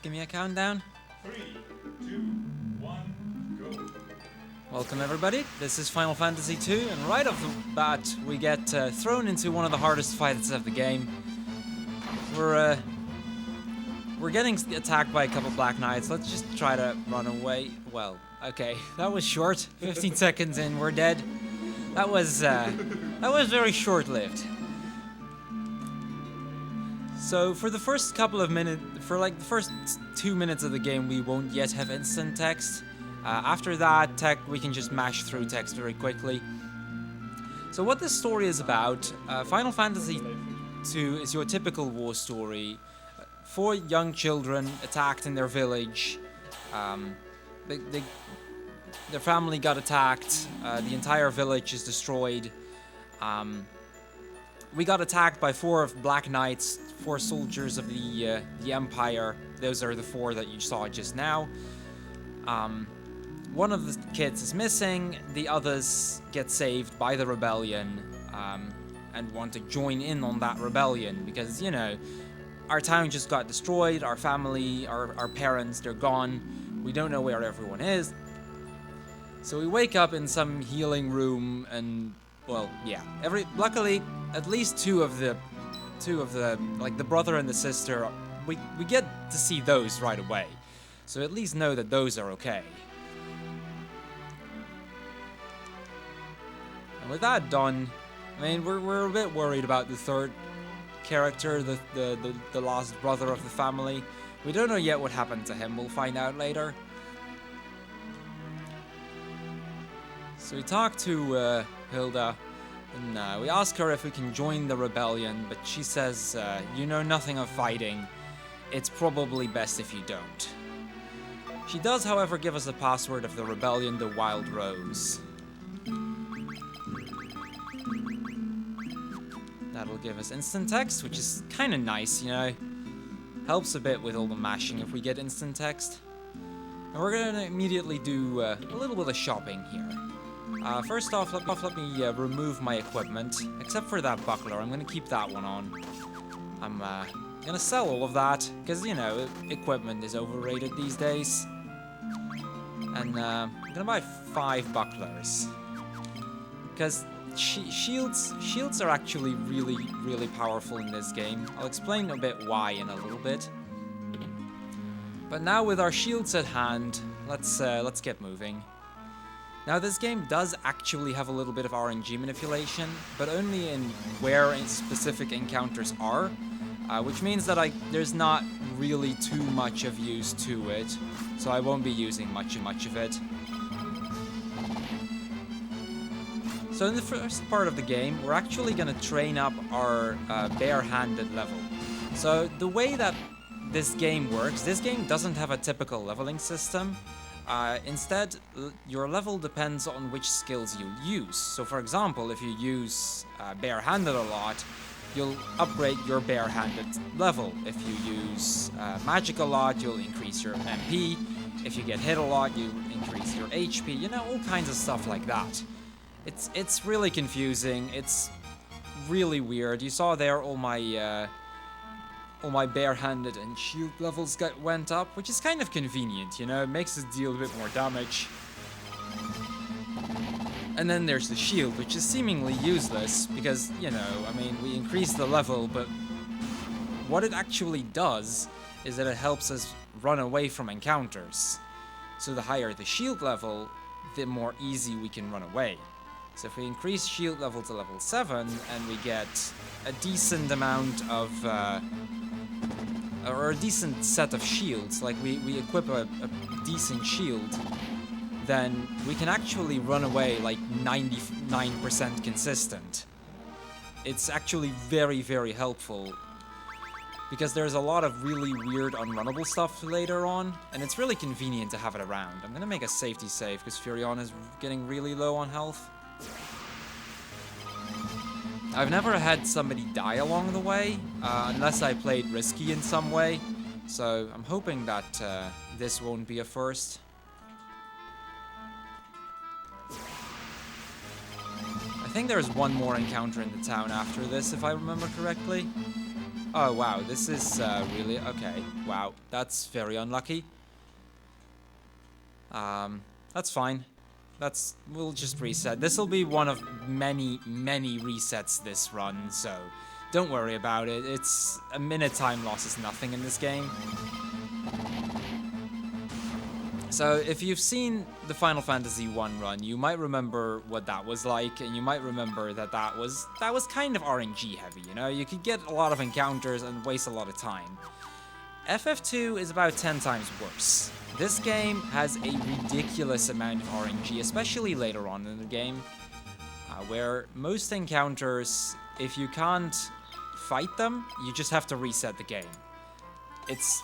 Give me a countdown. 3, 2, 1, go. Welcome everybody, this is Final Fantasy II, and right off the bat we get thrown into one of the hardest fights of the game. We're getting attacked by a couple Black Knights. Let's just try to run away. Well, okay, that was short. 15 seconds in, we're dead. That was very short-lived. So for the first couple of minutes, for like the first 2 minutes of the game, we won't yet have instant text. After that, we can just mash through text very quickly. So what this story is about, Final Fantasy II is your typical war story. 4 young children attacked in their village. Their family got attacked. The entire village is destroyed. We got attacked by 4 Black Knights, 4 soldiers of the Empire. Those are the 4 that you saw just now. One of the kids is missing, the others get saved by the rebellion, and want to join in on that rebellion, because, you know, our town just got destroyed, our family, our parents, they're gone, we don't know where everyone is. So we wake up in some healing room, and, well, yeah, luckily, at least two of the, like, the brother and the sister, we get to see those right away. So at least know that those are okay. And with that done, I mean, we're a bit worried about the third character, the lost brother of the family. We don't know yet what happened to him, we'll find out later. So we talk to Hilda, and we ask her if we can join the rebellion, but she says, you know nothing of fighting, it's probably best if you don't. She does, however, give us the password of the rebellion, the Wild Rose. That'll give us instant text, which is kind of nice, you know. Helps a bit with all the mashing if we get instant text. And we're going to immediately do a little bit of shopping here. First off, let me remove my equipment, except for that buckler. I'm going to keep that one on. I'm going to sell all of that, because, you know, equipment is overrated these days. And I'm going to buy 5 bucklers. Because shields are actually really powerful in this game. I'll explain a bit why in a little bit. But now with our shields at hand, let's get moving. Now this game does actually have a little bit of RNG manipulation, but only in where specific encounters are, which means that there's not really too much of use to it, so I won't be using much of it. So in the first part of the game, we're actually going to train up our bare-handed level. So the way that this game works, this game doesn't have a typical leveling system. Instead, your level depends on which skills you use. So for example, if you use bare-handed a lot, you'll upgrade your bare-handed level. If you use magic a lot, you'll increase your MP. If you get hit a lot, you increase your HP. You know, all kinds of stuff like that. It's really confusing. It's really weird. You saw there all my bare-handed and shield levels went up, which is kind of convenient, you know, it makes us deal a bit more damage. And then there's the shield, which is seemingly useless, because, you know, I mean, we increase the level, but what it actually does is that it helps us run away from encounters. So the higher the shield level, the more easy we can run away. So if we increase shield level to level 7, and we get a decent amount of or a decent set of shields, like we equip a decent shield, then we can actually run away like 99% consistent. It's actually very helpful, because there's a lot of really weird unrunnable stuff later on, and it's really convenient to have it around. I'm gonna make a safety save, because Furion is getting really low on health. I've never had somebody die along the way, unless I played risky in some way, so I'm hoping that this won't be a first. I think there's one more encounter in the town after this, if I remember correctly. Oh, wow, this is really... Okay, wow, that's very unlucky. That's fine. We'll just reset. This will be one of many, many resets this run, so don't worry about it. It's a minute time loss is nothing in this game. So if you've seen the Final Fantasy 1 run, you might remember what that was like, and you might remember that that was kind of RNG heavy, you know? You could get a lot of encounters and waste a lot of time. FF2 is about 10 times worse. This game has a ridiculous amount of RNG, especially later on in the game, where most encounters, if you can't fight them, you just have to reset the game. It's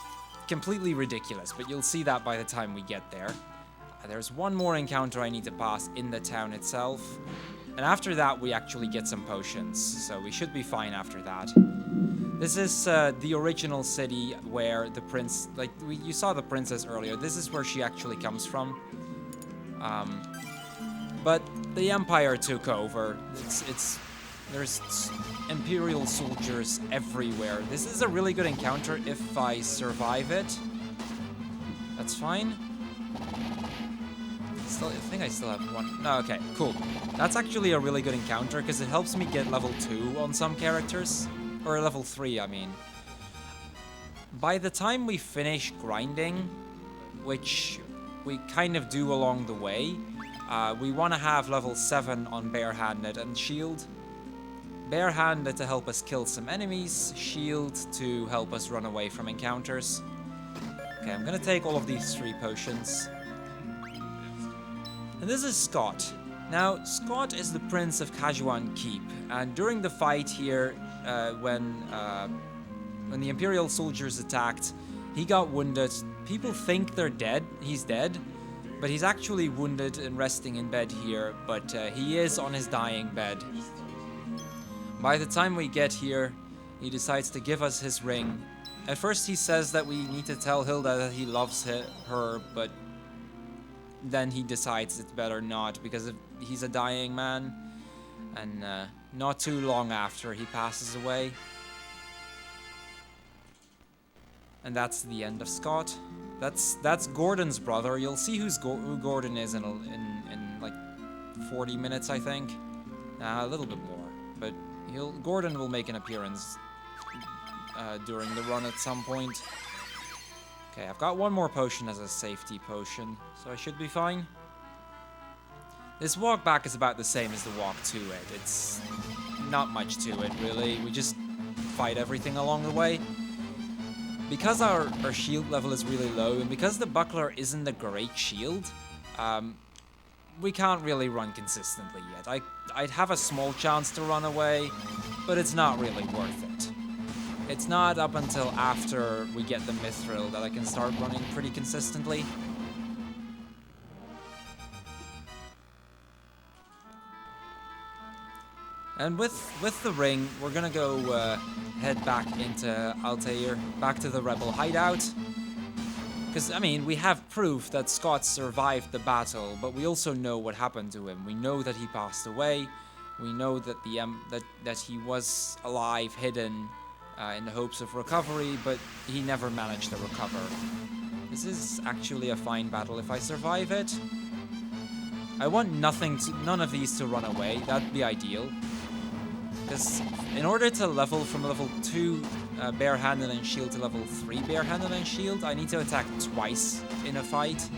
completely ridiculous, but you'll see that by the time we get there. There's one more encounter I need to pass in the town itself, and after that we actually get some potions, so we should be fine after that. This is the original city where the prince, you saw the princess earlier. This is where she actually comes from. But the Empire took over. There's Imperial soldiers everywhere. This is a really good encounter if I survive it. That's fine. I think I still have one. No, okay, cool. That's actually a really good encounter because it helps me get level 2 on some characters. Or level 3, I mean. By the time we finish grinding, which we kind of do along the way, we want to have level 7 on barehanded and shield. Barehanded to help us kill some enemies, shield to help us run away from encounters. Okay, I'm gonna take all of these 3 potions. And this is Scott. Now, Scott is the Prince of Kajuan Keep, and during the fight here, when the Imperial soldiers attacked, he got wounded. People think he's dead, but he's actually wounded and resting in bed here, but he is on his dying bed. By the time we get here, he decides to give us his ring. At first he says that we need to tell Hilda that he loves her, but then he decides it's better not, because he's a dying man, and not too long after he passes away. And that's the end of Scott. That's Gordon's brother. You'll see who Gordon is in like 40 minutes, I think. A little bit more, but Gordon will make an appearance during the run at some point. Okay, I've got one more potion as a safety potion, so I should be fine. This walk back is about the same as the walk to it. It's not much to it, really. We just fight everything along the way. Because our shield level is really low, and because the buckler isn't a great shield, we can't really run consistently yet. I'd have a small chance to run away, but it's not really worth it. It's not up until after we get the Mithril that I can start running pretty consistently. And with the ring, we're gonna go head back into Altair, back to the rebel hideout. Because, I mean, we have proof that Scott survived the battle, but we also know what happened to him. We know that he passed away. We know that that he was alive, hidden, in the hopes of recovery, but he never managed to recover. This is actually a fine battle if I survive it. I want none of these to run away. That'd be ideal. Because in order to level from level 2 barehanded and shield to level 3 barehanded and shield, I need to attack twice in a fight.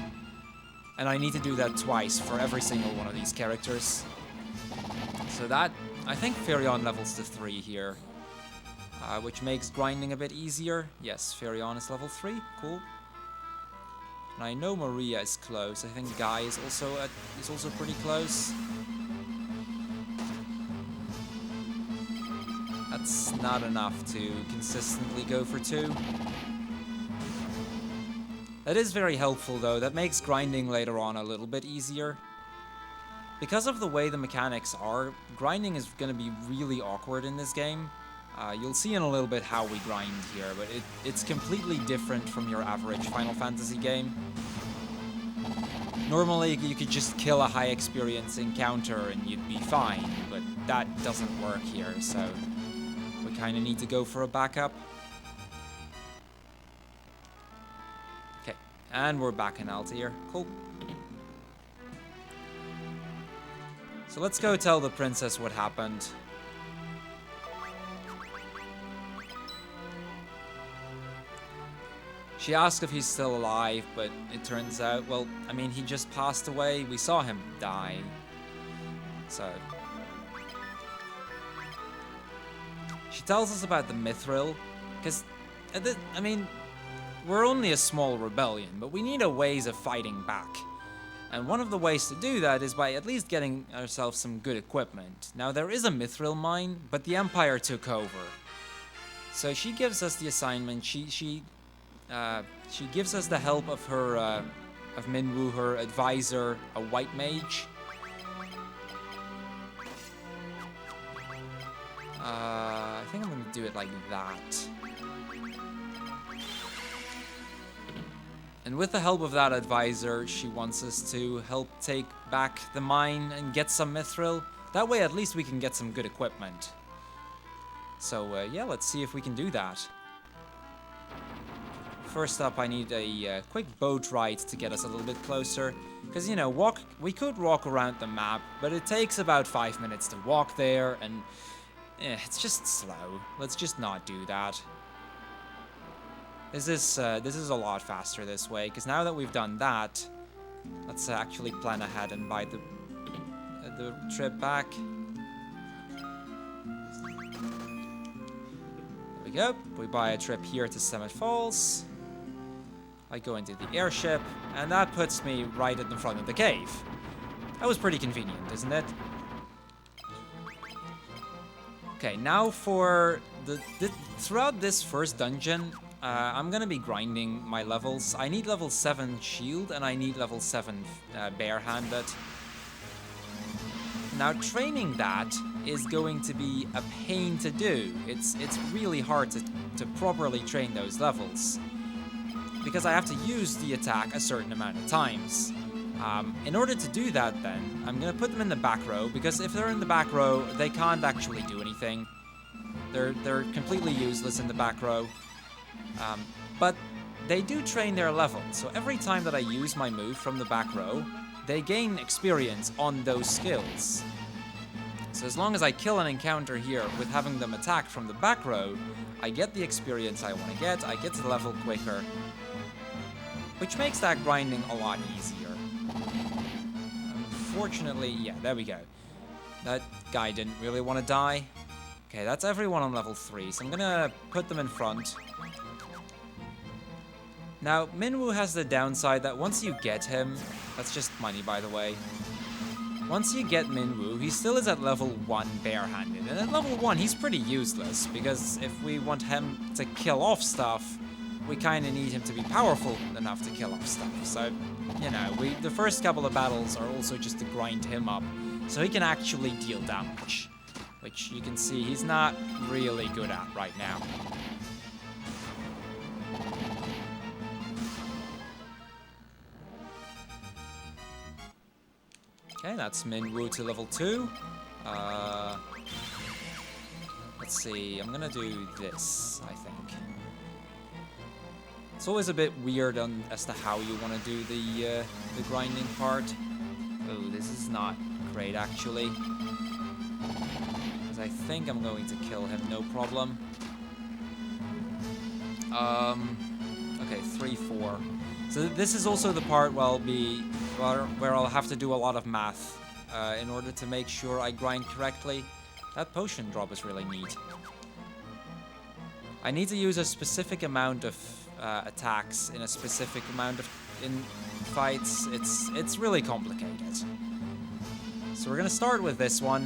And I need to do that twice for every single one of these characters. So that, I think Firion levels to 3 here. Which makes grinding a bit easier. Yes, Firion is level 3, cool. And I know Maria is close. I think Guy is also pretty close. That's not enough to consistently go for 2. That is very helpful though. That makes grinding later on a little bit easier. Because of the way the mechanics are, grinding is going to be really awkward in this game. You'll see in a little bit how we grind here, but it's completely different from your average Final Fantasy game. Normally, you could just kill a high experience encounter and you'd be fine, but that doesn't work here, so we kind of need to go for a backup. Okay, and we're back in Altair. Cool. So let's go tell the princess what happened. She asked if he's still alive, but it turns out, well, I mean, he just passed away. We saw him die. So... She tells us about the mithril, because, I mean, we're only a small rebellion, but we need a ways of fighting back. And one of the ways to do that is by at least getting ourselves some good equipment. Now, there is a mithril mine, but the Empire took over. So she gives us the assignment. She gives us the help of her, of Minwoo, her advisor, a white mage. I think I'm gonna do it like that. And with the help of that advisor, she wants us to help take back the mine and get some mithril. That way, at least we can get some good equipment. So, yeah, let's see if we can do that. First up, I need a quick boat ride to get us a little bit closer. Because, you know, we could walk around the map, but it takes about 5 minutes to walk there, and it's just slow. Let's just not do that. This is a lot faster this way, because now that we've done that, let's actually plan ahead and buy the trip back. There we go. We buy a trip here to Summit Falls. I go into the airship, and that puts me right at the front of the cave. That was pretty convenient, isn't it? Okay, now for throughout this first dungeon, I'm gonna be grinding my levels. I need level 7 shield and I need level 7 barehanded. Now training that is going to be a pain to do. It's really hard to properly train those levels, because I have to use the attack a certain amount of times. In order to do that then, I'm gonna put them in the back row, because if they're in the back row, they can't actually do anything. They're completely useless in the back row. But they do train their level, so every time that I use my move from the back row, they gain experience on those skills. So as long as I kill an encounter here with having them attack from the back row, I get the experience I want to get, I get to the level quicker, which makes that grinding a lot easier. Unfortunately, yeah, there we go. That guy didn't really want to die. Okay, that's everyone on level 3, so I'm gonna put them in front. Now, Minwoo has the downside that once you get him, that's just money by the way. Once you get Minwoo, he still is at level 1 barehanded, and at level 1 he's pretty useless, because if we want him to kill off stuff, we kind of need him to be powerful enough to kill off stuff. So, you know, the first couple of battles are also just to grind him up, so he can actually deal damage, which you can see he's not really good at right now. Okay, that's Minwoo to level 2. Let's see, I'm gonna do this, I think. It's always a bit weird as to how you want to do the grinding part. Oh, this is not great actually, because I think I'm going to kill him, no problem. Okay, 3-4. So this is also the part where I'll have to do a lot of math in order to make sure I grind correctly. That potion drop is really neat. I need to use a specific amount of attacks in a specific amount of fights. It's really complicated. So we're gonna start with this one.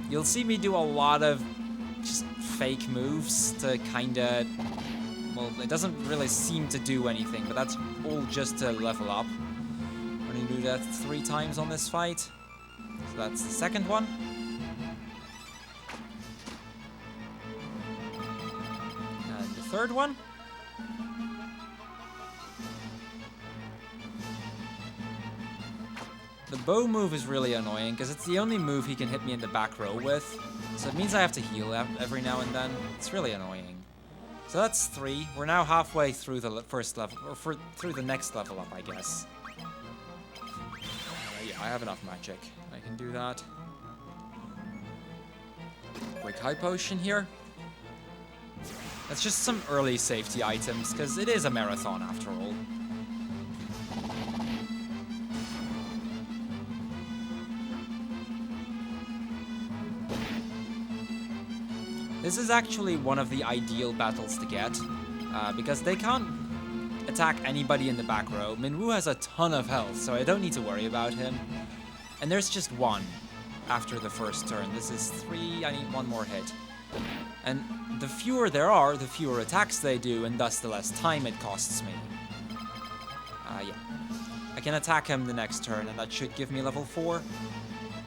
You'll see me do a lot of just fake moves to kinda, well, it doesn't really seem to do anything, but that's all just to level up. We're gonna do that 3 times on this fight. So that's the second one. And the third one. The bow move is really annoying because it's the only move he can hit me in the back row with. So it means I have to heal every now and then. It's really annoying. So that's 3. We're now halfway through the first level, or through the next level up, I guess. Yeah, I have enough magic. I can do that. Quick high potion here. That's just some early safety items, because it is a marathon after all. This is actually one of the ideal battles to get, because they can't attack anybody in the back row. Minwoo has a ton of health, so I don't need to worry about him. And there's just 1 after the first turn. This is 3, I need 1 more hit. And the fewer there are, the fewer attacks they do, and thus the less time it costs me. Yeah. I can attack him the next turn, and that should give me level 4.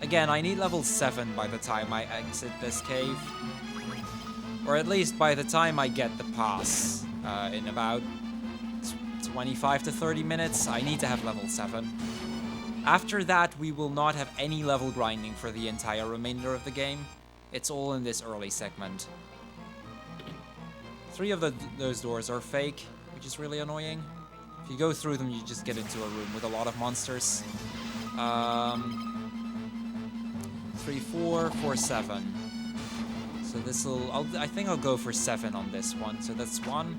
Again, I need level 7 by the time I exit this cave. Or at least by the time I get the pass, in about 25 to 30 minutes, I need to have level 7. After that, we will not have any level grinding for the entire remainder of the game. It's all in this early segment. 3 of those doors are fake, which is really annoying. If you go through them, you just get into a room with a lot of monsters. 3, 4, 4, 7. So this'll, I think I'll go for 7 on this one. So that's 1.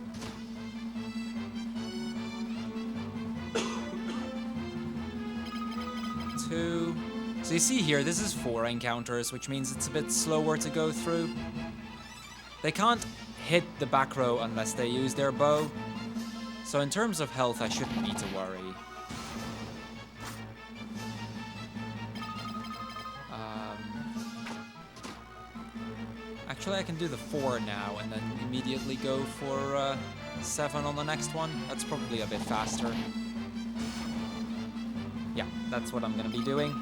2. So you see here, this is 4 encounters, which means it's a bit slower to go through. They can't hit the back row unless they use their bow. So in terms of health, I shouldn't need to worry. Actually, I can do the 4 now and then immediately go for 7 on the next one. That's probably a bit faster. Yeah, that's what I'm going to be doing.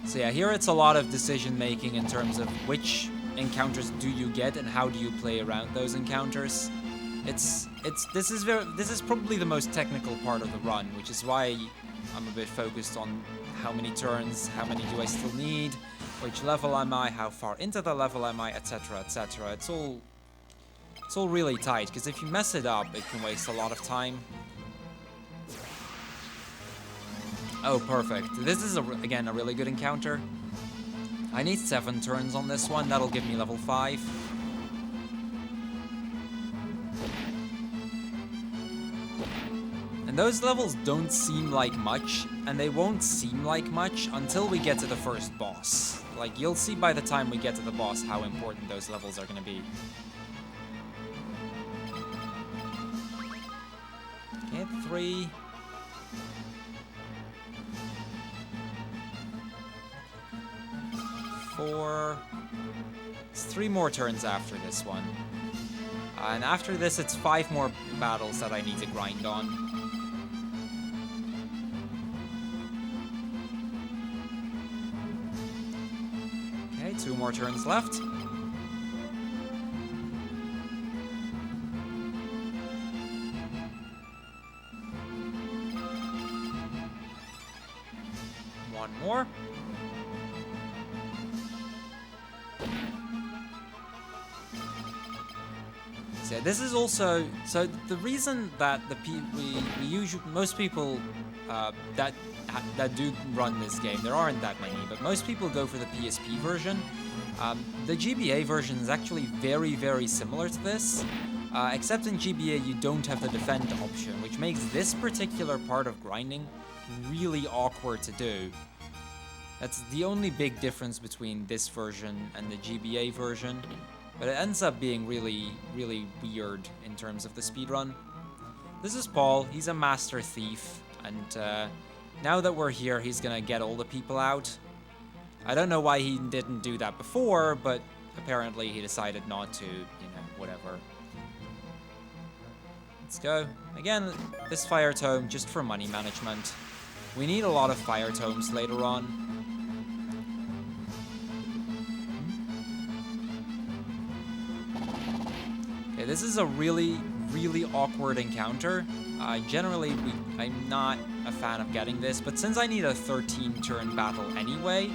So yeah, here it's a lot of decision making in terms of which encounters do you get and how do you play around those encounters. This is probably the most technical part of the run, which is why I'm a bit focused on how many turns, how many do I still need, which level am I, how far into the level am I, etc, etc. It's all really tight, because if you mess it up, it can waste a lot of time. Oh, perfect. This is, again, a really good encounter. I need 7 turns on this one. That'll give me level 5. And those levels don't seem like much, and they won't seem like much until we get to the first boss. Like, you'll see by the time we get to the boss how important those levels are going to be. Okay, 3. 4. It's 3 more turns after this one. And after this, it's 5 more battles that I need to grind on. Okay, 2 more turns left. One more. So this is also, so the reason that most people that do run this game, there aren't that many, but most people go for the PSP version. The GBA version is actually very, very similar to this, except in GBA you don't have the defend option, which makes this particular part of grinding really awkward to do. That's the only big difference between this version and the GBA version, but it ends up being really, really weird in terms of the speedrun. This is Paul, he's a master thief, and now that we're here, he's gonna get all the people out. I don't know why he didn't do that before, but apparently he decided not to, whatever. Let's go. Again, this fire tome just for money management. We need a lot of fire tomes later on. Okay, this is a really, really awkward encounter. Generally, I'm not a fan of getting this, but since I need a 13-turn battle anyway,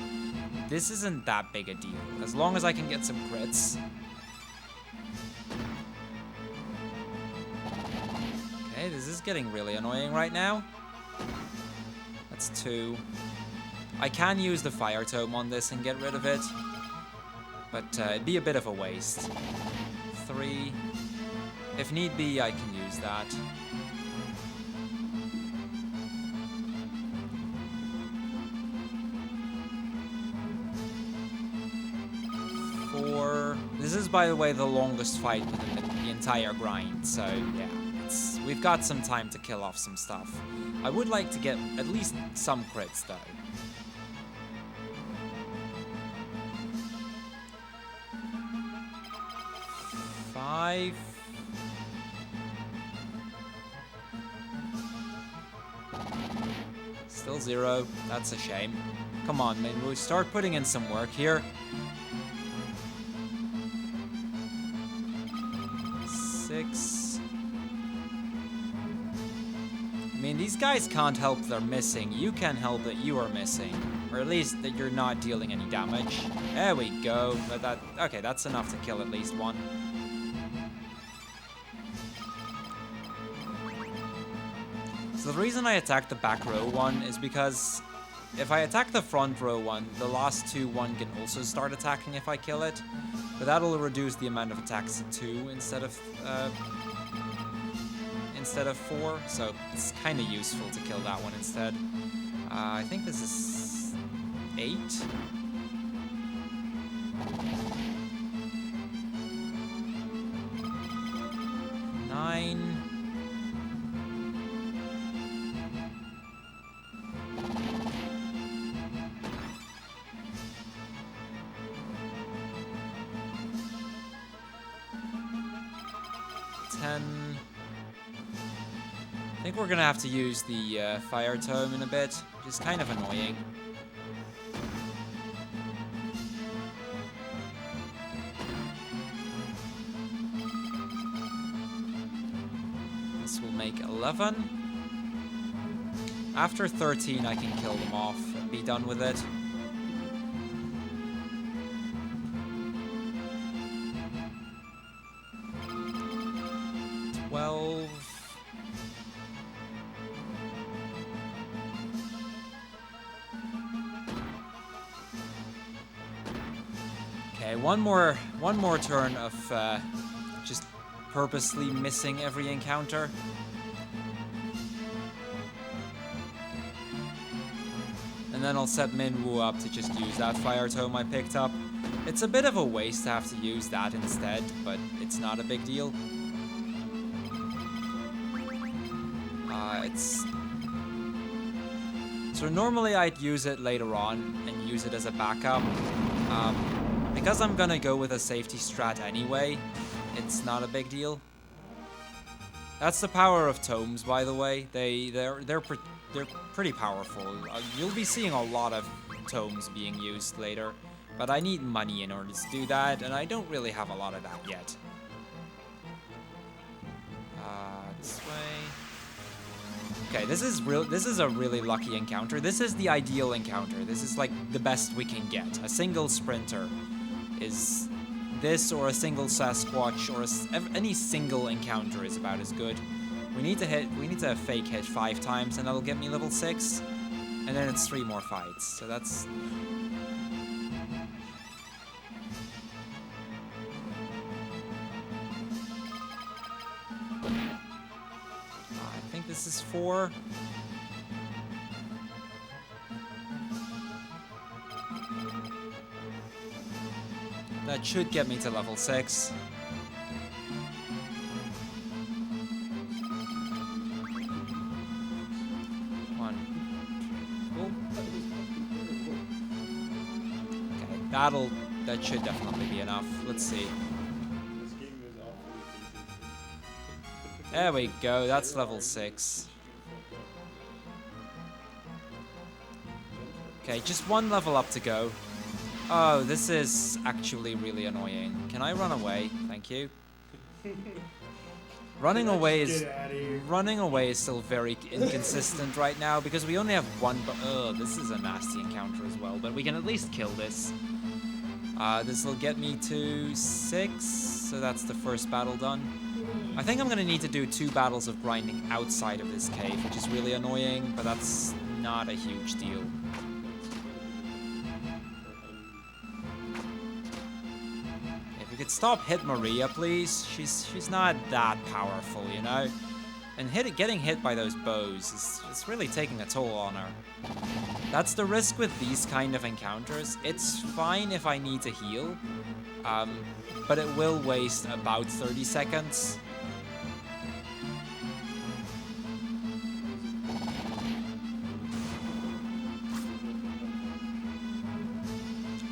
this isn't that big a deal. As long as I can get some crits. Okay, this is getting really annoying right now. That's 2. I can use the fire tome on this and get rid of it. But it'd be a bit of a waste. 3. If need be, I can use that. 4. This is, by the way, the longest fight within the entire grind, so yeah. We've got some time to kill off some stuff. I would like to get at least some crits, though. 5. Still 0. That's a shame. Come on, man. We'll start putting in some work here. 6. I mean, these guys can't help they're missing. You can help that you are missing. Or at least that you're not dealing any damage. There we go. But okay, that's enough to kill at least one. So the reason I attacked the back row one is because if I attack the front row one, the last 2 one can also start attacking if I kill it. But that'll reduce the amount of attacks to 2 instead of 4, so it's kind of useful to kill that one instead. I think this is 8. 9. 10. I think we're gonna have to use the fire tome in a bit, which is kind of annoying. This will make 11. After 13, I can kill them off and be done with it. 12. Okay, one more turn of just purposely missing every encounter. And then I'll set Minwoo up to just use that fire tome I picked up. It's a bit of a waste to have to use that instead, but it's not a big deal. So normally I'd use it later on and use it as a backup. Because I'm gonna go with a safety strat anyway, it's not a big deal. That's the power of tomes, by the way. They're pretty powerful. You'll be seeing a lot of tomes being used later, but I need money in order to do that, and I don't really have a lot of that yet. This way. Okay, this is a really lucky encounter. This is the ideal encounter. This is like the best we can get. A single sprinter is this, or a single Sasquatch, or any single encounter is about as good. We need to fake hit 5 times, and that'll get me level 6, and then it's 3 more fights. So that's. I think this is 4. That should get me to level 6. Okay, that should definitely be enough. Let's see. There we go, that's level 6. Okay, just 1 level up to go. Oh, this is actually really annoying. Can I run away? Thank you. Running away is Get out of here. running away is still very inconsistent right now because we only have one. This is a nasty encounter as well, but we can at least kill this. This will get me to 6, so that's the first battle done. I think I'm gonna need to do 2 battles of grinding outside of this cave, which is really annoying, but that's not a huge deal. If you could stop Hit Maria, please. She's not that powerful, you know? And getting hit by those bows is really taking a toll on her. That's the risk with these kind of encounters. It's fine if I need to heal, but it will waste about 30 seconds.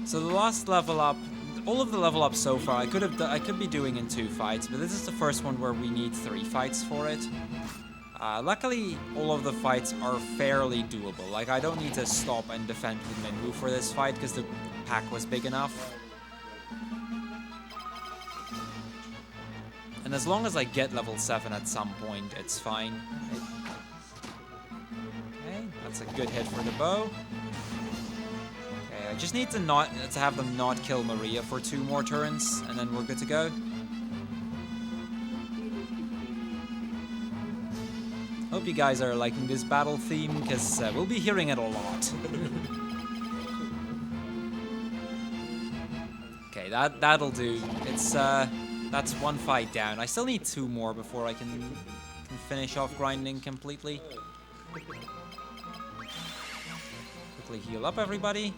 So the last level up, all of the level ups so far, I could be doing in 2 fights, but this is the first one where we need 3 fights for it. Luckily, all of the fights are fairly doable. Like, I don't need to stop and defend with Minwu for this fight because the pack was big enough. And as long as I get level 7 at some point, it's fine. Okay, that's a good hit for the bow. Okay, I just need to have them not kill Maria for 2 more turns, and then we're good to go. Hope you guys are liking this battle theme, because we'll be hearing it a lot. Okay, that'll do. That's 1 fight down. I still need 2 more before I can finish off grinding completely. Quickly heal up, everybody.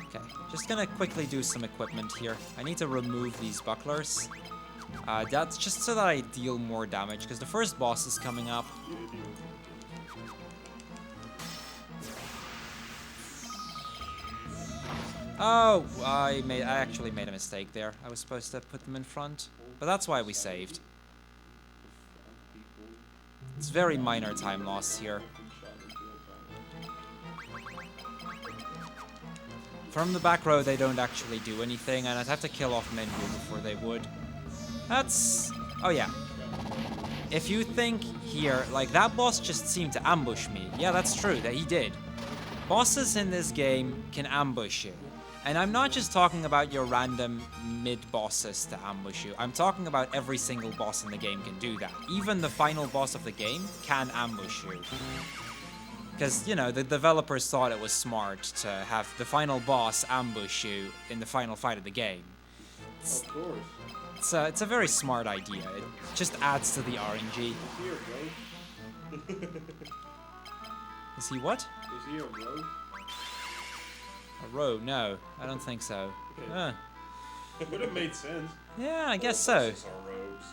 Okay, just gonna quickly do some equipment here. I need to remove these bucklers. That's just so that I deal more damage, because the first boss is coming up. Oh, I actually made a mistake there. I was supposed to put them in front, but that's why we saved. It's very minor time loss here. From the back row, they don't actually do anything, and I'd have to kill off Minwu before they would. Oh yeah. If you think here, like, that boss just seemed to ambush me. Yeah, that's true, that he did. Bosses in this game can ambush you. And I'm not just talking about your random mid-bosses to ambush you. I'm talking about every single boss in the game can do that. Even the final boss of the game can ambush you. Because, you know, the developers thought it was smart to have the final boss ambush you in the final fight of the game. Of course. It's a very smart idea. It just adds to the RNG. He's here, bro. Is he what? He's here, bro. A row? No, I don't think so. It would have made sense. Yeah, I guess so. Bosses are rogues.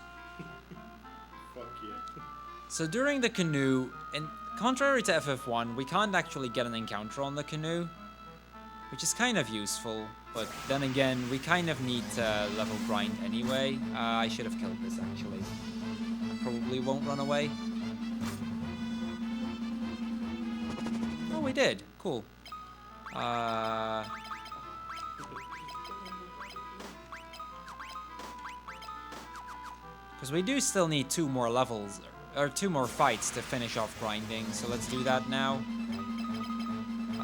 Fuck yeah. So during the canoe, and contrary to FF1, we can't actually get an encounter on the canoe, which is kind of useful. But then again, we kind of need to level grind anyway. I should have killed this, actually. I probably won't run away. Oh, we did. Cool. Because we do still need 2 more levels, or 2 more fights to finish off grinding, so let's do that now.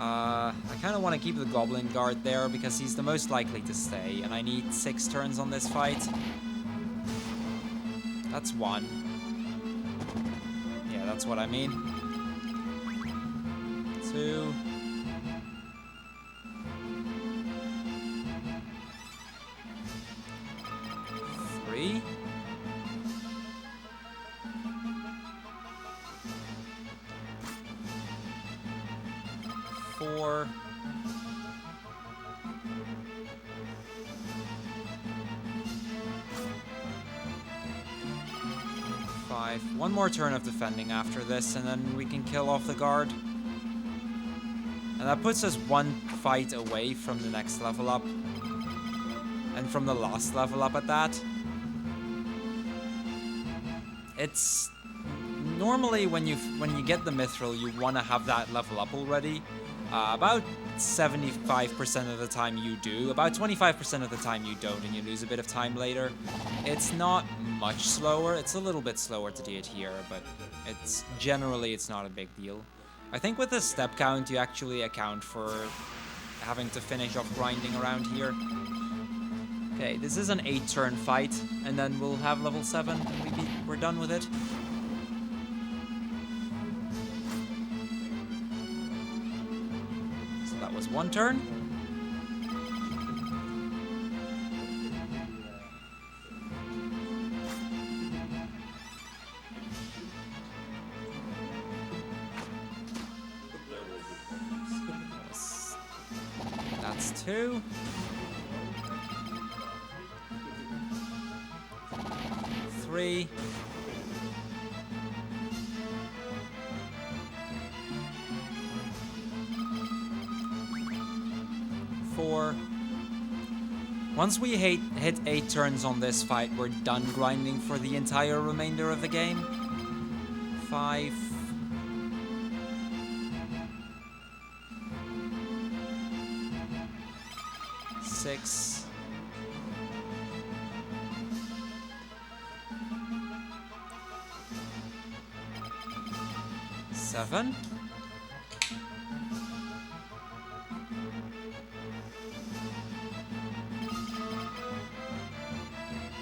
I kind of want to keep the Goblin Guard there because he's the most likely to stay, and I need 6 turns on this fight. That's 1. Yeah, that's what I mean. 2. 3. 4. 5. 1 more turn of defending after this, and then we can kill off the guard. And that puts us 1 fight away from the next level up. And from the last level up at that. It's... Normally when you get the Mithril, you want to have that level up already. About 75% of the time you do, about 25% of the time you don't, and you lose a bit of time later. It's not much slower, it's a little bit slower to do it here, but it's generally it's not a big deal. I think with the step count you actually account for having to finish off grinding around here. Okay, this is an 8-turn fight, and then we'll have level 7 and we're done with it. So that was 1 turn. That's 2. 3. 4. Once we hit 8 turns on this fight, we're done grinding for the entire remainder of the game. 5. 6. 7.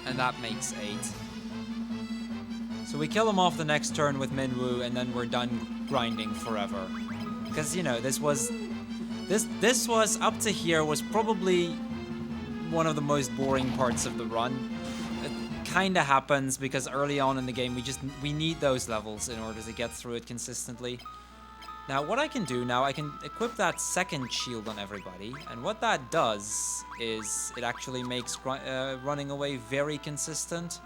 And that makes 8. So we kill him off the next turn with Minwoo, and then we're done grinding forever. Because, you know, this was up to here was probably one of the most boring parts of the run. It kinda happens because early on in the game we need those levels in order to get through it consistently. Now what I can do now, I can equip that second shield on everybody, and what that does is it actually makes running away very consistent.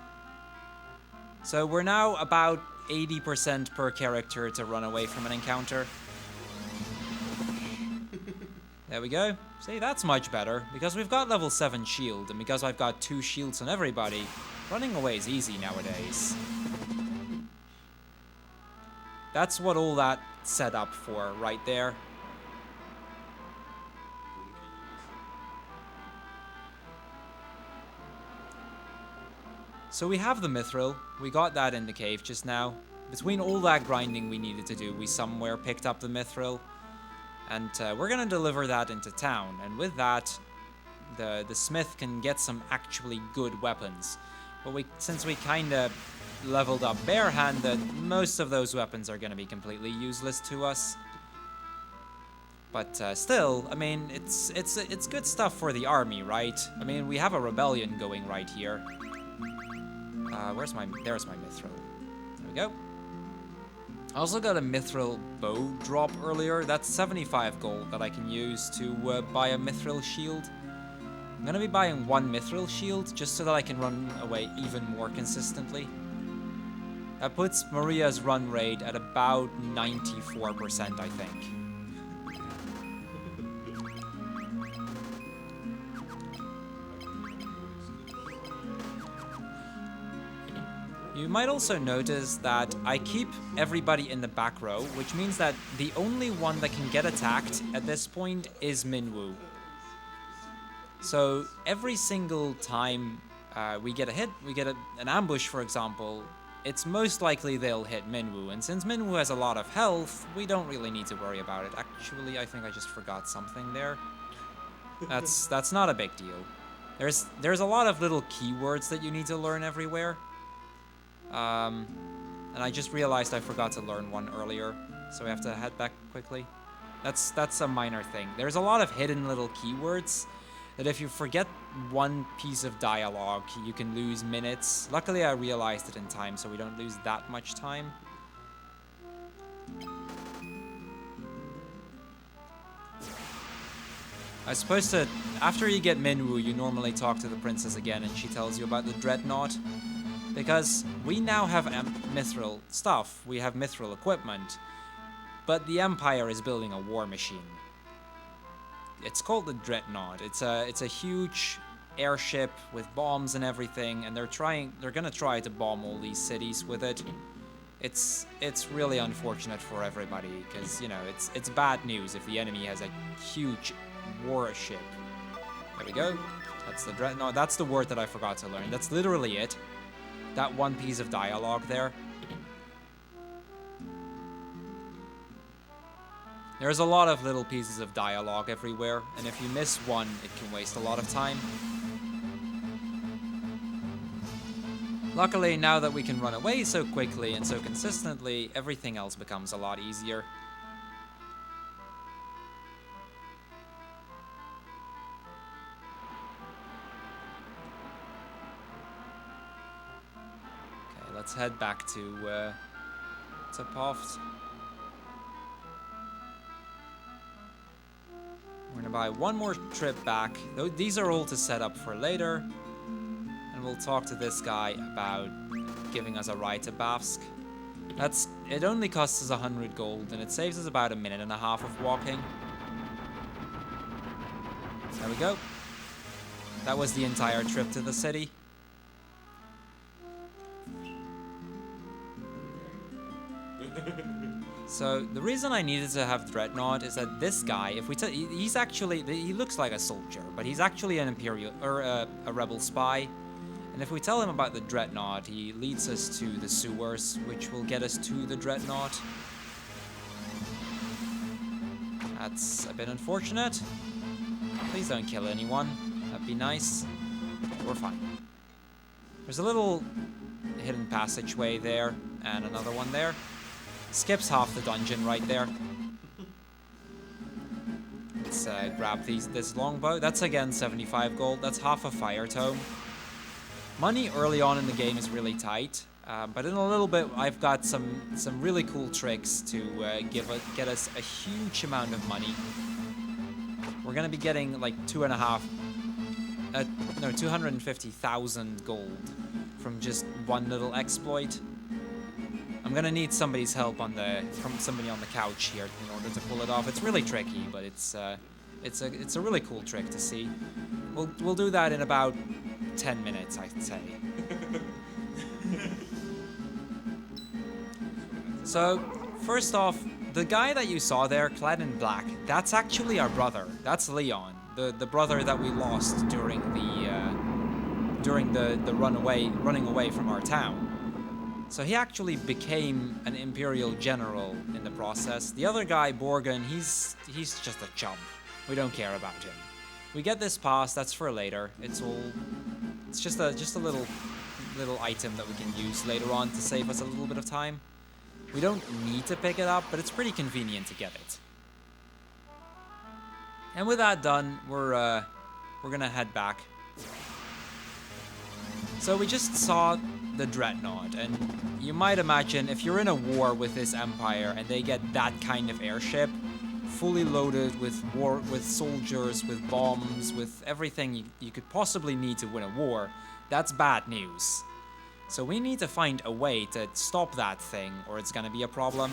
So we're now about 80% per character to run away from an encounter. There we go. See, that's much better. Because we've got level 7 shield, and because I've got 2 shields on everybody, running away is easy nowadays. That's what all that set up for right there. So we have the mithril. We got that in the cave just now. Between all that grinding we needed to do, we somewhere picked up the mithril. And we're gonna deliver that into town, and with that, the smith can get some actually good weapons. But since we kinda leveled up barehanded, most of those weapons are gonna be completely useless to us. But still, I mean, it's good stuff for the army, right? I mean, we have a rebellion going right here. There's my mithril. There we go. I also got a mithril bow drop earlier. That's 75 gold that I can use to buy a mithril shield. I'm gonna be buying 1 mithril shield just so that I can run away even more consistently. That puts Maria's run rate at about 94%, I think. You might also notice that I keep everybody in the back row, which means that the only one that can get attacked at this point is Minwoo. So every single time we get a hit, we get an ambush, for example, it's most likely they'll hit Minwoo. And since Minwoo has a lot of health, we don't really need to worry about it. Actually, I think I just forgot something there. That's not a big deal. There's a lot of little keywords that you need to learn everywhere. And I just realized I forgot to learn one earlier, so we have to head back quickly. That's a minor thing. There's a lot of hidden little keywords that if you forget one piece of dialogue, you can lose minutes. Luckily, I realized it in time, so we don't lose that much time. I suppose after you get Minwoo, you normally talk to the princess again, and she tells you about the dreadnought. Because we now have mithril stuff, we have mithril equipment, but the Empire is building a war machine. It's called the Dreadnought. It's a huge airship with bombs and everything, and they're gonna try to bomb all these cities with it. it's really unfortunate for everybody, because, you know, it's bad news if the enemy has a huge warship. There we go. That's the dreadnought. That's the word that I forgot to learn. That's literally it. That one piece of dialogue there. There's a lot of little pieces of dialogue everywhere, and if you miss one, it can waste a lot of time. Luckily, now that we can run away so quickly and so consistently, everything else becomes a lot easier. Okay, let's head back to Poft. We're gonna buy one more trip back. These are all to set up for later. And we'll talk to this guy about giving us a ride to Bavsk. It only costs us 100 gold, and it saves us about a minute and a half of walking. There we go. That was the entire trip to the city. So the reason I needed to have Dreadnought is that this guy, if we he's actually, he looks like a soldier, but he's actually an Imperial, or a rebel spy. And if we tell him about the Dreadnought, he leads us to the sewers, which will get us to the Dreadnought. That's a bit unfortunate. Please don't kill anyone. That'd be nice. We're fine. There's a little hidden passageway there, and another one there. Skips half the dungeon right there. Let's grab this longbow. That's again 75 gold. That's half a fire tome. Money early on in the game is really tight, but in a little bit I've got some really cool tricks to get us a huge amount of money. We're gonna be getting like 250,000 gold from just one little exploit. I'm gonna need somebody's help from somebody on the couch here in order to pull it off. It's really tricky, but it's a really cool trick to see. We'll do that in about 10 minutes, I'd say. So, first off, the guy that you saw there, clad in black, that's actually our brother. That's Leon, the brother that we lost during the running away from our town. So he actually became an Imperial general in the process. The other guy, Borgen, he's just a chump. We don't care about him. We get this pass, that's for later. It's just a little item that we can use later on to save us a little bit of time. We don't need to pick it up, but it's pretty convenient to get it. And with that done, we're gonna head back. So we just saw the Dreadnought, and you might imagine if you're in a war with this empire and they get that kind of airship, fully loaded with soldiers, with bombs, with everything you could possibly need to win a war, that's bad news. So we need to find a way to stop that thing, or it's gonna be a problem.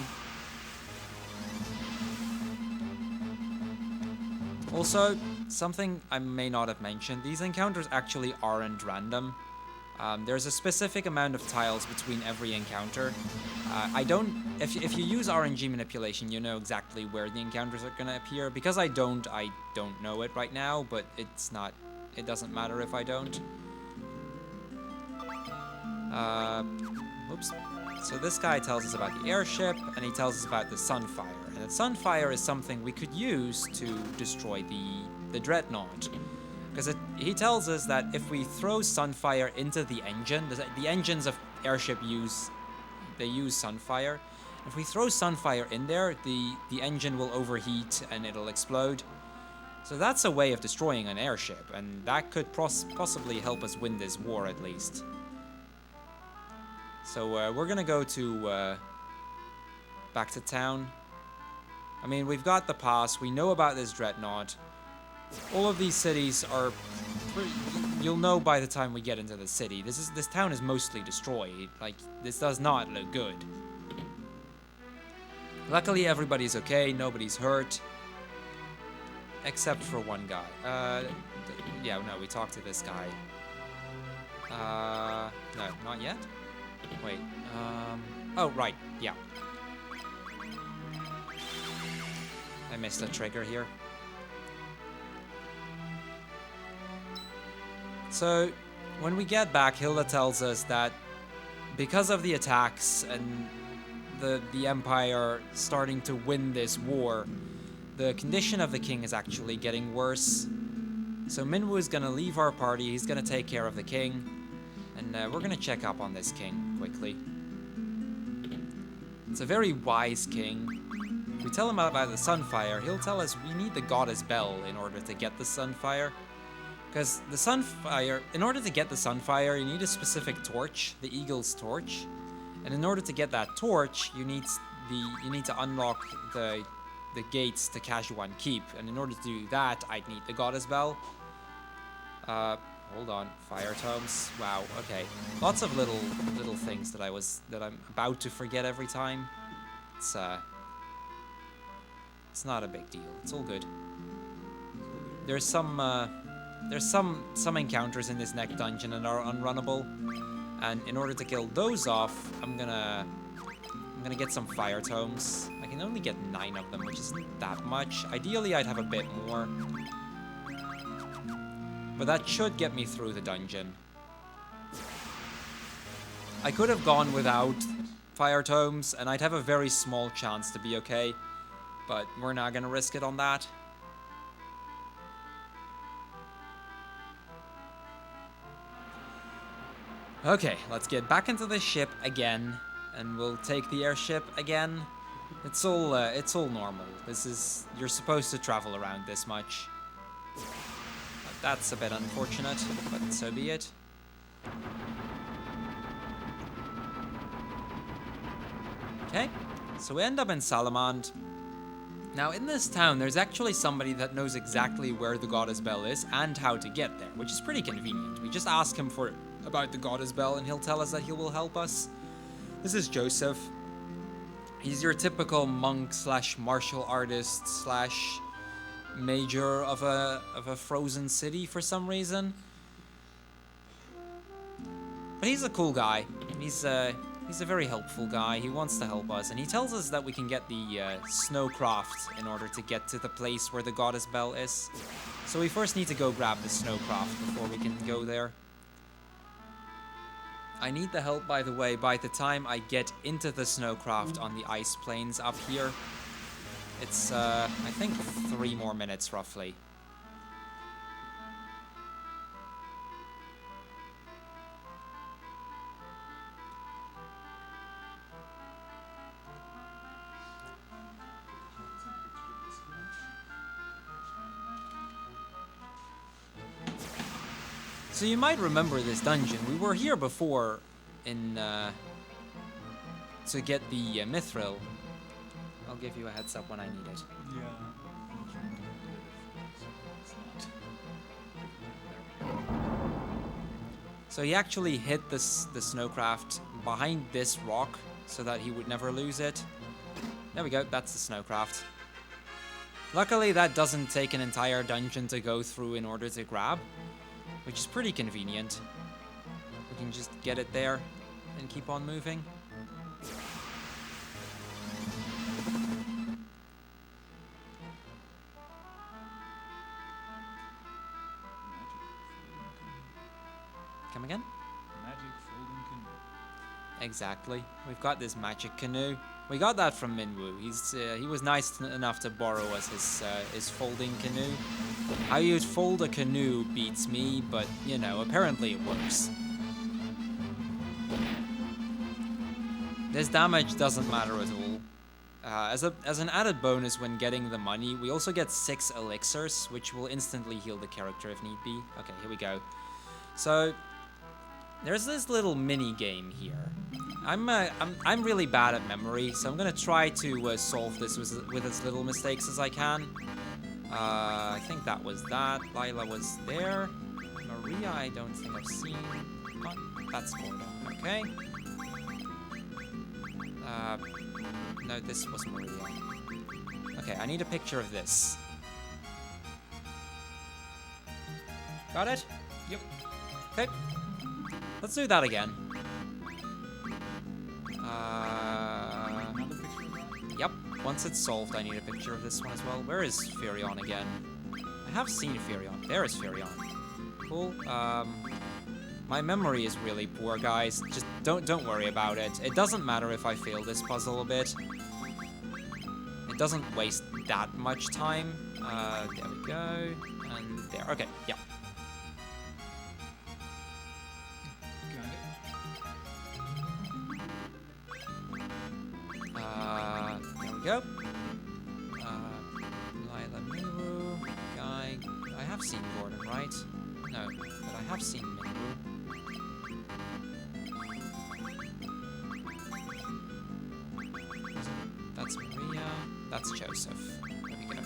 Also, something I may not have mentioned, these encounters actually aren't random. There's a specific amount of tiles between every encounter. If you use RNG manipulation, you know exactly where the encounters are gonna appear. Because I don't know it right now, but it doesn't matter if I don't. Oops. So this guy tells us about the airship, and he tells us about the Sunfire. And the Sunfire is something we could use to destroy the Dreadnought. Because he tells us that if we throw Sunfire into the engine, the engines of airship use Sunfire. If we throw Sunfire in there, the engine will overheat and it'll explode. So that's a way of destroying an airship, and that could possibly help us win this war at least. So we're gonna go to back to town. I mean, we've got the pass, we know about this Dreadnought. All of these cities are you'll know by the time we get into the city. This town is mostly destroyed. Like, this does not look good. Luckily everybody's okay, nobody's hurt. Except for one guy. Yeah, no, we talked to this guy. No, not yet. Wait, Oh, right, yeah. I missed a trigger here. So, when we get back, Hilda tells us that because of the attacks and the Empire starting to win this war, the condition of the king is actually getting worse. So Minwoo is gonna leave our party, he's gonna take care of the king, and we're gonna check up on this king quickly. It's a very wise king. We tell him about the Sunfire, he'll tell us we need the Goddess Bell in order to get the Sunfire. Because the Sunfire, in order to get the Sunfire, you need a specific torch, the Eagle's Torch. And in order to get that torch, you need to unlock the gates to Kashuan Keep. And in order to do that, I'd need the Goddess Bell. Hold on, fire tomes. Wow, okay. Lots of little things that I'm about to forget every time. It's not a big deal. It's all good. There's some encounters in this next dungeon that are unrunnable, and in order to kill those off, I'm gonna get some fire tomes. I can only get 9 of them, which isn't that much. Ideally, I'd have a bit more, but that should get me through the dungeon. I could have gone without fire tomes, and I'd have a very small chance to be okay, but we're not gonna risk it on that. Okay, let's get back into the ship again, and we'll take the airship again. It's all normal. You're supposed to travel around this much. That's a bit unfortunate, but so be it. Okay, so we end up in Salamand. Now, in this town, there's actually somebody that knows exactly where the Goddess Bell is and how to get there, which is pretty convenient. We just ask him about the Goddess Bell, and he'll tell us that he will help us. This is Joseph. He's your typical monk / martial artist / major of a frozen city for some reason. But he's a cool guy. He's a very helpful guy. He wants to help us, and he tells us that we can get the snowcraft in order to get to the place where the Goddess Bell is. So we first need to go grab the snowcraft before we can go there. I need the help, by the way, by the time I get into the snowcraft on the ice plains up here. It's, I think 3 more minutes, roughly. So you might remember this dungeon. We were here before to get the mithril. I'll give you a heads up when I need it. Yeah. So he actually hid the snowcraft behind this rock so that he would never lose it. There we go, that's the snowcraft. Luckily that doesn't take an entire dungeon to go through in order to grab, which is pretty convenient. We can just get it there and keep on moving. Come again? Magic folding canoe. Exactly. We've got this magic canoe. We got that from Minwoo. He was nice enough to borrow us his folding canoe. How you'd fold a canoe beats me, but you know, apparently it works. This damage doesn't matter at all. As an added bonus when getting the money, we also get 6 elixirs, which will instantly heal the character if need be. Okay, here we go. So there's this little mini game here. I'm really bad at memory, so I'm gonna try to solve this with as little mistakes as I can. I think that was that. Lila was there. Maria, I don't think I've seen. Oh, that's Gorda. Okay. No, this was Maria. Okay, I need a picture of this. Got it? Yep. Okay. Let's do that again. Yep, once it's solved, I need a picture of this one as well. Where is Furion again? I have seen Furion. There is Furion. Cool. My memory is really poor, guys. Just don't worry about it. It doesn't matter if I fail this puzzle a bit. It doesn't waste that much time. There we go. And there. Okay, yeah. There we go. Lila Minwu, guy. I have seen Gordon, right? No, but I have seen Minwu. That's Maria. That's Joseph. There we go.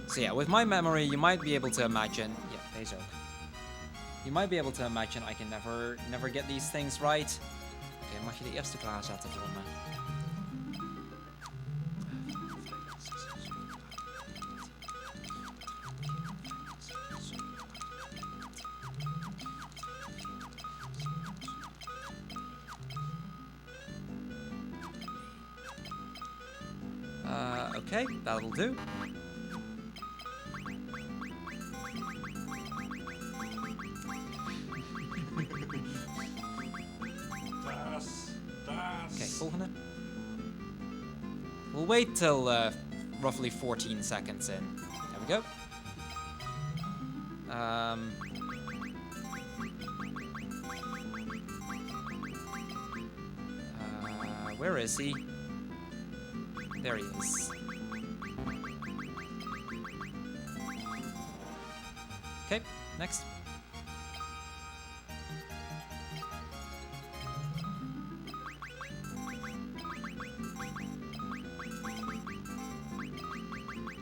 So yeah, with my memory, you might be able to imagine. Yeah, there's Oak. You might be able to imagine I can never get these things right. Oké, mag je de eerste klaarzetten voor me? Okay, that'll do. Okay, volgende. We'll wait till roughly 14 seconds in. There we go. Where is he? There he is. Okay, next.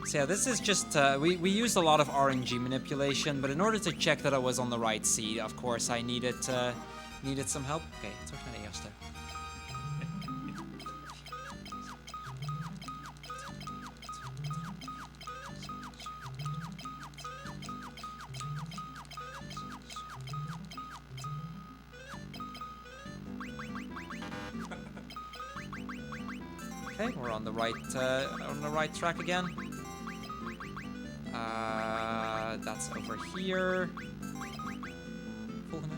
So yeah, this is just, we used a lot of RNG manipulation, but in order to check that I was on the right seed, of course, I needed some help. Okay, terug naar de eerste. Okay, we're on the right track again. That's over here. Volgende.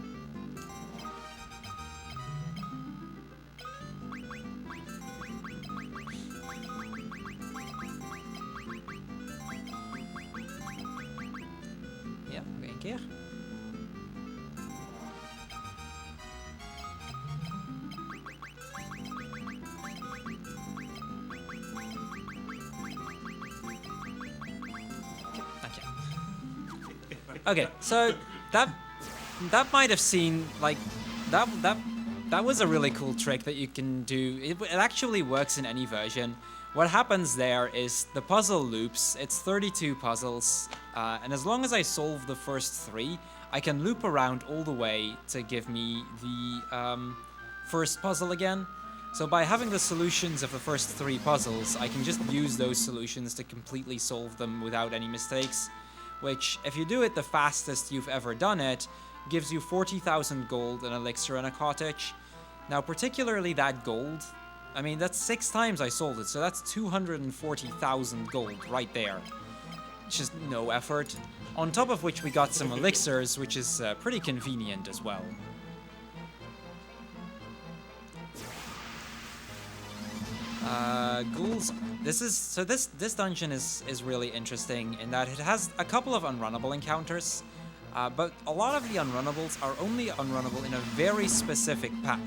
Ja, nog één keer. Okay, so that might have seemed like that was a really cool trick that you can do. It actually works in any version. What happens there is the puzzle loops. It's 32 puzzles, and as long as I solve the first 3, I can loop around all the way to give me the first puzzle again. So by having the solutions of the first 3 puzzles, I can just use those solutions to completely solve them without any mistakes. Which, if you do it the fastest you've ever done it, gives you 40,000 gold, an elixir, and a cottage. Now, particularly that gold, I mean, that's 6 times I sold it, so that's 240,000 gold right there. It's just no effort. On top of which we got some elixirs, which is pretty convenient as well. Ghouls. This dungeon is really interesting in that it has a couple of unrunnable encounters, but a lot of the unrunnables are only unrunnable in a very specific pack.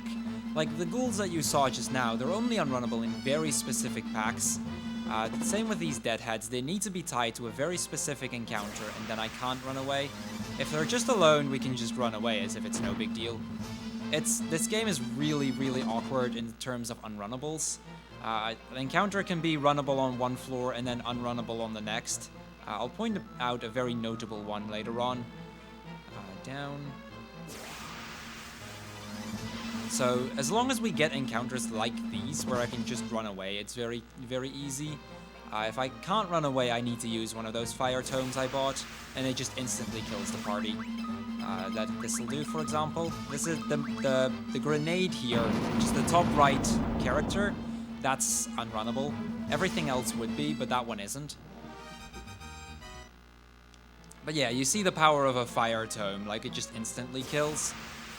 Like the ghouls that you saw just now, they're only unrunnable in very specific packs. Same with these deadheads, they need to be tied to a very specific encounter, and then I can't run away. If they're just alone, we can just run away as if it's no big deal. This game is really, really awkward in terms of unrunnables. An encounter can be runnable on one floor and then unrunnable on the next. I'll point out a very notable one later on. Down. So, as long as we get encounters like these, where I can just run away, it's very, very easy. If I can't run away, I need to use one of those fire tomes I bought, and it just instantly kills the party. That this'll do, for example. This is the grenade here, which is the top right character. that's unrunnable. Everything else would be, but that one isn't. But yeah, you see the power of a fire tome, like it just instantly kills.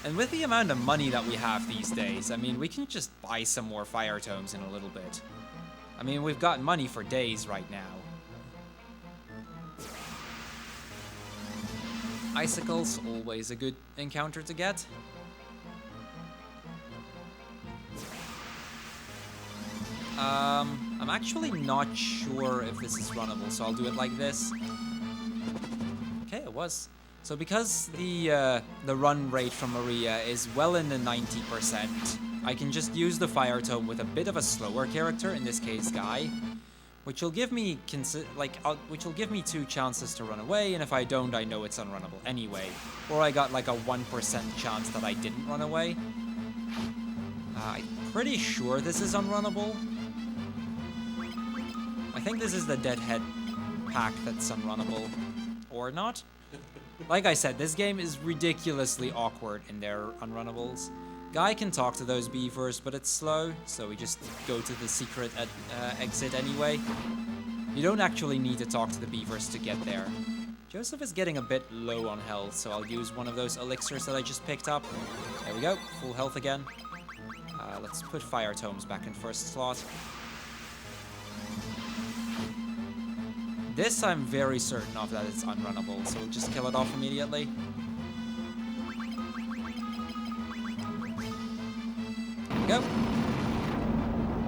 And with the amount of money that we have these days, I mean, we can just buy some more fire tomes in a little bit. I mean, we've got money for days right now. Icicles, always a good encounter to get. I'm actually not sure if this is runnable, so I'll do it like this. Okay, it was. So because the run rate from Maria is well in the 90%, I can just use the fire tome with a bit of a slower character, in this case Guy, which will give me which will give me 2 chances to run away, and if I don't, I know it's unrunnable anyway. Or I got like a 1% chance that I didn't run away. I'm pretty sure this is unrunnable. I think this is the Deadhead pack that's unrunnable, or not. Like I said, this game is ridiculously awkward in their unrunnables. Guy can talk to those beavers, but it's slow, so we just go to the secret exit anyway. You don't actually need to talk to the beavers to get there. Joseph is getting a bit low on health, so I'll use one of those elixirs that I just picked up. There we go, full health again. Let's put fire tomes back in first slot. This I'm very certain of that it's unrunnable, so we'll just kill it off immediately. There we go.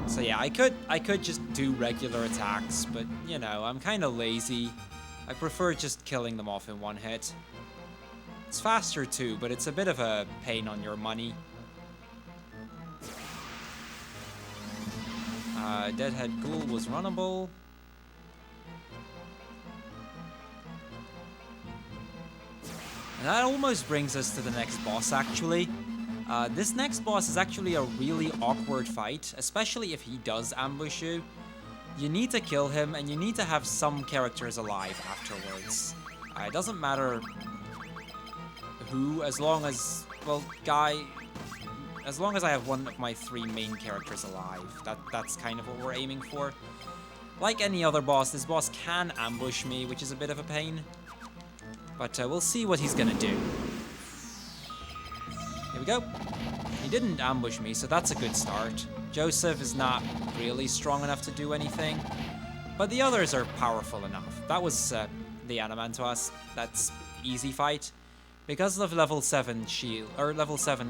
So yeah, I could just do regular attacks, but you know, I'm kind of lazy. I prefer just killing them off in one hit. It's faster too, but it's a bit of a pain on your money. Deadhead Ghoul was runnable. And that almost brings us to the next boss, actually. This next boss is actually a really awkward fight, especially if he does ambush you. You need to kill him, and you need to have some characters alive afterwards. It doesn't matter who, as long as, well, Guy... As long as I have one of my 3 main characters alive, that's kind of what we're aiming for. Like any other boss, this boss can ambush me, which is a bit of a pain. But we'll see what he's gonna do. Here we go. He didn't ambush me, so that's a good start. Joseph is not really strong enough to do anything, but the others are powerful enough. That was the Animantuas. That's easy fight. Because of level 7 shield, or level 7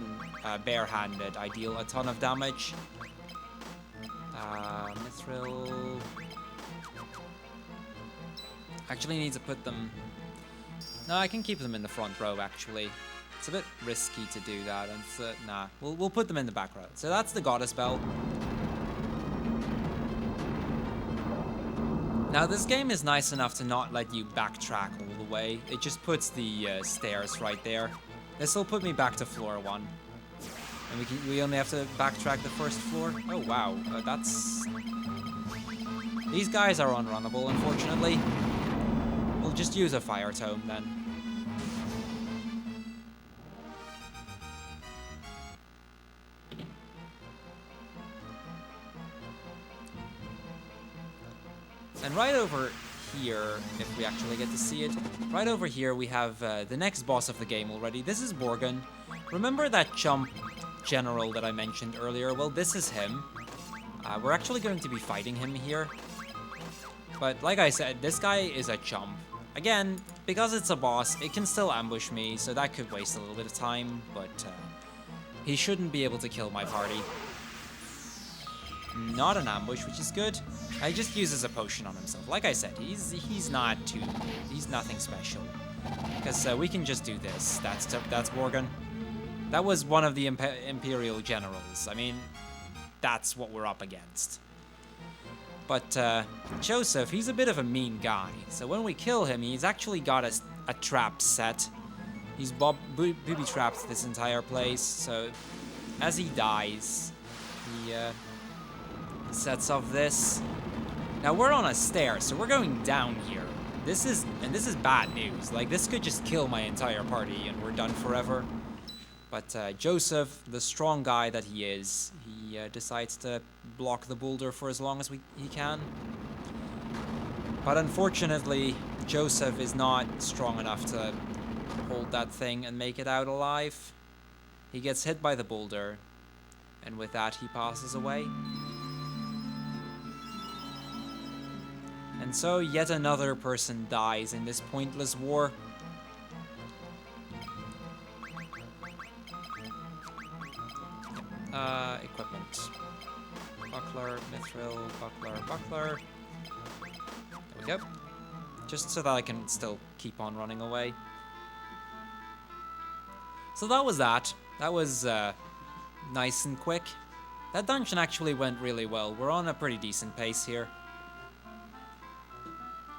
barehanded, I deal a ton of damage. Mithril... Actually need to put them... No, I can keep them in the front row, actually. It's a bit risky to do that, and nah, we'll put them in the back row. So that's the Goddess Bell. Now, this game is nice enough to not let you backtrack all the way. It just puts the stairs right there. This will put me back to floor 1. And we only have to backtrack the first floor. Oh, wow. That's... These guys are unrunnable, unfortunately. We'll just use a fire tome, then. And right over here, if we actually get to see it, right over here we have the next boss of the game already. This is Borgun. Remember that chump general that I mentioned earlier? Well, this is him. We're actually going to be fighting him here. But like I said, this guy is a chump. Again, because it's a boss, it can still ambush me, so that could waste a little bit of time, but he shouldn't be able to kill my party. Not an ambush, which is good. He just uses a potion on himself. Like I said, he's nothing special. Because we can just do this. That's Borgun. That was one of the Imperial generals. I mean, that's what we're up against. But Joseph, he's a bit of a mean guy. So when we kill him, he's actually got a trap set. He's booby-trapped this entire place. So as he dies, he sets off this. Now we're on a stair, so we're going down here. This is bad news. Like, this could just kill my entire party and we're done forever. But Joseph, the strong guy that he is, he he decides to block the boulder for as long as he can. But unfortunately, Joseph is not strong enough to hold that thing and make it out alive. He gets hit by the boulder, and with that he passes away. And so yet another person dies in this pointless war. Equipment. Buckler, mithril, buckler. There we go. Just so that I can still keep on running away. So that was that. That was nice and quick. That dungeon actually went really well. We're on a pretty decent pace here.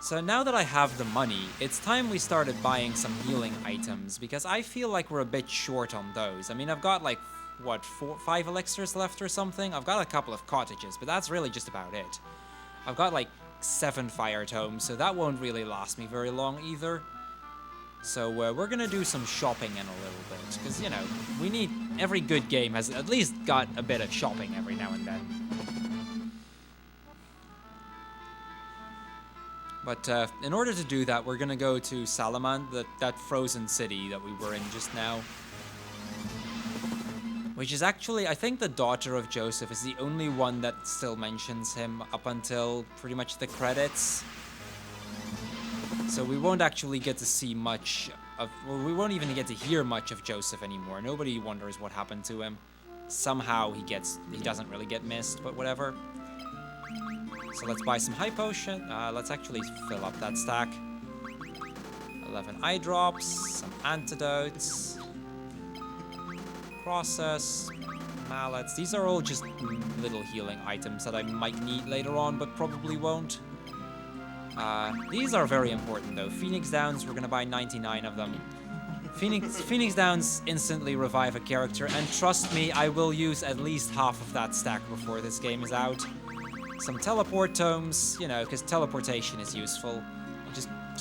So now that I have the money, it's time we started buying some healing items, because I feel like we're a bit short on those. I mean, I've got like, what, 5 elixirs left or something? I've got a couple of cottages, but that's really just about it. I've got like 7 fire tomes, so that won't really last me very long either. So we're gonna do some shopping in a little bit, because, you know, we need, every good game has at least got a bit of shopping every now and then. But in order to do that, we're gonna go to Salamand, that frozen city that we were in just now. Which is actually, I think the daughter of Joseph is the only one that still mentions him up until pretty much the credits. So we won't actually get to see much of, well, we won't even get to hear much of Joseph anymore. Nobody wonders what happened to him. Somehow he doesn't really get missed, but whatever. So let's buy some high potion. Let's actually fill up that stack. 11 eye drops, some antidotes, process, mallets. These are all just little healing items that I might need later on, but probably won't. These are very important though. Phoenix Downs, we're gonna buy 99 of them. Phoenix Downs instantly revive a character, and trust me, I will use at least half of that stack before this game is out. Some teleport tomes, you know, because teleportation is useful.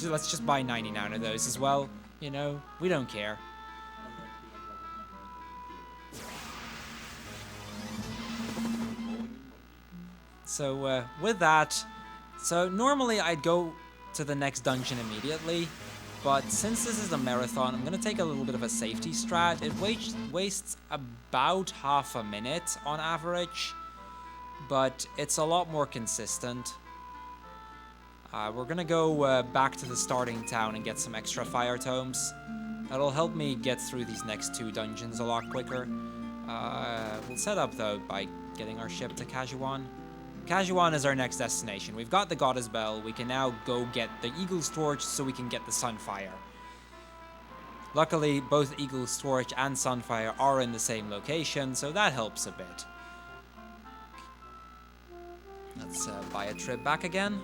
Let's just buy 99 of those as well, you know, we don't care. So with that, so normally I'd go to the next dungeon immediately, but since this is a marathon, I'm going to take a little bit of a safety strat. It wastes about half a minute on average, but it's a lot more consistent. We're going to go back to the starting town and get some extra fire tomes. That'll help me get through these next 2 dungeons a lot quicker. We'll set up though by getting our ship to Kajuan. Kajuan is our next destination. We've got the Goddess Bell. We can now go get the Eagle's Torch so we can get the Sunfire. Luckily, both Eagle's Torch and Sunfire are in the same location, so that helps a bit. Let's buy a trip back again.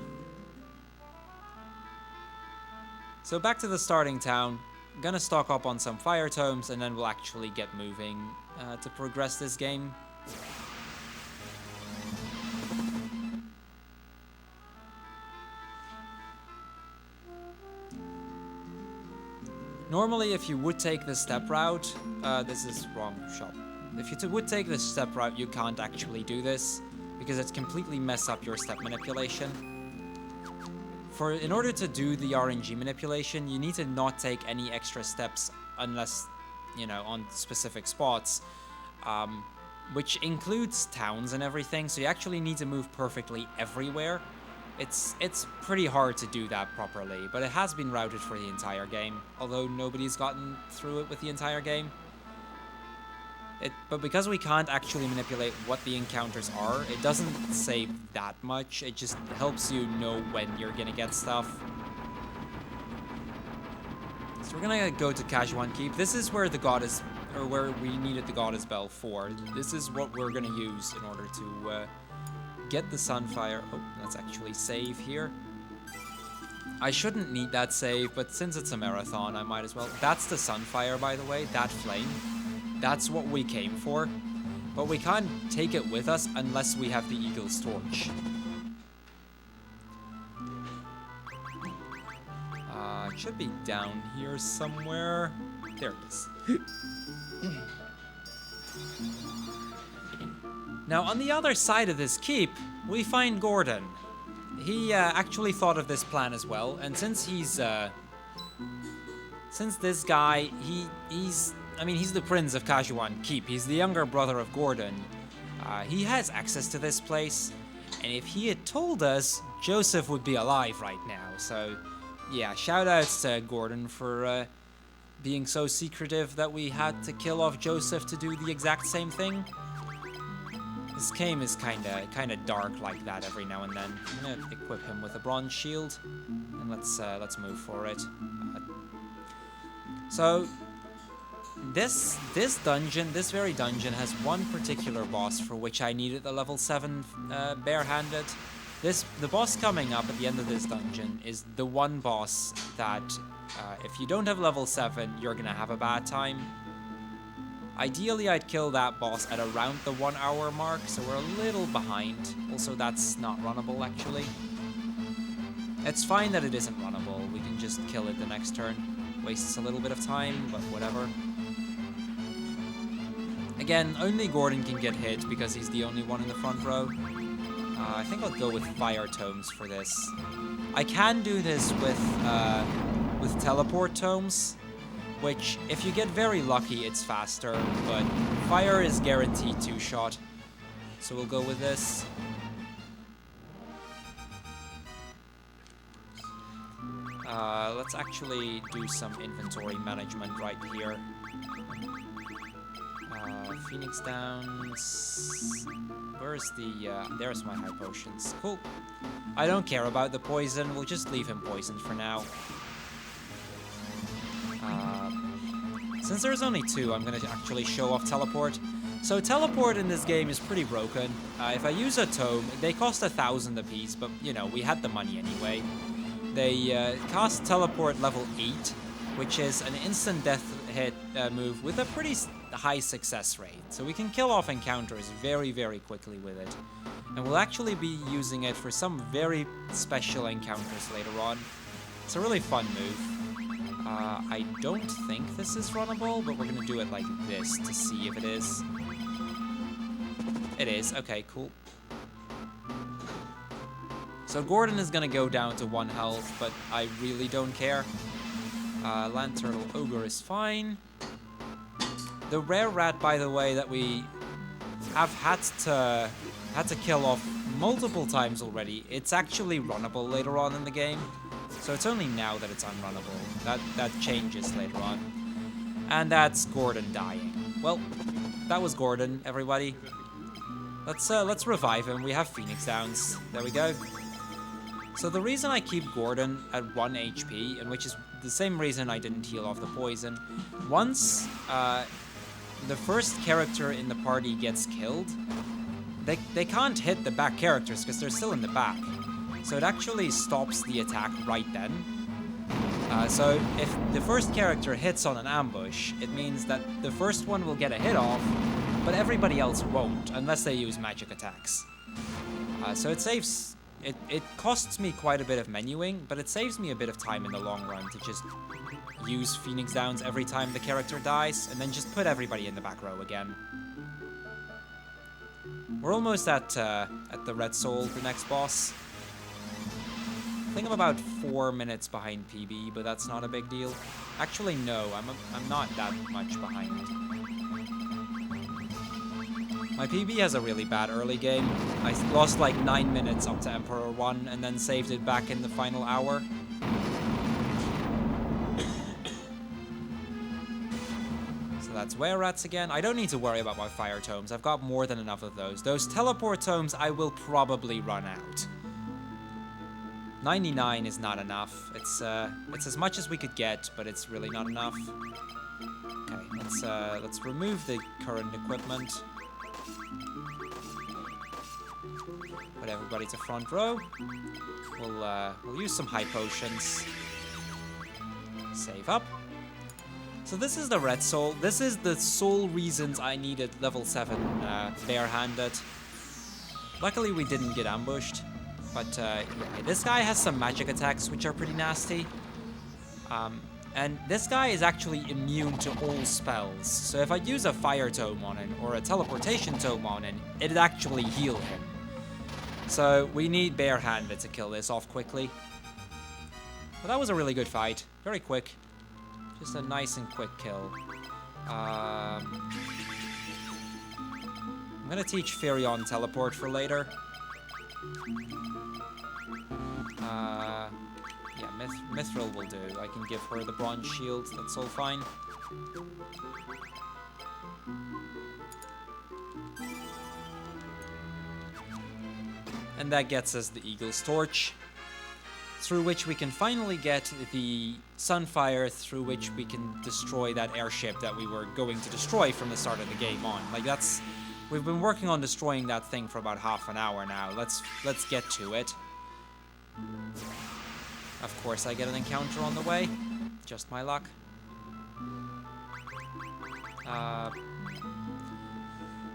So back to the starting town. I'm gonna stock up on some fire tomes, and then we'll actually get moving to progress this game. Normally, if you would take the step route, this is wrong shop. If you would take this step route, you can't actually do this, because it's completely mess up your step manipulation. In order to do the RNG manipulation, you need to not take any extra steps unless, you know, on specific spots, which includes towns and everything, so you actually need to move perfectly everywhere. It's pretty hard to do that properly, but it has been routed for the entire game, although nobody's gotten through it with the entire game. But because we can't actually manipulate what the encounters are, it doesn't save that much. It just helps you know when you're gonna get stuff. So we're gonna go to Kajuan Keep. This is where the goddess, or where we needed the Goddess Bell for. This is what we're gonna use in order to get the Sunfire. Oh, let's actually save here. I shouldn't need that save, but since it's a marathon, I might as well. That's the Sunfire, by the way, that flame. That's what we came for, but we can't take it with us unless we have the Eagle's Torch. It should be down here somewhere. There it is. Now, on the other side of this keep, we find Gordon. He actually thought of this plan as well, and since this guy, he's the prince of Kajuan Keep. He's the younger brother of Gordon. He has access to this place, and if he had told us, Joseph would be alive right now. So, yeah, shoutouts to Gordon for being so secretive that we had to kill off Joseph to do the exact same thing. This game is kinda dark like that every now and then. I'm gonna equip him with a bronze shield, and let's move for it. So this very dungeon has one particular boss for which I needed the level 7 barehanded. The boss coming up at the end of this dungeon is the one boss that if you don't have level 7, you're gonna have a bad time. Ideally, I'd kill that boss at around the 1 hour mark, so we're a little behind. Also, that's not runnable, actually. It's fine that it isn't runnable. We can just kill it the next turn. Wastes a little bit of time, but whatever. Again, only Gordon can get hit because he's the only one in the front row. I think I'll go with fire tomes for this. I can do this with teleport tomes, which, if you get very lucky, it's faster, but fire is guaranteed 2-shot. So we'll go with this. Let's actually do some inventory management right here. Phoenix Downs. Where's there's my high potions. Cool. I don't care about the poison, we'll just leave him poisoned for now. Since there's only 2, I'm gonna actually show off teleport. So teleport in this game is pretty broken. If I use a tome, they cost 1,000 apiece, but you know, we had the money anyway. They cast teleport level 8, which is an instant death hit move with a pretty high success rate. So we can kill off encounters very, very quickly with it. And we'll actually be using it for some very special encounters later on. It's a really fun move. I don't think this is runnable, but we're gonna do it like this to see if it is. It is. Okay, cool. So Gordon is gonna go down to 1 health, but I really don't care. Land Turtle Ogre is fine. The rare rat, by the way, that we have had to kill off multiple times already, it's actually runnable later on in the game. So it's only now that it's unrunnable. That changes later on. And that's Gordon dying. Well, that was Gordon, everybody. Let's revive him. We have Phoenix Downs. There we go. So the reason I keep Gordon at 1 HP, and which is the same reason I didn't heal off the poison, once the first character in the party gets killed, they can't hit the back characters because they're still in the back. So it actually stops the attack right then. So if the first character hits on an ambush, it means that the first one will get a hit off, but everybody else won't, unless they use magic attacks. So it saves... It costs me quite a bit of menuing, but it saves me a bit of time in the long run to just use Phoenix Downs every time the character dies, and then just put everybody in the back row again. We're almost at the Red Soul, the next boss. I think I'm about 4 minutes behind PB, but that's not a big deal. Actually, no, I'm not that much behind. My PB has a really bad early game. I lost like 9 minutes up to Emperor 1 and then saved it back in the final hour. So that's Were Rats again. I don't need to worry about my fire tomes. I've got more than enough of those. Those teleport tomes I will probably run out. 99 is not enough. It's as much as we could get, but it's really not enough. Okay, let's remove the current equipment. Put everybody to front row. We'll use some high potions. Save up. So this is the Red Soul. This is the sole reasons I needed level 7 barehanded. Luckily we didn't get ambushed. But yeah, this guy has some magic attacks which are pretty nasty. And this guy is actually immune to all spells. So if I use a fire tome on him or a teleportation tome on him, it'd actually heal him. So we need barehanded to kill this off quickly. But that was a really good fight. Very quick. Just a nice and quick kill. I'm gonna teach Firion teleport for later. Yeah, Mithril will do. I can give her the bronze shield. That's all fine. And that gets us the Eagle's Torch, through which we can finally get the Sunfire, through which we can destroy that airship that we were going to destroy from the start of the game on. Like, that's... We've been working on destroying that thing for about half an hour now. Let's get to it. Of course, I get an encounter on the way. Just my luck.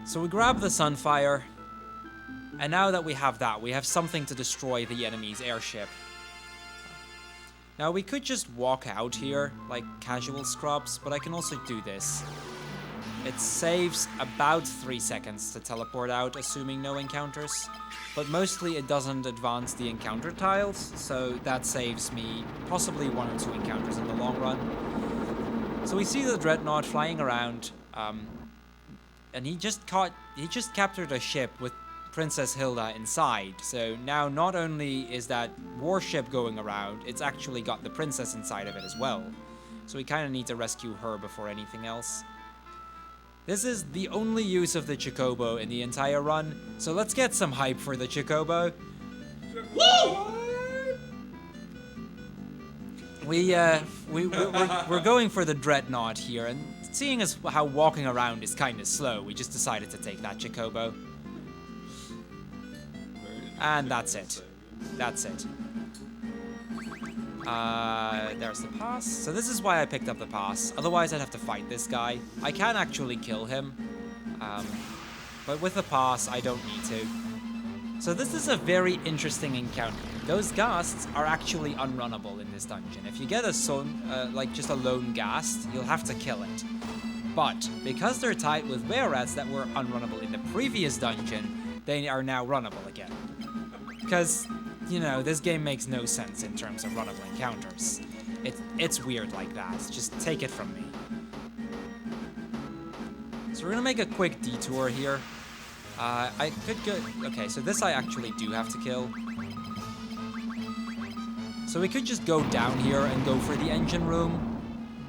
So we grab the Sunfire, and now that we have that, we have something to destroy the enemy's airship. Now, we could just walk out here, like casual scrubs, but I can also do this. It saves about 3 seconds to teleport out, assuming no encounters. But mostly it doesn't advance the encounter tiles, so that saves me possibly 1 or 2 encounters in the long run. So we see the Dreadnought flying around, and he just captured a ship with Princess Hilda inside. So now not only is that warship going around, it's actually got the princess inside of it as well. So we kind of need to rescue her before anything else. This is the only use of the Chocobo in the entire run, so let's get some hype for the Chocobo. Woo! We're going for the Dreadnought here, and seeing as how walking around is kind of slow, we just decided to take that Chocobo. And that's it. That's it. There's the pass. So this is why I picked up the pass. Otherwise, I'd have to fight this guy. I can actually kill him. But with the pass, I don't need to. So this is a very interesting encounter. Those ghasts are actually unrunnable in this dungeon. If you get like just a lone ghast, you'll have to kill it. But because they're tied with were rats that were unrunnable in the previous dungeon, they are now runnable again. Because, you know, this game makes no sense in terms of runnable encounters. It's weird like that. Just take it from me. So we're gonna make a quick detour here. I could go... Okay, so this I actually do have to kill. So we could just go down here and go for the engine room,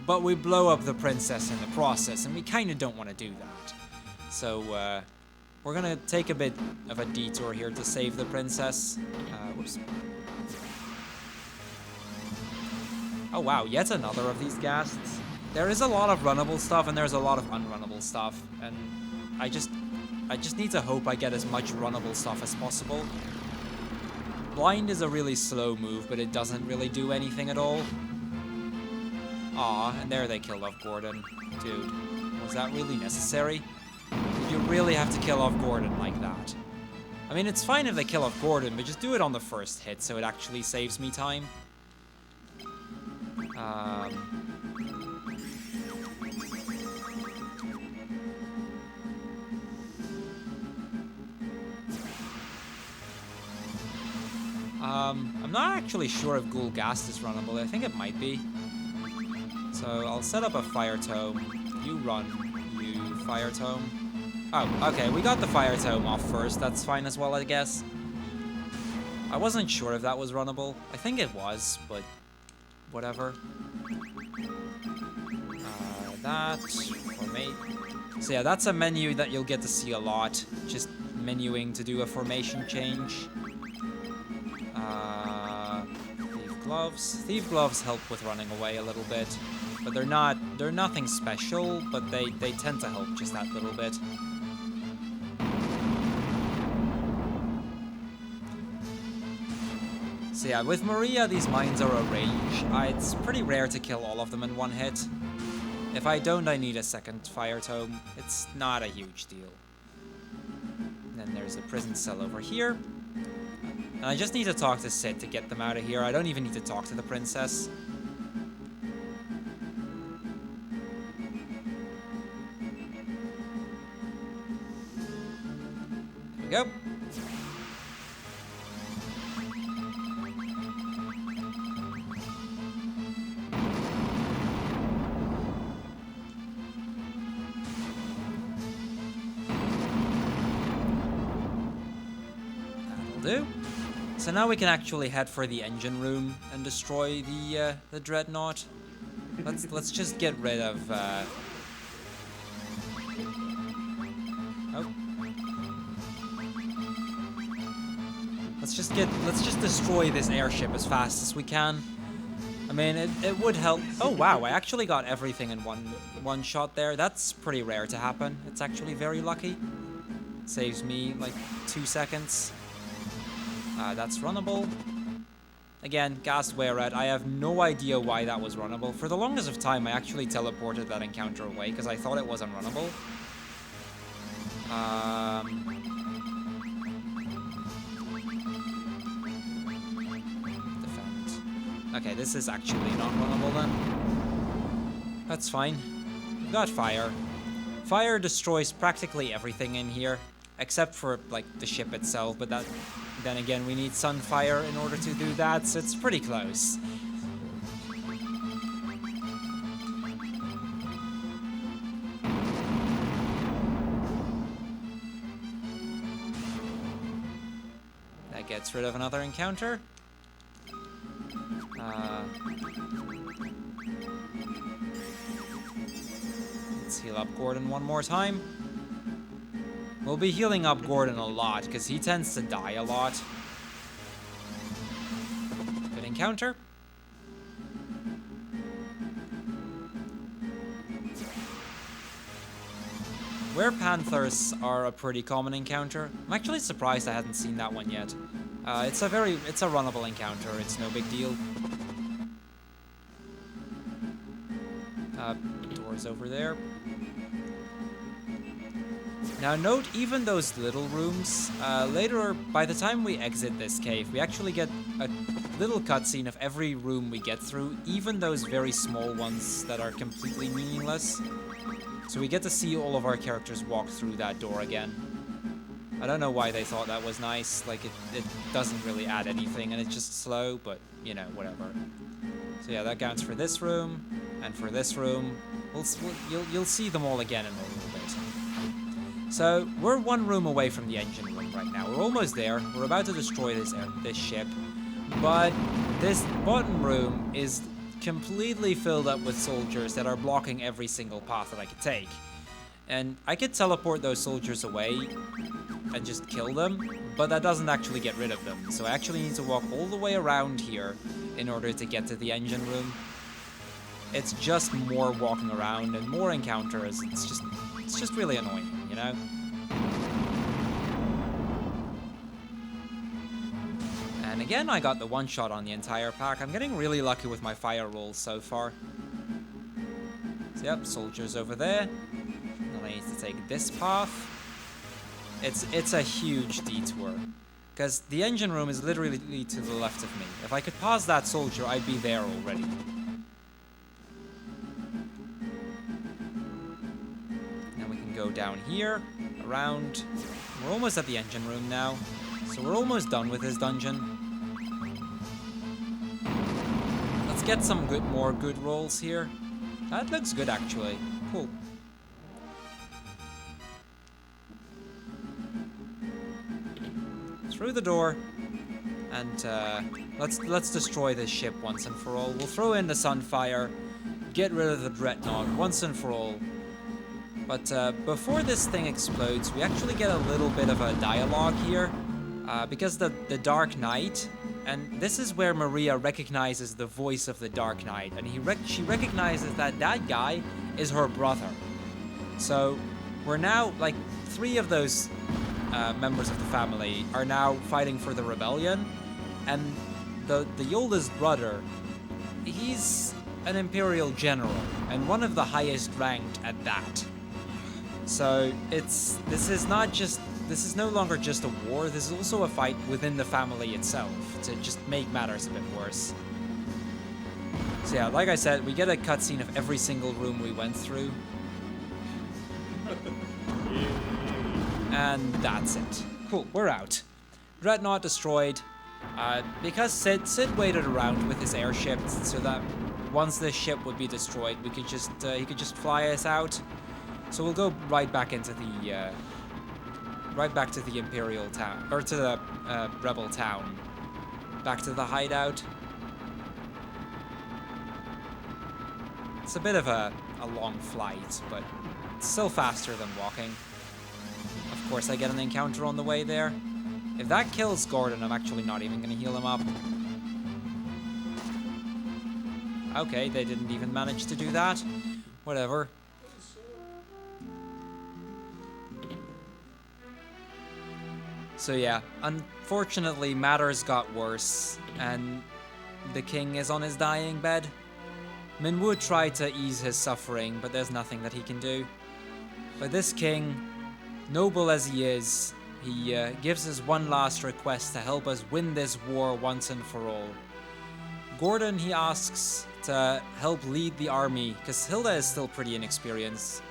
but we blow up the princess in the process, and we kind of don't want to do that. So, we're gonna take a bit of a detour here to save the princess. Whoops. Oh wow, yet another of these ghasts. There is a lot of runnable stuff and there's a lot of unrunnable stuff, and I just need to hope I get as much runnable stuff as possible. Blind is a really slow move, but it doesn't really do anything at all. Aw, and there they killed off Gordon. Dude, was that really necessary? Did you really have to kill off Gordon like that? I mean, it's fine if they kill off Gordon, but just do it on the first hit so it actually saves me time. I'm not actually sure if Ghoul Ghast is runnable. I think it might be. So I'll set up a Fire Tome. You run. You Fire Tome. Oh, okay, we got the Fire Tome off first. That's fine as well, I guess. I wasn't sure if that was runnable. I think it was, but whatever. That for me. So yeah, that's a menu that you'll get to see a lot. Just menuing to do a formation change. Thief Gloves. Thief Gloves help with running away a little bit. But they're nothing special, but they tend to help just that little bit. So yeah, with Maria, these mines are a range. It's pretty rare to kill all of them in one hit. If I don't, I need a second Fire Tome. It's not a huge deal. And then there's a prison cell over here. And I just need to talk to Sid to get them out of here. I don't even need to talk to the princess. we go. That'll do. So now we can actually head for the engine room and destroy the dreadnought. Let's just get rid of. Oh. Let's just destroy this airship as fast as we can. I mean, it would help. Oh wow, I actually got everything in one shot there. That's pretty rare to happen. It's actually very lucky. Saves me like 2 seconds. That's runnable. Again, gassed way red. I have no idea why that was runnable. For the longest of time, I actually teleported that encounter away because I thought it was unrunnable. Defend. Okay, this is actually not runnable then. That's fine. We've got fire. Fire destroys practically everything in here, except for like the ship itself, but then again we need sunfire in order to do that, so it's pretty close. That gets rid of another encounter. Let's heal up Gordon one more time. We'll be healing up Gordon a lot, because he tends to die a lot. Good encounter. Were-panthers are a pretty common encounter. I'm actually surprised I hadn't seen that one yet. It's a runnable encounter, it's no big deal. Doors over there. Now note, even those little rooms, later, by the time we exit this cave, we actually get a little cutscene of every room we get through, even those very small ones that are completely meaningless. So we get to see all of our characters walk through that door again. I don't know why they thought that was nice, like it doesn't really add anything and it's just slow, but you know, whatever. So yeah, that counts for this room, and for this room. You'll see them all again in a little bit. So we're one room away from the engine room right now. We're almost there. We're about to destroy this ship, but this bottom room is completely filled up with soldiers that are blocking every single path that I could take. And I could teleport those soldiers away and just kill them, but that doesn't actually get rid of them. So I actually need to walk all the way around here in order to get to the engine room. It's just more walking around and more encounters. It's just really annoying, you know? And again, I got the one shot on the entire pack. I'm getting really lucky with my fire rolls so far. So yep, soldiers over there. Then I need to take this path. It's a huge detour, because the engine room is literally to the left of me. If I could pass that soldier, I'd be there already. Then we can go down here, around. We're almost at the engine room now, so we're almost done with this dungeon. Let's get some more good rolls here. That looks good, actually. Cool. Through the door, and let's destroy this ship once and for all. We'll throw in the sunfire, get rid of the dreadnought once and for all. But before this thing explodes, we actually get a little bit of a dialogue here, because the Dark Knight, and this is where Maria recognizes the voice of the Dark Knight, and she recognizes that guy is her brother. So we're now, like, 3 of those members of the family are now fighting for the rebellion, and the oldest brother, he's an Imperial general, and one of the highest ranked at that. So this is no longer just a war, this is also a fight within the family itself, to just make matters a bit worse. So yeah, like I said, we get a cutscene of every single room we went through. And that's it. Cool, we're out. Dreadnought destroyed. Because Sid waited around with his airship so that once this ship would be destroyed, we could just he could just fly us out. So we'll go right back into the right back to the Imperial town, or to the Rebel town. Back to the hideout. It's a bit of a long flight, but it's still faster than walking. Of course, I get an encounter on the way there. If that kills Gordon, I'm actually not even going to heal him up. Okay, they didn't even manage to do that. Whatever. So yeah, unfortunately matters got worse, and the king is on his dying bed. Minwu tried to ease his suffering, but there's nothing that he can do. But this king, noble as he is, he gives his one last request to help us win this war once and for all. Gordon, he asks to help lead the army, because Hilda is still pretty inexperienced.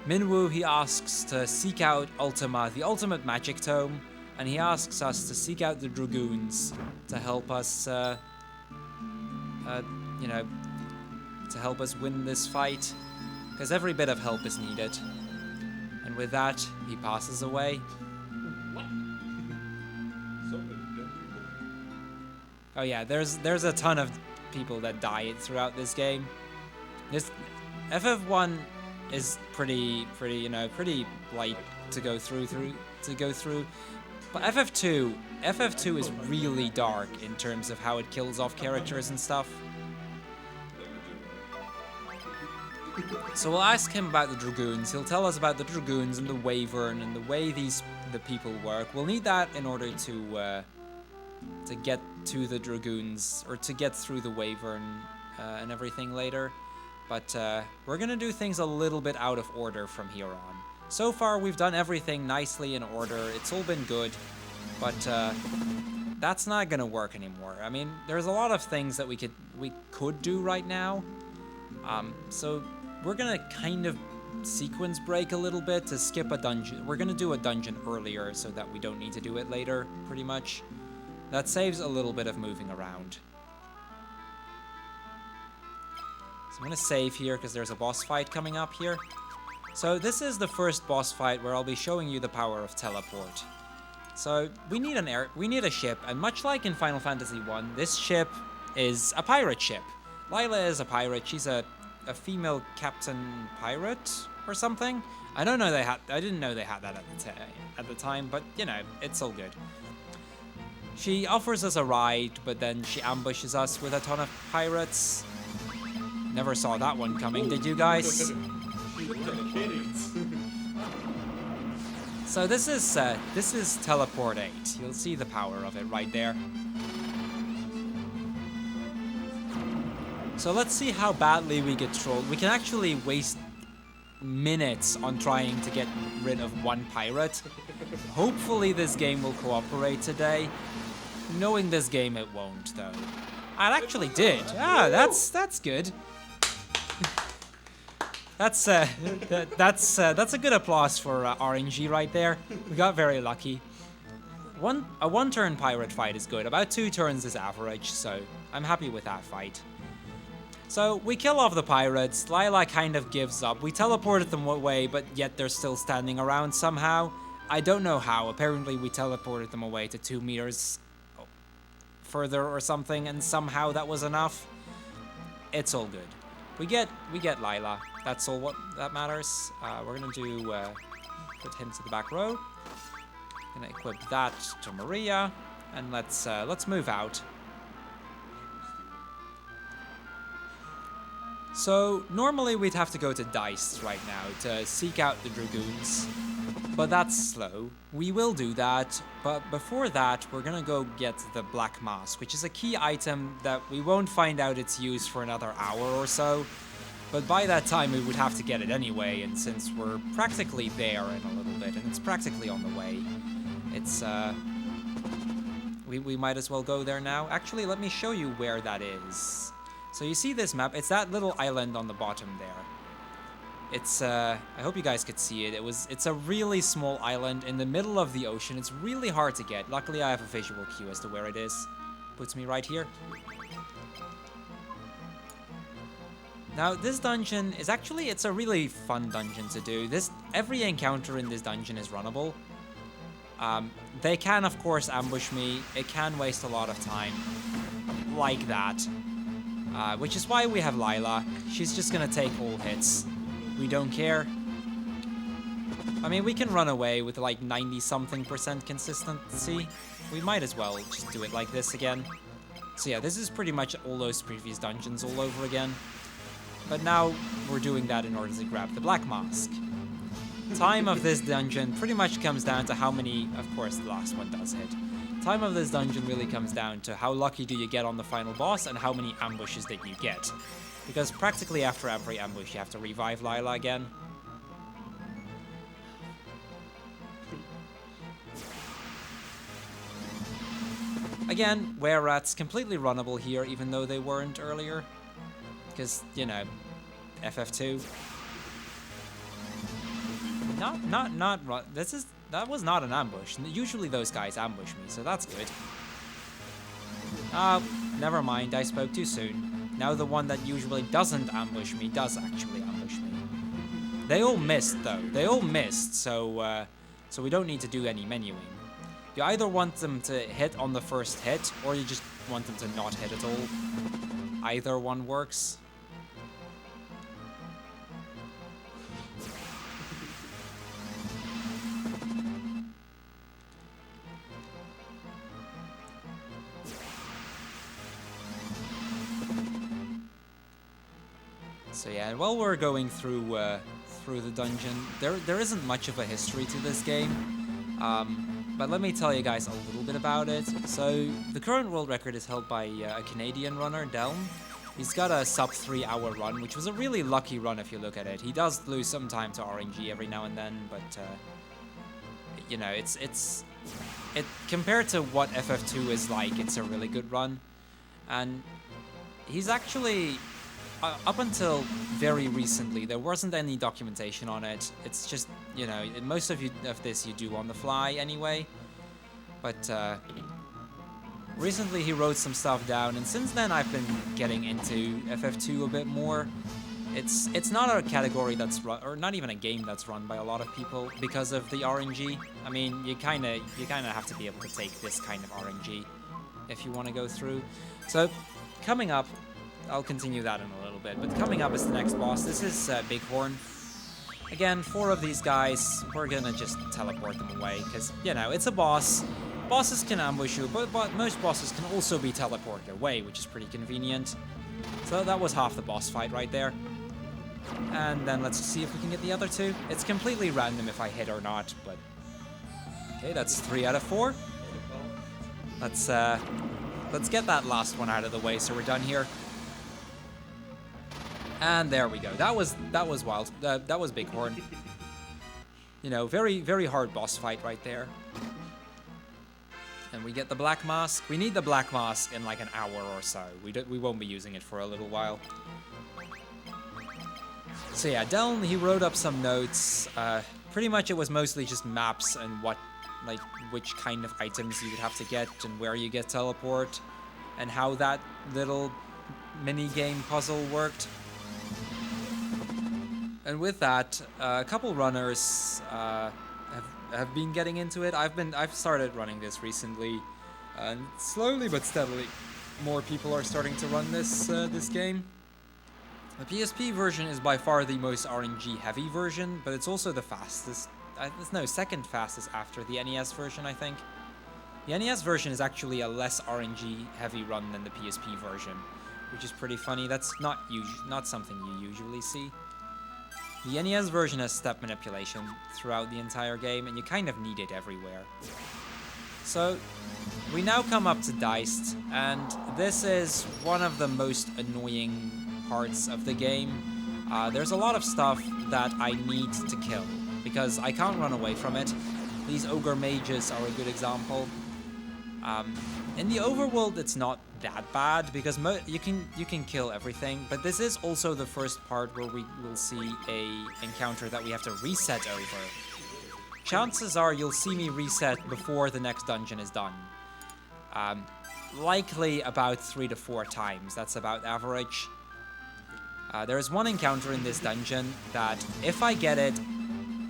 Minwu, he asks to seek out Ultima, the ultimate magic tome, and he asks us to seek out the Dragoons to help us, you know, to help us win this fight, because every bit of help is needed. And with that, he passes away. Oh yeah, there's a ton of people that die throughout this game. This FF1 is pretty you know, pretty light to go through. But FF2 is really dark in terms of how it kills off characters and stuff. So we'll ask him about the Dragoons. He'll tell us about the Dragoons and the Wyvern and the way the people work. We'll need that in order to get to the Dragoons, or to get through the Wyvern and everything later. But we're gonna do things a little bit out of order from here on. So far we've done everything nicely in order, it's all been good, but that's not gonna work anymore. I mean, there's a lot of things that we could do right now. So we're gonna kind of sequence break a little bit to skip a dungeon. We're gonna do a dungeon earlier so that we don't need to do it later, pretty much. That saves a little bit of moving around. So I'm gonna save here because there's a boss fight coming up here. So this is the first boss fight where I'll be showing you the power of teleport. So we need a ship, and much like in Final Fantasy 1, this ship is a pirate ship. Lila is a pirate. She's a female captain pirate or something. I didn't know they had that at the time, but you know, it's all good. She offers us a ride, but then she ambushes us with a ton of pirates. Never saw that one coming, did you guys? So this is Teleport 8. You'll see the power of it right there. So let's see how badly we get trolled. We can actually waste minutes on trying to get rid of one pirate. Hopefully this game will cooperate today. Knowing this game, it won't, though. It actually did. Ah, that's good. That's a good applause for RNG right there. We got very lucky. A one-turn pirate fight is good. About 2 turns is average, so I'm happy with that fight. So we kill off the pirates. Lila kind of gives up. We teleported them away, but yet they're still standing around somehow. I don't know how. Apparently we teleported them away to 2 meters further or something, and somehow that was enough. It's all good. We get Lila. That's all that matters. We're gonna do put him to the back row. Gonna equip that to Maria, and let's move out. So normally we'd have to go to Dice right now to seek out the Dragoons, but that's slow. We will do that, but before that we're gonna go get the Black Mask, which is a key item that we won't find out its use for another hour or so, but by that time we would have to get it anyway, and since we're practically there in a little bit, and it's practically on the way, it's we might as well go there now. Actually, let me show you where that is. So you see this map, it's that little island on the bottom there. It's I hope you guys could see it. It's a really small island in the middle of the ocean. It's really hard to get. Luckily I have a visual cue as to where it is. Puts me right here. Now this dungeon is actually, it's a really fun dungeon to do. Every encounter in this dungeon is runnable. They can of course ambush me. It can waste a lot of time. Like that. Which is why we have Lila. She's just gonna take all hits. We don't care. I mean, we can run away with like 90-something% consistency. We might as well just do it like this again. So yeah, this is pretty much all those previous dungeons all over again. But now we're doing that in order to grab the Black Mask. Time of this dungeon pretty much comes down to how many, of course the last one does hit. Time of this dungeon really comes down to how lucky do you get on the final boss and how many ambushes that you get. Because practically after every ambush you have to revive Lila again. Again, were-rats completely runnable here even though they weren't earlier. Because, you know, FF2. That was not an ambush. Usually those guys ambush me, so that's good. Never mind, I spoke too soon. Now the one that usually doesn't ambush me does actually ambush me. They all missed though. They all missed, so we don't need to do any menuing. You either want them to hit on the first hit, or you just want them to not hit at all. Either one works. So yeah, while we're going through the dungeon, there isn't much of a history to this game, but let me tell you guys a little bit about it. So the current world record is held by a Canadian runner, Delm. He's got a sub 3-hour run, which was a really lucky run if you look at it. He does lose some time to RNG every now and then, but you know, it compared to what FF2 is like, it's a really good run, and he's actually. Up until very recently, there wasn't any documentation on it. It's just, you know, most of this you do on the fly anyway. But recently he wrote some stuff down, and since then I've been getting into FF2 a bit more. It's not a category that's run, or not even a game that's run by a lot of people because of the RNG. I mean, you kind of have to be able to take this kind of RNG if you want to go through. So coming up. I'll continue that in a little bit, but coming up is the next boss. This is Bighorn. Again, 4 of these guys, we're gonna just teleport them away, because, you know, it's a boss. Bosses can ambush you, but most bosses can also be teleported away, which is pretty convenient. So that was half the boss fight right there. And then let's see if we can get the other 2. It's completely random if I hit or not, but... Okay, that's 3 out of 4. Let's get that last one out of the way so we're done here. And there we go. That was wild. That was Bighorn. You know, very, very hard boss fight right there. And we get the Black Mask. We need the Black Mask in like an hour or so. We won't be using it for a little while. So yeah, Delm, he wrote up some notes. Pretty much it was mostly just maps and which kind of items you would have to get and where you get teleport and how that little mini game puzzle worked. And with that, a couple runners have been getting into it. I've started running this recently, and slowly but steadily, more people are starting to run this game. The PSP version is by far the most RNG heavy version, but it's also the fastest. Second fastest after the NES version, I think. The NES version is actually a less RNG heavy run than the PSP version, which is pretty funny. That's not something you usually see. The NES version has step manipulation throughout the entire game, and you kind of need it everywhere. So, we now come up to Diced, and this is one of the most annoying parts of the game. There's a lot of stuff that I need to kill, because I can't run away from it. These ogre mages are a good example. In the overworld, it's not that bad because you can kill everything, but this is also the first part where we will see a encounter that we have to reset over. Chances are you'll see me reset before the next dungeon is done. Likely about 3 to 4 times. That's about average. There is one encounter in this dungeon that if I get it,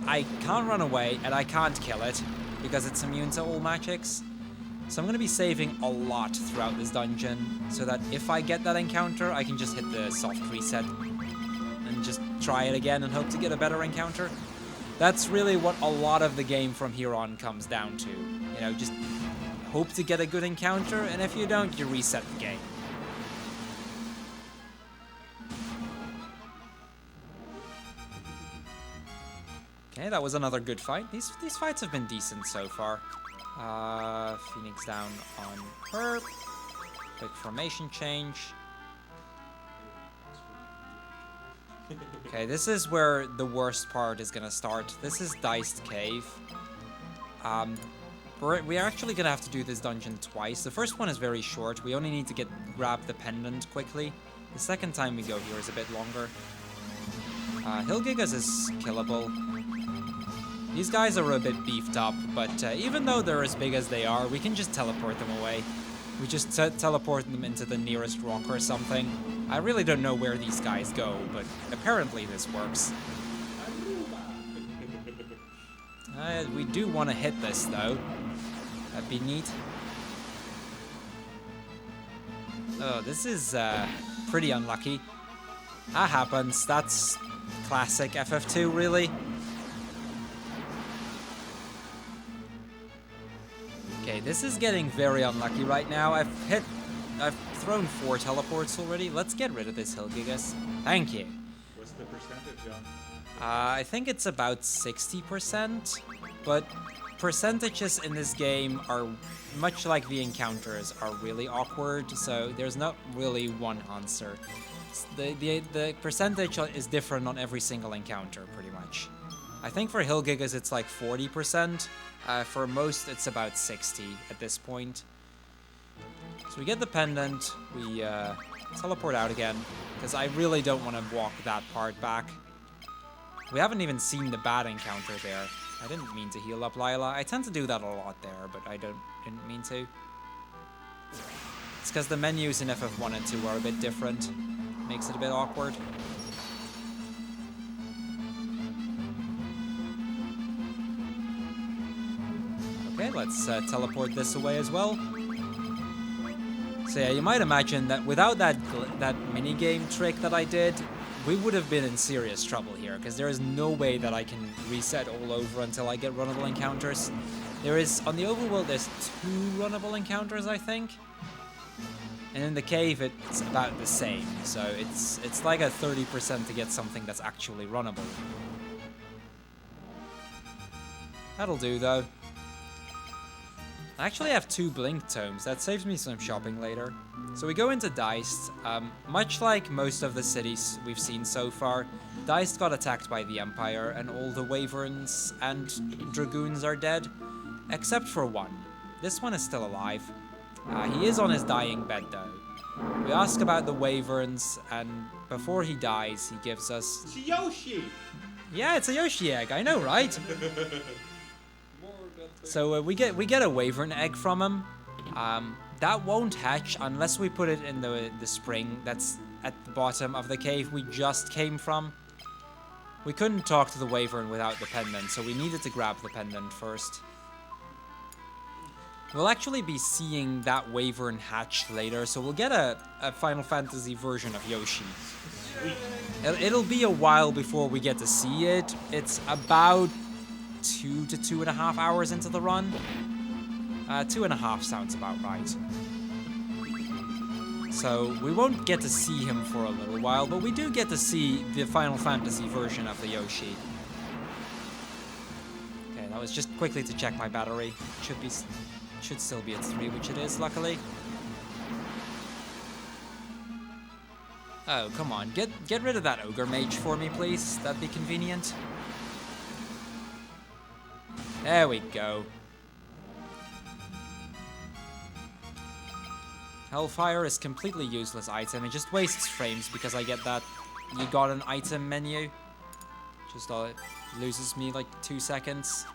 I can't run away and I can't kill it because it's immune to all magics. So I'm going to be saving a lot throughout this dungeon so that if I get that encounter, I can just hit the soft reset and just try it again and hope to get a better encounter. That's really what a lot of the game from here on comes down to. You know, just hope to get a good encounter, and if you don't, you reset the game. Okay, that was another good fight. These fights have been decent so far. Phoenix down on her. Quick formation change. Okay, this is where the worst part is gonna start. This is Diced Cave. We're actually gonna have to do this dungeon twice. The first one is very short. We only need to grab the pendant quickly. The second time we go here is a bit longer. Hillgigas is killable. These guys are a bit beefed up, but even though they're as big as they are, we can just teleport them away. We just teleport them into the nearest rock or something. I really don't know where these guys go, but apparently this works. We do want to hit this, though. That'd be neat. Oh, this is pretty unlucky. That happens. That's classic FF2, really. Okay, this is getting very unlucky right now. I've thrown 4 teleports already. Let's get rid of this Hillgigas. Thank you. What's the percentage, John? I think it's about 60%, but percentages in this game are much like the encounters are really awkward, so there's not really one answer. The percentage is different on every single encounter, pretty much. I think for Hillgigas it's like 40%. For most, it's about 60 at this point. So we get the pendant, we teleport out again, because I really don't want to walk that part back. We haven't even seen the bad encounter there. I didn't mean to heal up Lila. I tend to do that a lot there, but I didn't mean to. It's because the menus in FF1 and 2 are a bit different. Makes it a bit awkward. Okay, let's teleport this away as well. So yeah, you might imagine that without that mini-game trick that I did, we would have been in serious trouble here, because there is no way that I can reset all over until I get runnable encounters. There is, on the overworld, there's 2 runnable encounters, I think. And in the cave, it's about the same, so it's like a 30% to get something that's actually runnable. That'll do, though. I actually have 2 Blink Tomes. That saves me some shopping later. So we go into Diced. Much like most of the cities we've seen so far, Diced got attacked by the Empire, and all the Wyverns and Dragoons are dead, except for one. This one is still alive. He is on his dying bed, though. We ask about the Wyverns, and before he dies, he gives us... It's Yoshi! Yeah, it's a Yoshi egg, I know, right? So we get a Wyvern egg from him. That won't hatch unless we put it in the spring that's at the bottom of the cave we just came from. We couldn't talk to the Wyvern without the pendant, so we needed to grab the pendant first. We'll actually be seeing that Wyvern hatch later, so we'll get a Final Fantasy version of Yoshi. It'll be a while before we get to see it. It's about 2 to 2.5 hours into the run. 2.5 sounds about right. So we won't get to see him for a little while, but we do get to see the Final Fantasy version of the Yoshi. Okay, that was just quickly to check my battery. Should still be at 3, which it is, luckily. Oh, come on. Get rid of that Ogre Mage for me, please. That'd be convenient. There we go. Hellfire is completely useless item. It just wastes frames because I get that you got an item menu. Just it loses me like 2 seconds.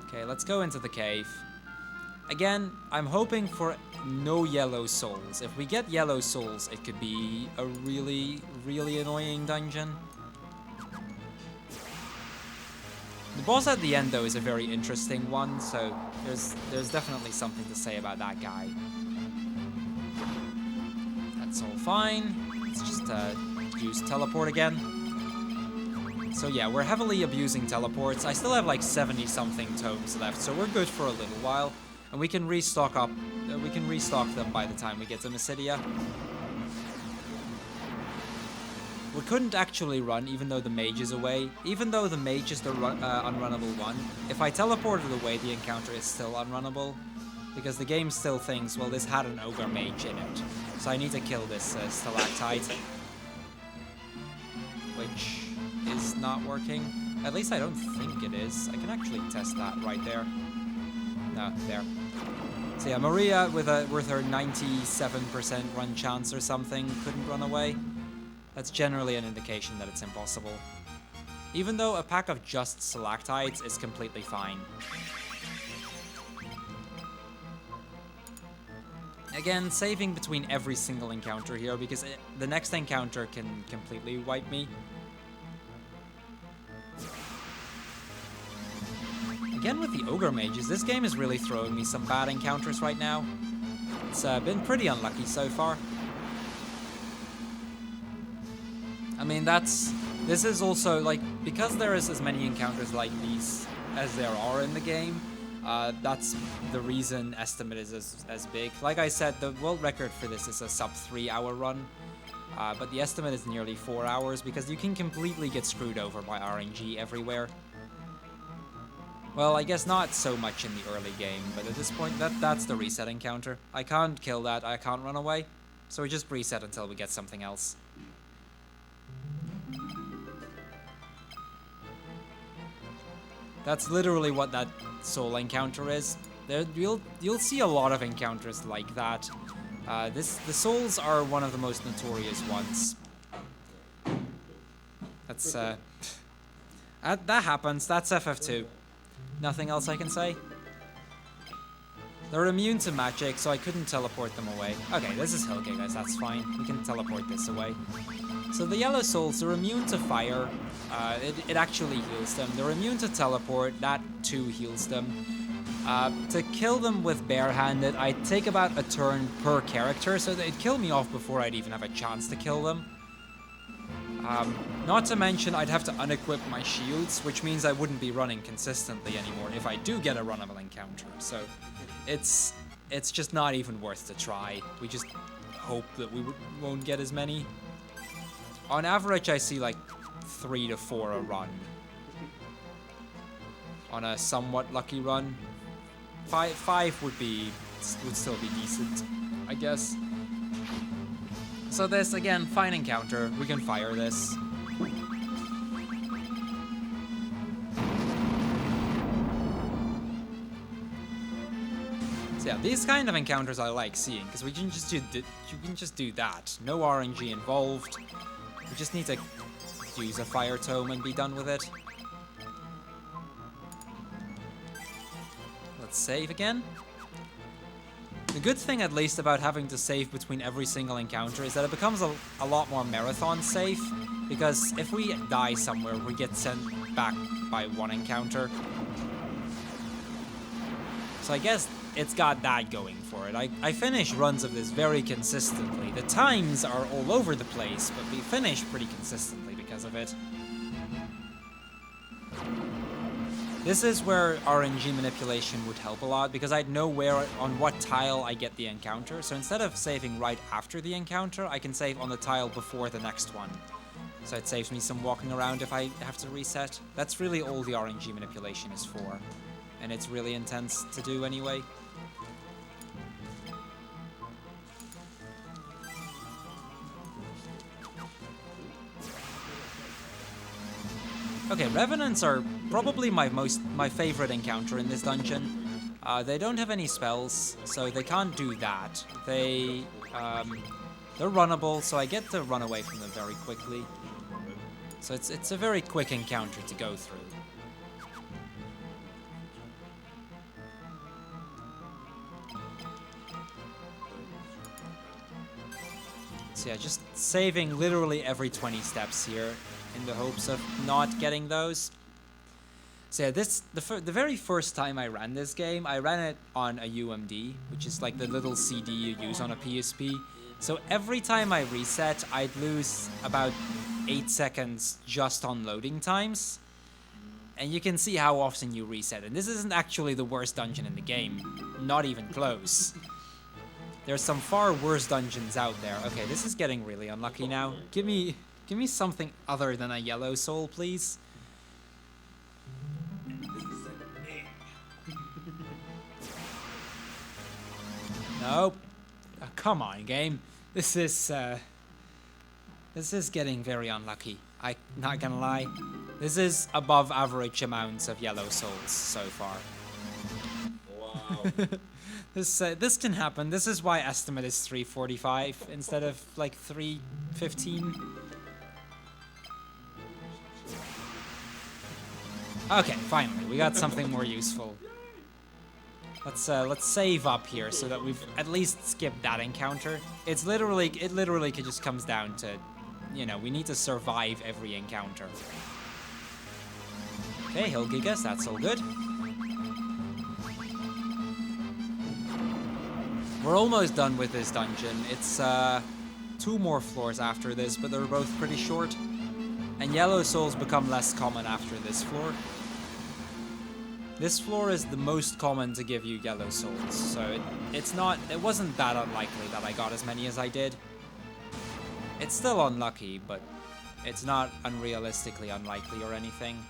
Okay, let's go into the cave. Again, I'm hoping for no yellow souls. If we get yellow souls, it could be a really, really annoying dungeon. The boss at the end, though, is a very interesting one, so there's definitely something to say about that guy. That's all fine. Let's just use teleport again. So yeah, we're heavily abusing teleports. I still have like 70-something tomes left, so we're good for a little while. And we can restock them by the time we get to Mysidia. We couldn't actually run, even though the mage is away. Even though the mage is the unrunnable one, if I teleported away, the encounter is still unrunnable. Because the game still thinks, well, this had an ogre mage in it. So I need to kill this stalactite. Which is not working. At least I don't think it is. I can actually test that right there. No, there. So yeah, Maria with her 97% run chance or something couldn't run away. That's generally an indication that it's impossible. Even though a pack of just stalactites is completely fine. Again, saving between every single encounter here because the next encounter can completely wipe me. Again with the ogre mages, this game is really throwing me some bad encounters right now. It's been pretty unlucky so far. I mean, this is also, like, because there is as many encounters like these as there are in the game, that's the reason Estimate is as big. Like I said, the world record for this is a sub 3-hour run, but the Estimate is nearly 4 hours because you can completely get screwed over by RNG everywhere. Well, I guess not so much in the early game, but at this point, that's the reset encounter. I can't kill that, I can't run away, so we just reset until we get something else. That's literally what that soul encounter is. You'll see a lot of encounters like that. The souls are one of the most notorious ones. That's that happens. That's FF2. Nothing else I can say. They're immune to magic, so I couldn't teleport them away. Okay, this is Hellgate, guys. That's fine. We can teleport this away. So the yellow souls are immune to fire. It actually heals them. They're immune to teleport. That too heals them. To kill them with barehanded, I'd take about a turn per character, so they'd kill me off before I'd even have a chance to kill them. Not to mention, I'd have to unequip my shields, which means I wouldn't be running consistently anymore if I do get a runnable encounter. So it's just not even worth the try. We just hope that we won't get as many. On average, I see like 3 to 4 a run. On a somewhat lucky run, 5 would still be decent, I guess. So this, again, fine encounter. We can fire this. So yeah, these kind of encounters I like seeing, because you can just do that. No RNG involved. We just need to use a fire tome and be done with it. Let's save again. The good thing, at least, about having to save between every single encounter is that it becomes a lot more marathon safe, because if we die somewhere, we get sent back by one encounter. So I guess it's got that going for it. I finish runs of this very consistently. The times are all over the place, but we finish pretty consistently because of it. This is where RNG manipulation would help a lot, because I'd know on what tile I get the encounter. So instead of saving right after the encounter, I can save on the tile before the next one. So it saves me some walking around if I have to reset. That's really all the RNG manipulation is for. And it's really intense to do anyway. Okay, Revenants are probably my favorite encounter in this dungeon. They don't have any spells, so they can't do that. They're runnable, so I get to run away from them very quickly. So it's a very quick encounter to go through. So yeah, just saving literally every 20 steps here in the hopes of not getting those. So yeah, the very first time I ran this game, I ran it on a UMD, which is like the little CD you use on a PSP. So every time I reset, I'd lose about 8 seconds just on loading times. And you can see how often you reset. And this isn't actually the worst dungeon in the game. Not even close. There's some far worse dungeons out there. Okay, this is getting really unlucky now. Give me something other than a yellow soul, please. Nope. Oh, come on, game. This is getting very unlucky. I'm not gonna lie. This is above average amounts of yellow souls so far. Wow. This can happen. This is why estimate is 345 instead of like 315. Okay, finally, we got something more useful. Let's save up here so that we've at least skipped that encounter. It literally just comes down to, you know, we need to survive every encounter. Okay, he'll gig us, that's all good. We're almost done with this dungeon. It's 2 more floors after this, but they're both pretty short. And yellow souls become less common after this floor. This floor is the most common to give you yellow souls, so it wasn't that unlikely that I got as many as I did. It's still unlucky, but it's not unrealistically unlikely or anything.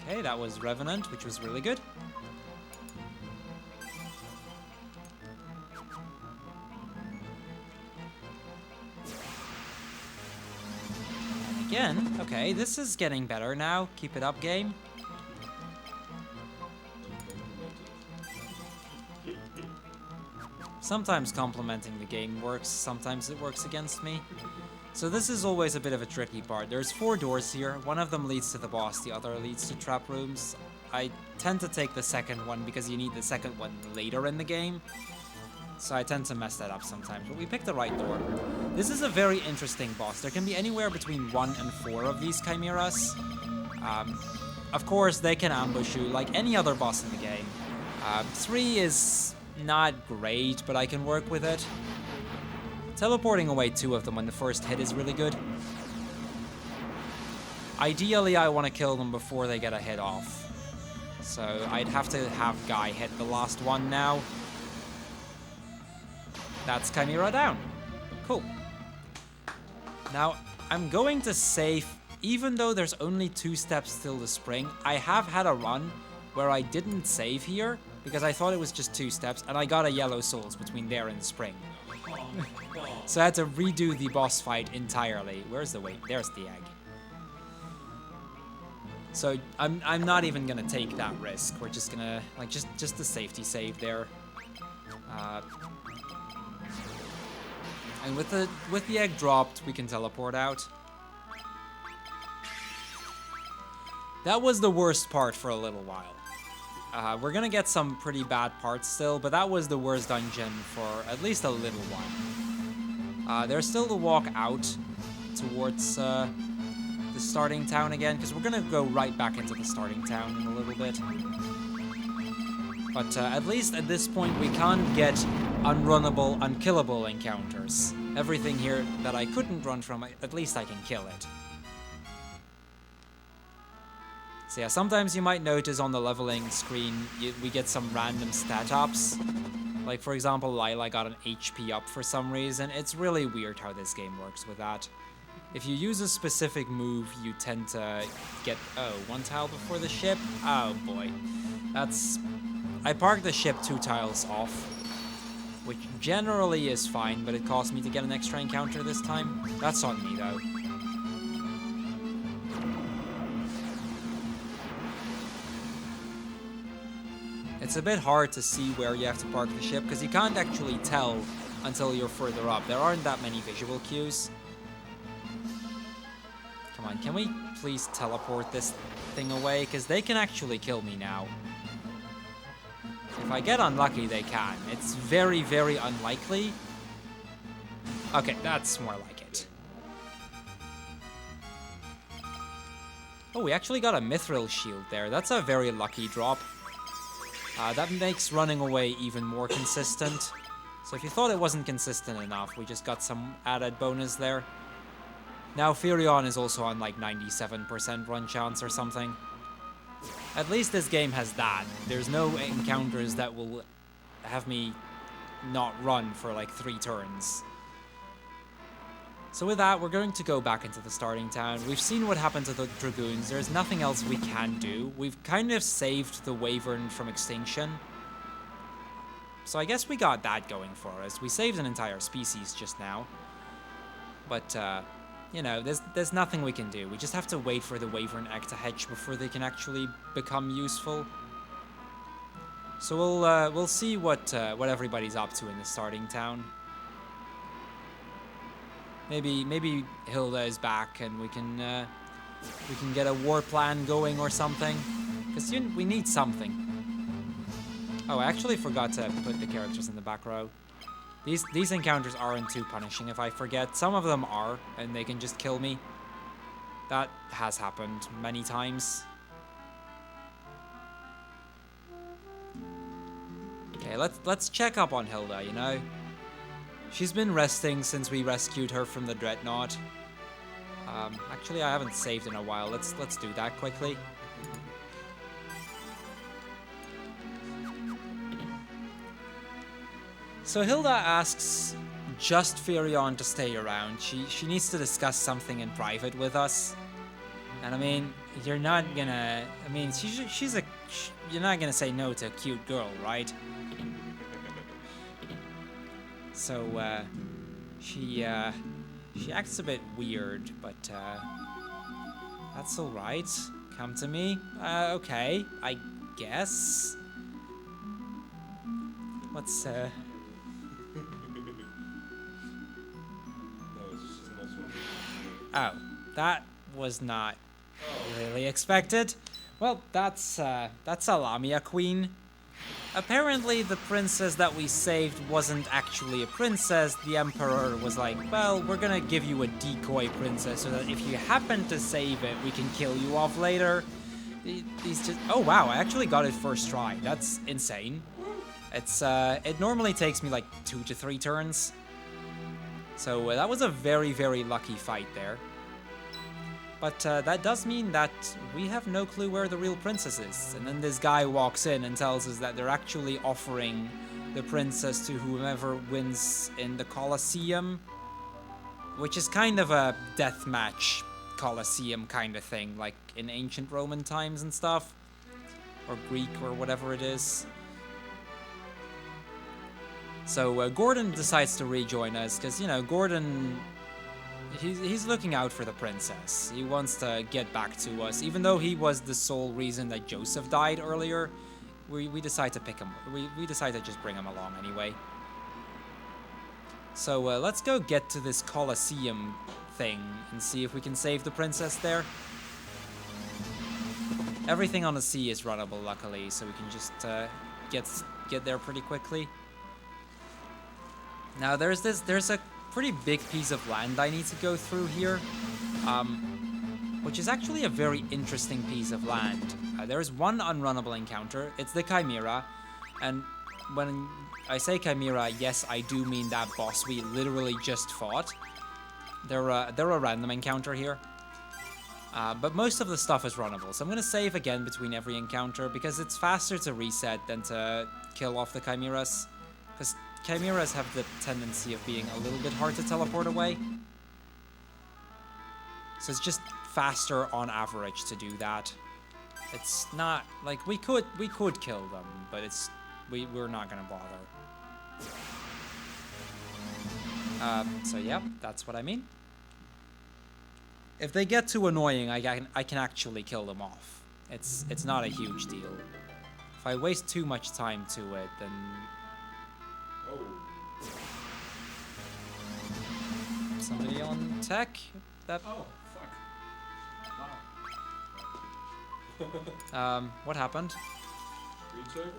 Okay, that was Revenant, which was really good. Again, okay, this is getting better now. Keep it up, game. Sometimes complimenting the game works, sometimes it works against me. So this is always a bit of a tricky part. There's 4 doors here. One of them leads to the boss, the other leads to trap rooms. I tend to take the second one because you need the second one later in the game. So I tend to mess that up sometimes, but we picked the right door. This is a very interesting boss. There can be anywhere between 1 and 4 of these chimeras. Of course, they can ambush you like any other boss in the game. 3 is not great, but I can work with it. Teleporting away 2 of them when the first hit is really good. Ideally, I want to kill them before they get a hit off. So I'd have to have Guy hit the last one now. That's Chimera down. Cool. Now, I'm going to save, even though there's only 2 steps till the spring. I have had a run where I didn't save here, because I thought it was just 2 steps, and I got a yellow souls between there and the spring. So I had to redo the boss fight entirely. Where's the weight? There's the egg. So I'm not even gonna take that risk. We're just gonna, like, just the safety save there. And with the egg dropped, we can teleport out. That was the worst part for a little while. We're gonna get some pretty bad parts still, but that was the worst dungeon for at least a little while. There's still the walk out towards the starting town again, because we're gonna go right back into the starting town in a little bit. But at least at this point, we can't get unrunnable, unkillable encounters. Everything here that I couldn't run from, at least I can kill it. So yeah, sometimes you might notice on the leveling screen, we get some random stat ups. Like, for example, Lila got an HP up for some reason. It's really weird how this game works with that. If you use a specific move, you tend to get... Oh, 1 tile before the ship? Oh boy. I parked the ship 2 tiles off. which generally is fine, but it cost me to get an extra encounter this time. That's on me, though. It's a bit hard to see where you have to park the ship, because you can't actually tell until you're further up. There aren't that many visual cues. Come on, can we please teleport this thing away? Because they can actually kill me now. If I get unlucky, they can. It's very, very unlikely. Okay, that's more like it. Oh, we actually got a mithril shield there. That's a very lucky drop. That makes running away even more consistent. So if you thought it wasn't consistent enough, we just got some added bonus there. Now Furion is also on like 97% run chance or something. At least this game has that. There's no encounters that will have me not run for like 3 turns. So with that, we're going to go back into the starting town. We've seen what happened to the Dragoons. There's nothing else we can do. We've kind of saved the Wyvern from extinction. So I guess we got that going for us. We saved an entire species just now. But, you know, there's nothing we can do. We just have to wait for the Wyvern egg to hatch before they can actually become useful. So we'll see what everybody's up to in the starting town. Maybe Hilda is back and we can get a war plan going or something. Because we need something. Oh, I actually forgot to put the characters in the back row. These encounters aren't too punishing if I forget. Some of them are, and they can just kill me. That has happened many times. Okay, let's check up on Hilda, you know? She's been resting since we rescued her from the Dreadnought. Actually, I haven't saved in a while. Let's do that quickly. So Hilda asks just Furion to stay around. She needs to discuss something in private with us. And I mean, you're not gonna... I mean, you're not gonna say no to a cute girl, right? So, she acts a bit weird, but, that's alright. Come to me. Okay, I guess. What's, Oh, that was not really expected. Well, that's a Lamia queen. Apparently, the princess that we saved wasn't actually a princess. The Emperor was like, well, we're gonna give you a decoy princess so that if you happen to save it, we can kill you off later. He's just... Oh, wow, I actually got it first try. That's insane. It normally takes me like 2 to 3 turns. So that was a very, very lucky fight there. But that does mean that we have no clue where the real princess is. And then this guy walks in and tells us that they're actually offering the princess to whomever wins in the Colosseum. Which is kind of a deathmatch Colosseum kind of thing, like in ancient Roman times and stuff. Or Greek or whatever it is. So Gordon decides to rejoin us because, you know, Gordon, he's looking out for the princess. He wants to get back to us. Even though he was the sole reason that Joseph died earlier, we decide to pick him. We decide to just bring him along anyway. So let's go get to this Colosseum thing and see if we can save the princess there. Everything on the sea is runnable, luckily, so we can just get there pretty quickly. Now there's a pretty big piece of land I need to go through here, which is actually a very interesting piece of land. There's one unrunnable encounter. It's the Chimera, and when I say Chimera, yes, I do mean that boss we literally just fought. They're a random encounter here, but most of the stuff is runnable. So I'm gonna save again between every encounter because it's faster to reset than to kill off the Chimeras. Because Chimeras have the tendency of being a little bit hard to teleport away. So it's just faster on average to do that. It's not like we could kill them, but we're not gonna bother. So yeah, that's what I mean. If they get too annoying, I can actually kill them off. It's not a huge deal. If I waste too much time to it, then Oh. somebody on tech. That Oh, fuck. Wow. what happened? Reach over?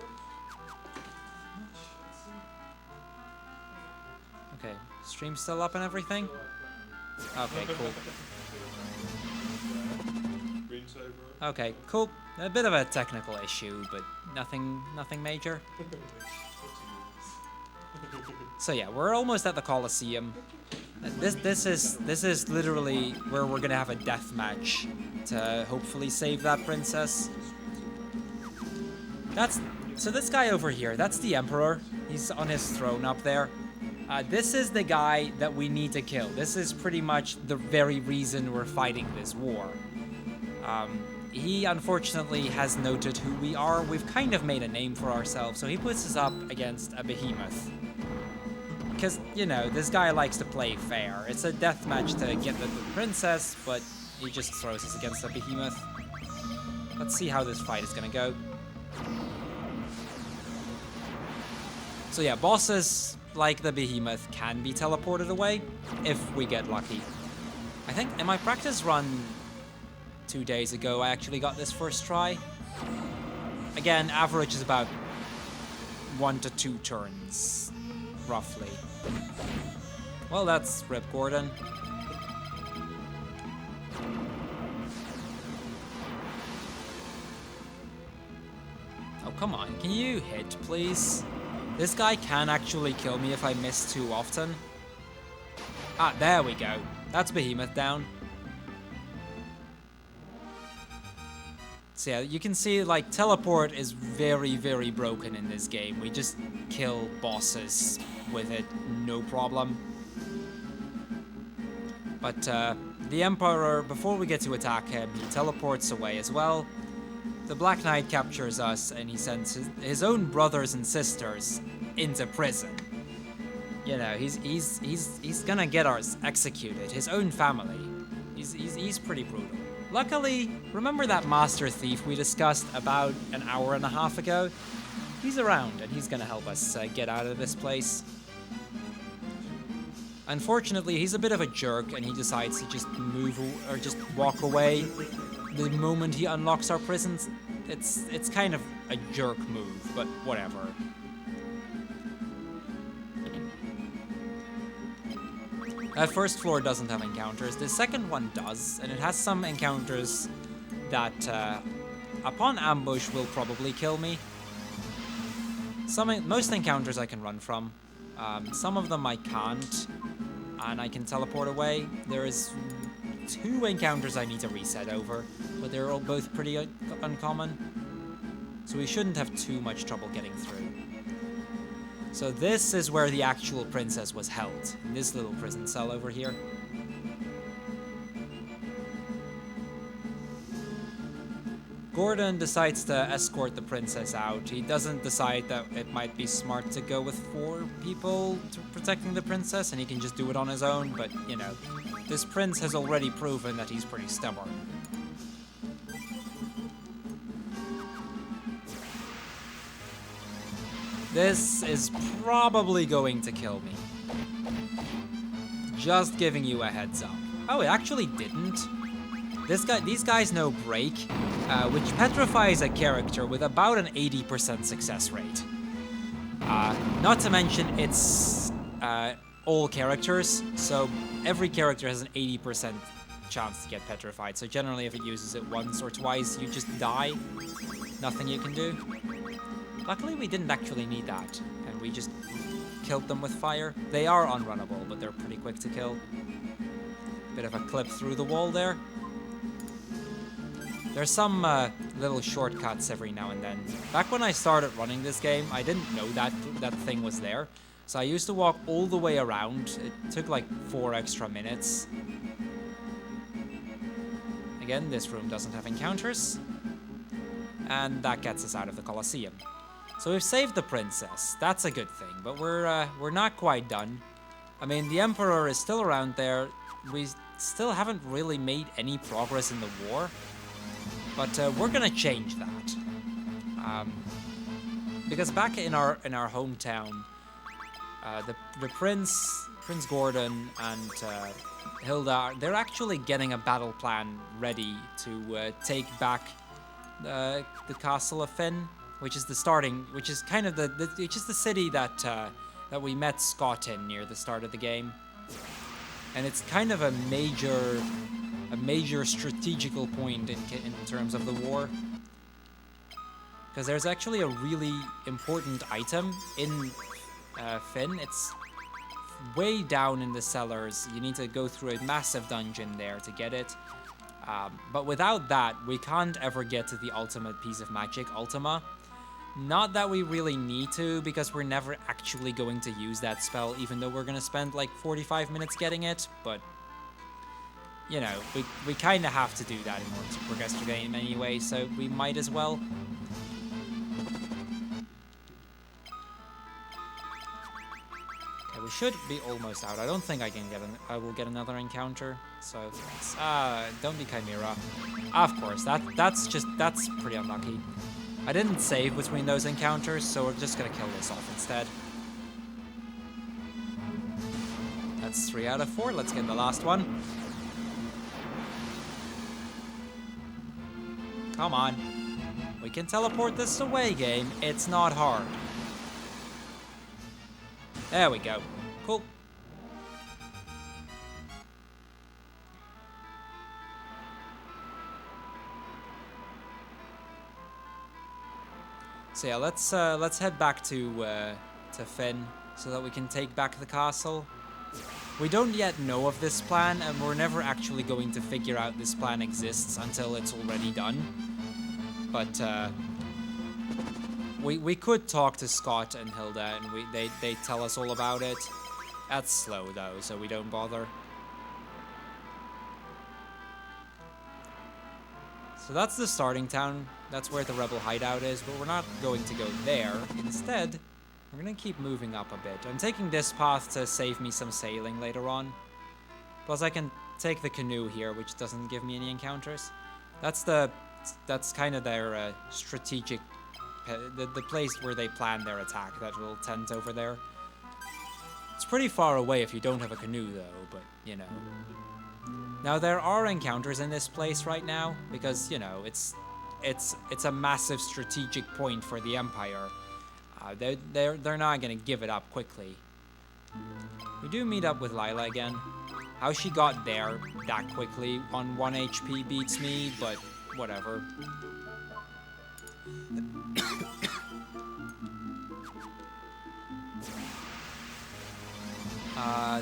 Okay, stream still up and everything. Okay, cool. Green saver. Okay, cool. A bit of a technical issue, but nothing major. So yeah, we're almost at the Colosseum. This is literally where we're gonna have a death match to hopefully save that princess. So this guy over here, that's the Emperor. He's on his throne up there. This is the guy that we need to kill. This is pretty much the very reason we're fighting this war. He unfortunately has noted who we are. We've kind of made a name for ourselves, so he puts us up against a behemoth. Because, you know, this guy likes to play fair. It's a death match to get the princess, but he just throws us against a behemoth. Let's see how this fight is gonna go. So yeah, bosses like the behemoth can be teleported away if we get lucky. I think in my practice run 2 days ago, I actually got this first try. Again, average is about 1 to 2 turns, roughly. Well, that's Rip Gordon. Oh, come on, can you hit, please? This guy can actually kill me if I miss too often. Ah, there we go. That's Behemoth down. So yeah, you can see, like, teleport is very, very broken in this game. We just kill bosses with it, no problem. But the Emperor, before we get to attack him, he teleports away as well. The Black Knight captures us, and he sends his own brothers and sisters into prison. You know, he's gonna get us executed. His own family. He's pretty brutal. Luckily, remember that master thief we discussed about an hour and a half ago? He's around, and he's gonna help us get out of this place. Unfortunately, he's a bit of a jerk, and he decides to just move or just walk away the moment he unlocks our prisons. It's kind of a jerk move, but whatever. That first floor doesn't have encounters. The second one does, and it has some encounters that, upon ambush, will probably kill me. Most encounters I can run from. Some of them I can't, and I can teleport away. There is 2 encounters I need to reset over, but they're all both pretty uncommon, so we shouldn't have too much trouble getting through. So this is where the actual princess was held, in this little prison cell over here. Gordon decides to escort the princess out. He doesn't decide that it might be smart to go with 4 people protecting the princess, and he can just do it on his own, but, you know, this prince has already proven that he's pretty stubborn. This is probably going to kill me. Just giving you a heads up. Oh, it actually didn't. These guys know Break, which petrifies a character with about an 80% success rate. Not to mention, it's all characters, so every character has an 80% chance to get petrified. So generally, if it uses it once or twice, you just die. Nothing you can do. Luckily, we didn't actually need that, and we just killed them with fire. They are unrunnable, but they're pretty quick to kill. Bit of a clip through the wall there. There's some little shortcuts every now and then. Back when I started running this game, I didn't know that thing was there. So I used to walk all the way around. It took like 4 extra minutes. Again, this room doesn't have encounters. And that gets us out of the Colosseum. So we've saved the princess. That's a good thing, but we're not quite done. I mean, the emperor is still around there. We still haven't really made any progress in the war, but we're gonna change that. Because back in our hometown, the Prince Gordon and Hilda, they're actually getting a battle plan ready to take back the castle of Finn, which is which is kind of which is the city that that we met Scott in near the start of the game, and it's kind of a major strategical point in terms of the war. Because there's actually a really important item in Finn. It's way down in the cellars. You need to go through a massive dungeon there to get it. But without that, we can't ever get to the ultimate piece of magic, Ultima. Not that we really need to, because we're never actually going to use that spell, even though we're going to spend like 45 minutes getting it. But, you know, we kind of have to do that in order to progress the game anyway, so we might as well. We should be almost out. I don't think I can get I will get another encounter. So don't be Chimera. Of course, that's pretty unlucky. I didn't save between those encounters, so we're just gonna kill this off instead. That's 3 out of 4. Let's get the last one. Come on. We can teleport this away, game. It's not hard. There we go. Cool. So yeah, let's head back to Finn so that we can take back the castle. We don't yet know of this plan, and we're never actually going to figure out this plan exists until it's already done. But we could talk to Scott and Hilda, and they tell us all about it. That's slow though, so we don't bother. So that's the starting town. That's where the rebel hideout is, but we're not going to go there. Instead, we're gonna keep moving up a bit. I'm taking this path to save me some sailing later on. Plus I can take the canoe here, which doesn't give me any encounters. That's kind of their strategic, the place where they plan their attack, that little tent over there. It's pretty far away if you don't have a canoe though, but you know. Now there are encounters in this place right now, because you know, it's a massive strategic point for the Empire. They're not gonna give it up quickly. We do meet up with Lila again. How she got there that quickly on 1 HP beats me, but whatever.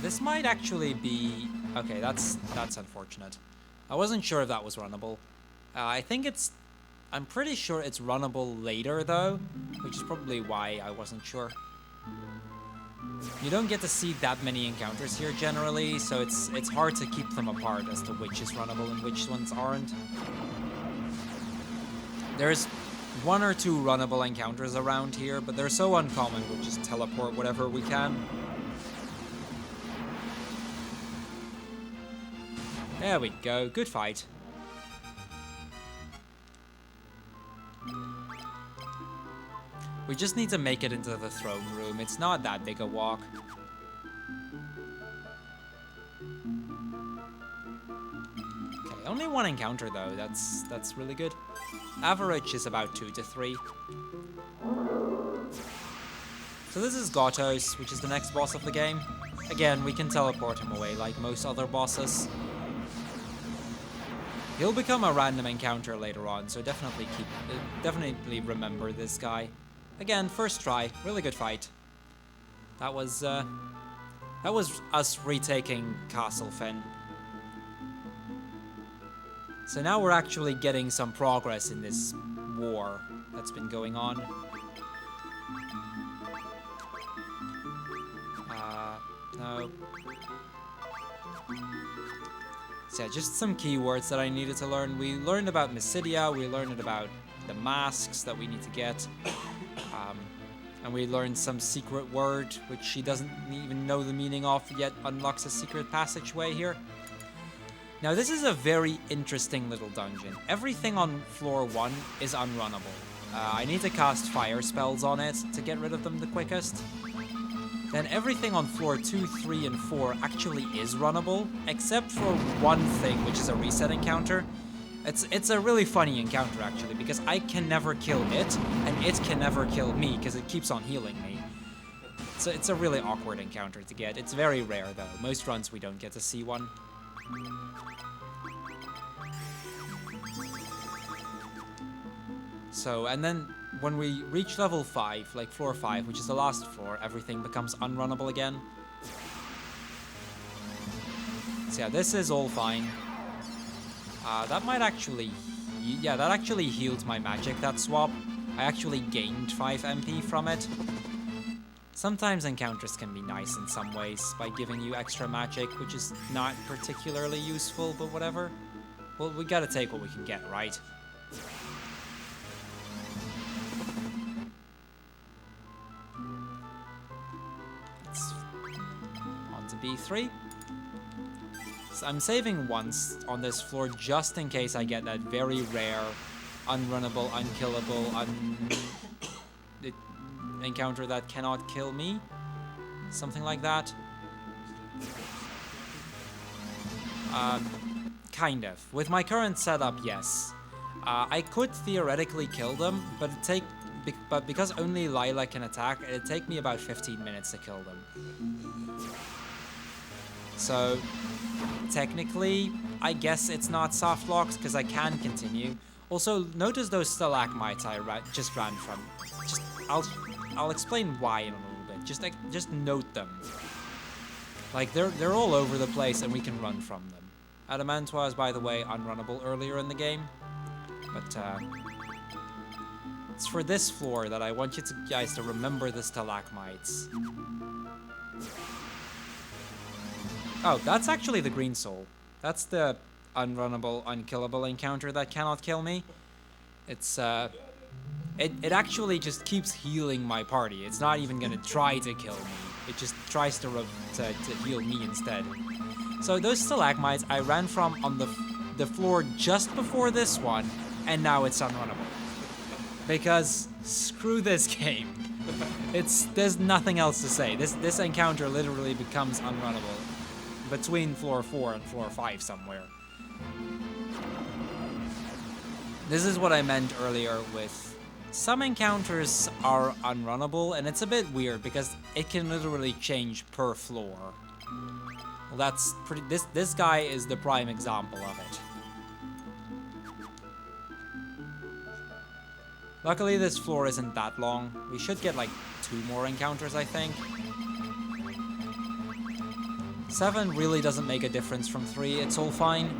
This might actually be... Okay, that's unfortunate. I wasn't sure if that was runnable. I'm pretty sure it's runnable later though, which is probably why I wasn't sure. You don't get to see that many encounters here generally, so it's hard to keep them apart as to which is runnable and which ones aren't. There's 1 or 2 runnable encounters around here, but they're so uncommon we'll just teleport whatever we can. There we go, good fight. We just need to make it into the throne room. It's not that big a walk. Okay, only 1 encounter though. That's really good. Average is about 2 to 3. So this is Gotos, which is the next boss of the game. Again, we can teleport him away like most other bosses. He'll become a random encounter later on, so definitely remember this guy. Again, first try, really good fight. That was us retaking Castle Finn. So now we're actually getting some progress in this war that's been going on. No. So yeah, just some keywords that I needed to learn. We learned about Mysidia, we learned about the masks that we need to get. And we learned some secret word, which she doesn't even know the meaning of, yet unlocks a secret passageway here. Now this is a very interesting little dungeon. Everything on floor 1 is unrunnable. I need to cast fire spells on it to get rid of them the quickest. Then everything on floor 2, 3, and 4 actually is runnable, except for one thing, which is a reset encounter. It's a really funny encounter, actually, because I can never kill it, and it can never kill me, because it keeps on healing me. So it's a really awkward encounter to get. It's very rare, though. Most runs we don't get to see one. So, and then when we reach level 5, like floor 5, which is the last floor, everything becomes unrunnable again. So yeah, this is all fine. That might actually... Yeah, that actually healed my magic, that swap. I actually gained 5 MP from it. Sometimes encounters can be nice in some ways, by giving you extra magic, which is not particularly useful, but whatever. Well, we gotta take what we can get, right? On to B3. So I'm saving once on this floor just in case I get that very rare, unrunnable, unkillable, encounter that cannot kill me. Something like that. Kind of. With my current setup, yes. I could theoretically kill them, but because only Lila can attack, it'd take me about 15 minutes to kill them. So, technically, I guess it's not soft locks, because I can continue. Also, notice those stalagmites I just ran from. I'll explain why in a little bit. Just note them. Like, they're all over the place, and we can run from them. Adamantoise was, by the way, unrunnable earlier in the game. But, it's for this floor that I want you guys to remember the stalagmites. Oh, that's actually the green soul. That's the unrunnable, unkillable encounter that cannot kill me. It's, it actually just keeps healing my party. It's not even gonna try to kill me. It just tries to heal me instead. So those stalagmites I ran from on the floor just before this one, and now it's unrunnable. Because screw this game. There's nothing else to say. This encounter literally becomes unrunnable between floor 4 and floor 5 somewhere. This is what I meant earlier with some encounters are unrunnable, and it's a bit weird because it can literally change per floor. Well, that's pretty. This guy is the prime example of it. Luckily, this floor isn't that long. We should get like 2 more encounters, I think. 7 really doesn't make a difference from 3. It's all fine.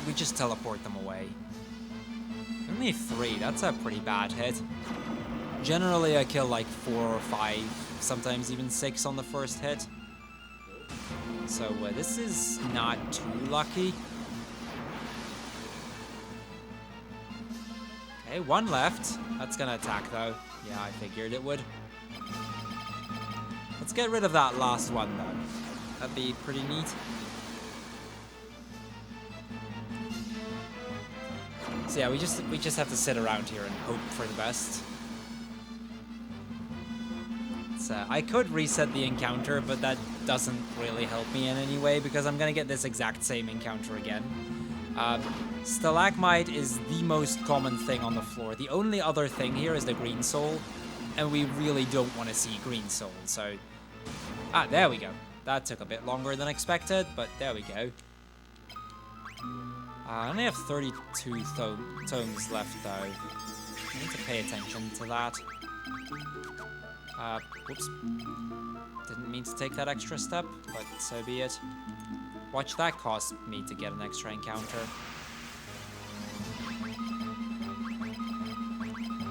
We just teleport them away. Only 3. That's a pretty bad hit. Generally, I kill like 4 or 5, sometimes even 6 on the first hit. So this is not too lucky. Okay, 1 left. That's gonna attack though. Yeah, I figured it would. Let's get rid of that last one though. That'd be pretty neat. So yeah, we just have to sit around here and hope for the best. I could reset the encounter, but that doesn't really help me in any way because I'm gonna get this exact same encounter again. Stalagmite is the most common thing on the floor. The only other thing here is the green soul, and we really don't want to see green soul, so... Ah, there we go. That took a bit longer than expected, but there we go. I only have 32 tomes left, though. I need to pay attention to that. Whoops. Didn't mean to take that extra step, but so be it. Watch that cost me to get an extra encounter.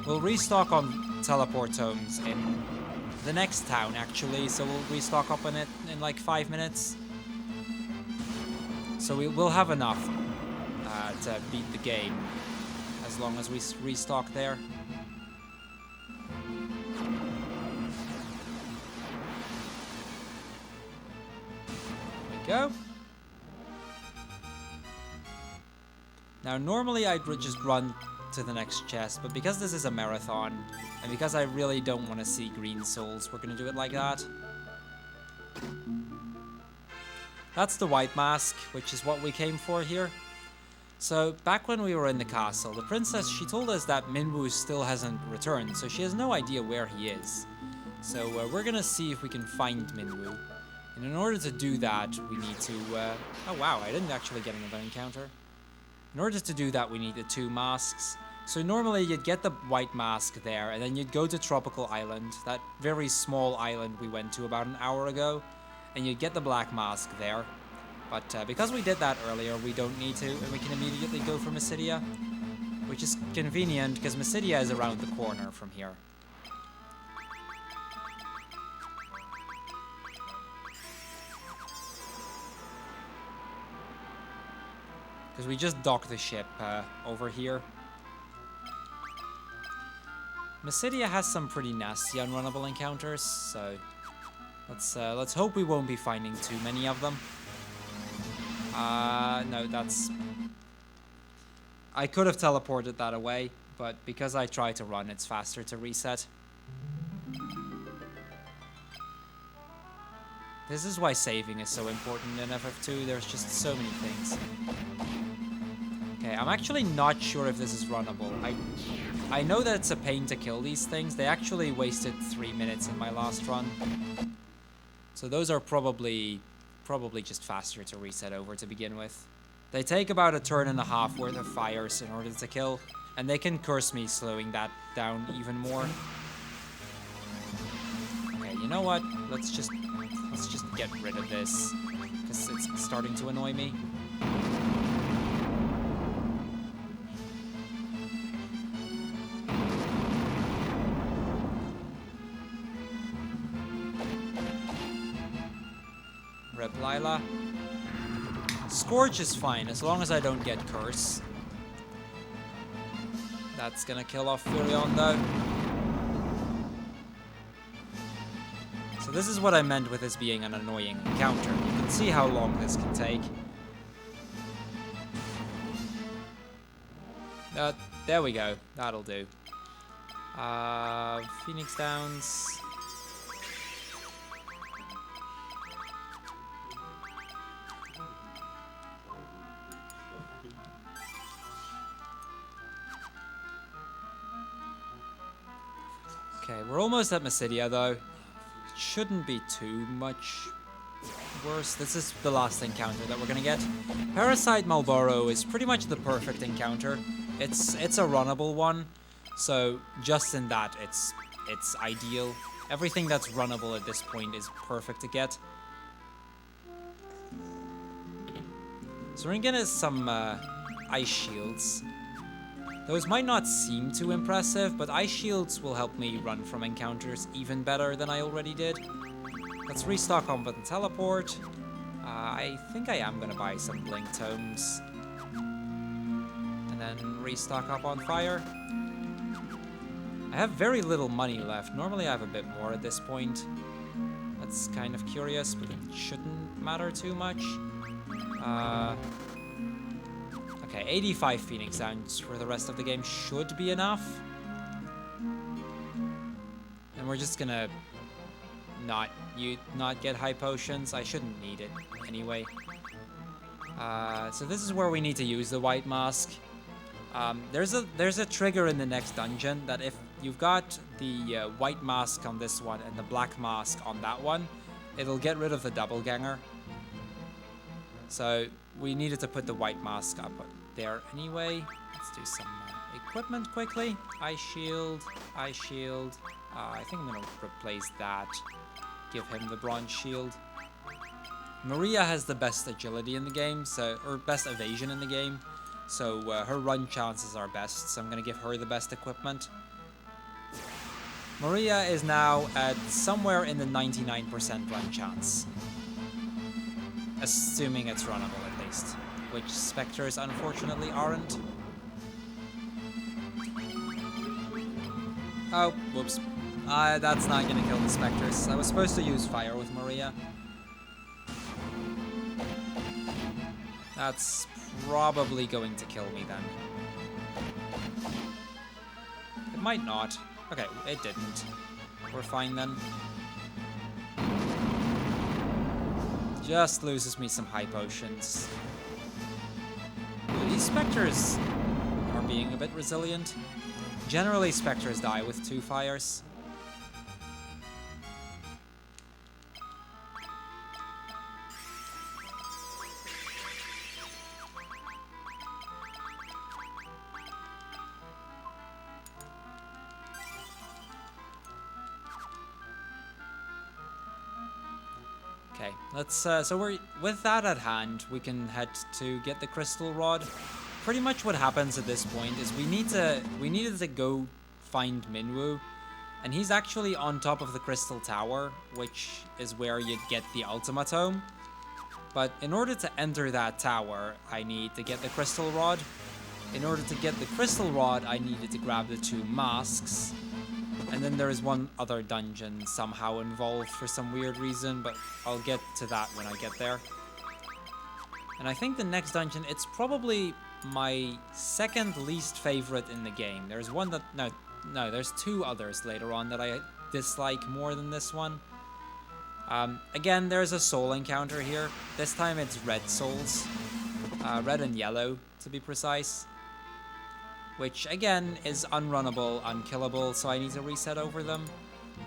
We'll restock on teleport tomes in the next town, actually, so we'll restock up on it in like 5 minutes. So we'll have enough to beat the game as long as we restock there. go. Now, normally I'd just run to the next chest, but because this is a marathon, and because I really don't want to see green souls, we're going to do it like that. That's the white mask, which is what we came for here. So, back when we were in the castle, the princess, she told us that Minwoo still hasn't returned, so she has no idea where he is. So, we're going to see if we can find Minwoo. And in order to do that, we need to... oh wow, I didn't actually get another encounter. In order to do that, we need the 2 masks. So normally you'd get the white mask there, and then you'd go to Tropical Island, that very small island we went to about an hour ago, and you'd get the black mask there. But because we did that earlier, we don't need to, and we can immediately go for Mysidia, which is convenient because Mysidia is around the corner from here. Because we just docked the ship over here. Mysidia has some pretty nasty unrunnable encounters, so let's hope we won't be finding too many of them. No, that's... I could have teleported that away, but because I try to run, it's faster to reset. This is why saving is so important in FF2, there's just so many things. Okay, I'm actually not sure if this is runnable. I know that it's a pain to kill these things. They actually wasted 3 minutes in my last run. So those are probably just faster to reset over to begin with. They take about a turn and a half worth of fires in order to kill, and they can curse me slowing that down even more. Okay, you know what? Let's just get rid of this, because it's starting to annoy me. Rip Lila. Scourge is fine, as long as I don't get Curse. That's gonna kill off Furion, though. So this is what I meant with this being an annoying encounter. You can see how long this can take. There we go. That'll do. Phoenix Downs. Okay, we're almost at Mysidia, though. Shouldn't be too much worse. This is the last encounter that we're gonna get. Parasite Malboro is pretty much the perfect encounter. It's a runnable one, so just in that, it's ideal. Everything that's runnable at this point is perfect to get. So we're gonna get some ice shields. Those might not seem too impressive, but ice shields will help me run from encounters even better than I already did. Let's restock Combat and Teleport. I think I am gonna buy some Blink Tomes. And then restock up on Fire. I have very little money left. Normally I have a bit more at this point. That's kind of curious, but it shouldn't matter too much. Okay, 85 Phoenix Downs for the rest of the game should be enough. And we're just gonna not get high potions. I shouldn't need it anyway. So this is where we need to use the white mask. There's a trigger in the next dungeon that if you've got the white mask on this one and the black mask on that one, it'll get rid of the doppelganger. So we needed to put the white mask up there anyway. Let's do some equipment quickly. Ice shield, ice shield. I think I'm gonna replace that. Give him the bronze shield. Maria has the best agility in the game, or best evasion in the game. So her run chances are best, so I'm gonna give her the best equipment. Maria is now at somewhere in the 99% run chance. Assuming it's runnable at least, which Spectres unfortunately aren't. Oh, whoops. That's not gonna kill the Spectres. I was supposed to use Fire with Maria. That's probably going to kill me then. It might not. Okay, it didn't. We're fine then. Just loses me some high potions. Ooh, these specters are being a bit resilient. Generally, specters die with 2 fires. Okay, let's, so with that at hand, we can head to get the crystal rod. Pretty much what happens at this point is we needed to go find Minwoo, and he's actually on top of the crystal tower, which is where you'd get the ultimatome. But in order to enter that tower, I need to get the crystal rod. In order to get the crystal rod, I needed to grab the 2 masks. And then there is one other dungeon somehow involved for some weird reason, but I'll get to that when I get there. And I think the next dungeon, it's probably my second least favorite in the game. There's one that, no, there's 2 others later on that I dislike more than this one. Again, there's a soul encounter here. This time it's red souls. Red and yellow, to be precise. Which, again, is unrunnable, unkillable, so I need to reset over them.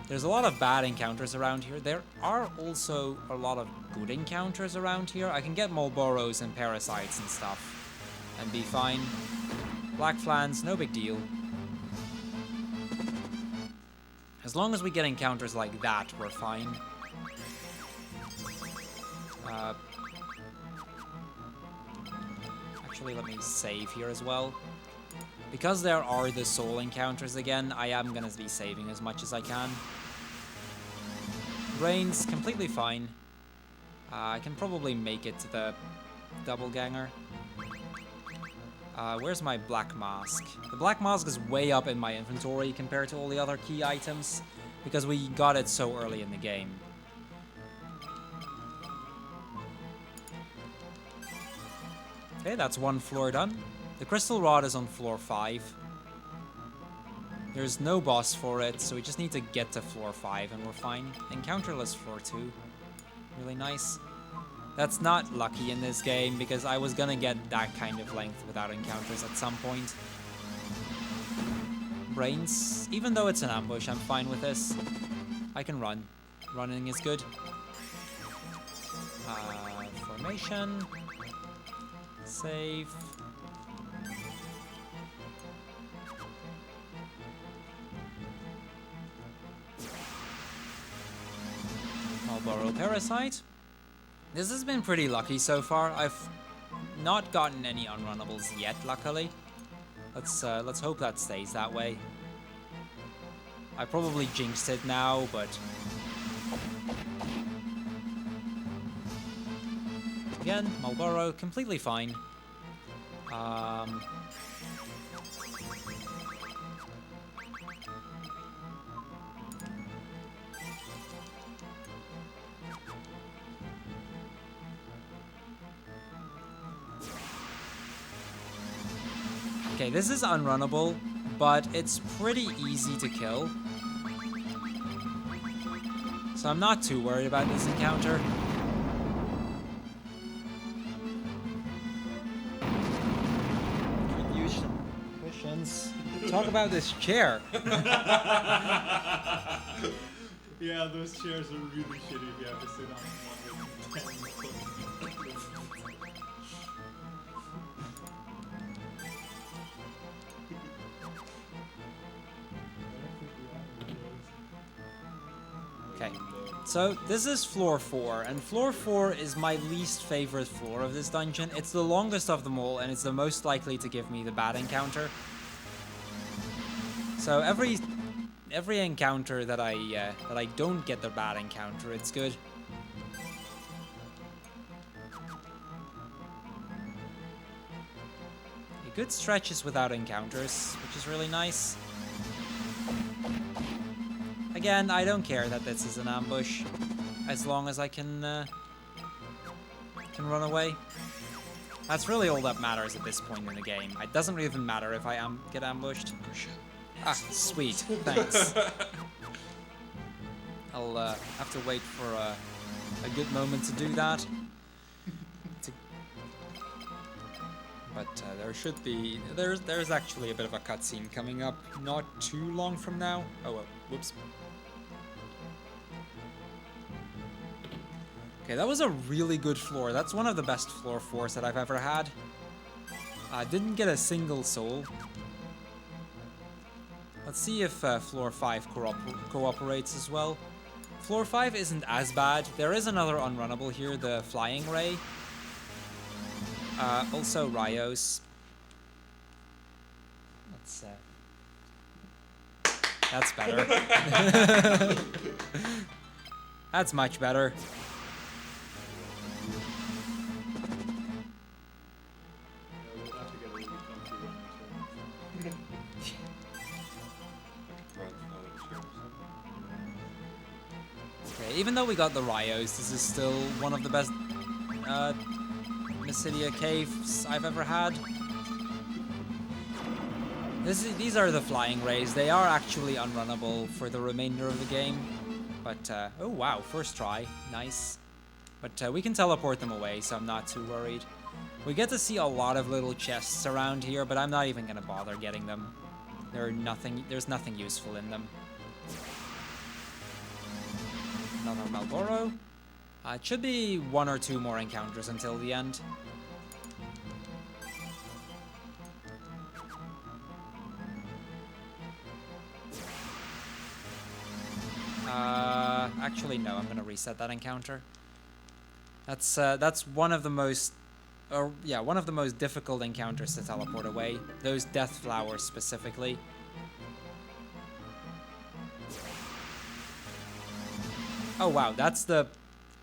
There's a lot of bad encounters around here. There are also a lot of good encounters around here. I can get Malboros and Parasites and stuff, and be fine. Black Flans, no big deal. As long as we get encounters like that, we're fine. Actually, let me save here as well. Because there are the soul encounters again, I am going to be saving as much as I can. Brains, completely fine. I can probably make it to the doppelganger. Where's my black mask? The black mask is way up in my inventory compared to all the other key items, because we got it so early in the game. Okay, that's 1 floor done. The crystal rod is on floor 5. There's no boss for it, so we just need to get to floor 5 and we're fine. Encounterless floor 2. Really nice. That's not lucky in this game, because I was gonna get that kind of length without encounters at some point. Brains, even though it's an ambush, I'm fine with this. I can run. Running is good. Formation. Save. I'll borrow Parasite. This has been pretty lucky so far. I've not gotten any unrunnables yet, luckily. Let's hope that stays that way. I probably jinxed it now, but again, Marlboro, completely fine. Okay, this is unrunnable, but it's pretty easy to kill. So I'm not too worried about this encounter. Could use some cushions. Talk about this chair. Yeah, those chairs are really shitty if you have to sit on one. Okay, so this is floor 4, and floor 4 is my least favorite floor of this dungeon. It's the longest of them all, and it's the most likely to give me the bad encounter. So every encounter that I don't get the bad encounter, it's good. A good stretch is without encounters, which is really nice. Again, I don't care that this is an ambush, as long as I can run away. That's really all that matters at this point in the game. It doesn't even matter if I get ambushed. Ah, sweet. Thanks. I'll have to wait for a good moment to do that. But there should be... There's actually a bit of a cutscene coming up not too long from now. Oh, well, whoops. Okay, that was a really good floor. That's one of the best floor 4s that I've ever had. Didn't get a single soul. Let's see if floor 5 cooperates as well. Floor 5 isn't as bad. There is another unrunnable here, the flying ray. Also Rios. That's better. That's much better. We'll have to get a really comfy run. Okay, even though we got the Rios, this is still one of the best Mysidia caves I've ever had. These are the flying rays. They are actually unrunnable for the remainder of the game. But, oh wow, first try. Nice. But we can teleport them away, so I'm not too worried. We get to see a lot of little chests around here, but I'm not even going to bother getting them. There's nothing useful in them. Another Malboro. It should be 1 or 2 more encounters until the end. Actually, no, I'm gonna reset that encounter. That's one of the most, one of the most difficult encounters to teleport away. Those death flowers specifically. Oh wow, that's the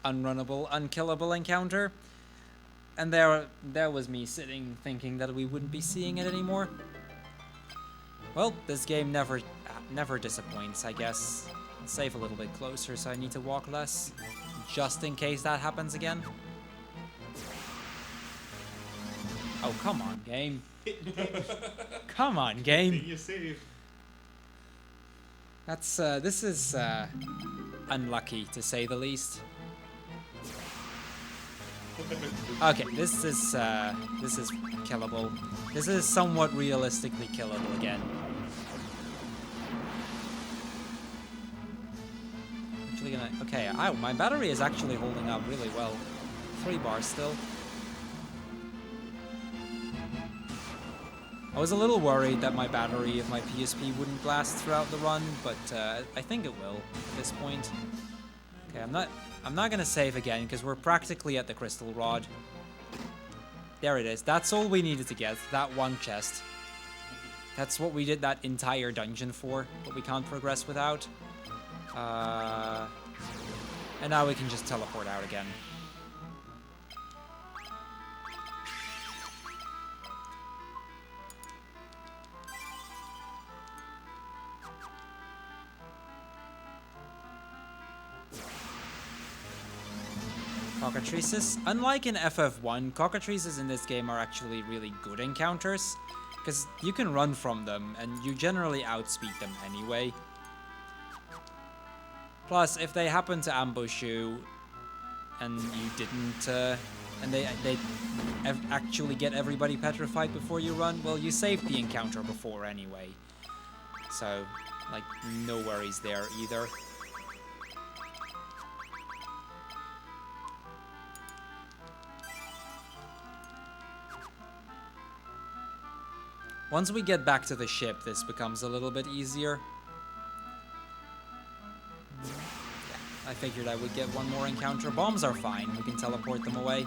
unrunnable, unkillable encounter. And there was me sitting thinking that we wouldn't be seeing it anymore. Well, this game never disappoints, I guess. I'll save a little bit closer so I need to walk less, just in case that happens again. Oh, come on, game. Come on, game. You save. This is unlucky to say the least. Okay, this is killable. This is somewhat realistically killable again. Actually gonna, okay, ow, my battery is actually holding up really well. 3 bars still. I was a little worried that my battery of my PSP wouldn't last throughout the run, but I think it will at this point. Okay, I'm not gonna save again because we're practically at the crystal rod. There it is. That's all we needed to get. That one chest. That's what we did that entire dungeon for, but we can't progress without. And now we can just teleport out again. Cockatrices. Unlike in FF1, cockatrices in this game are actually really good encounters, because you can run from them, and you generally outspeed them anyway. Plus, if they happen to ambush you, and you didn't, and they actually get everybody petrified before you run, well, you saved the encounter before anyway. So, like, no worries there either. Once we get back to the ship, this becomes a little bit easier. Yeah, I figured I would get one more encounter. Bombs are fine, we can teleport them away.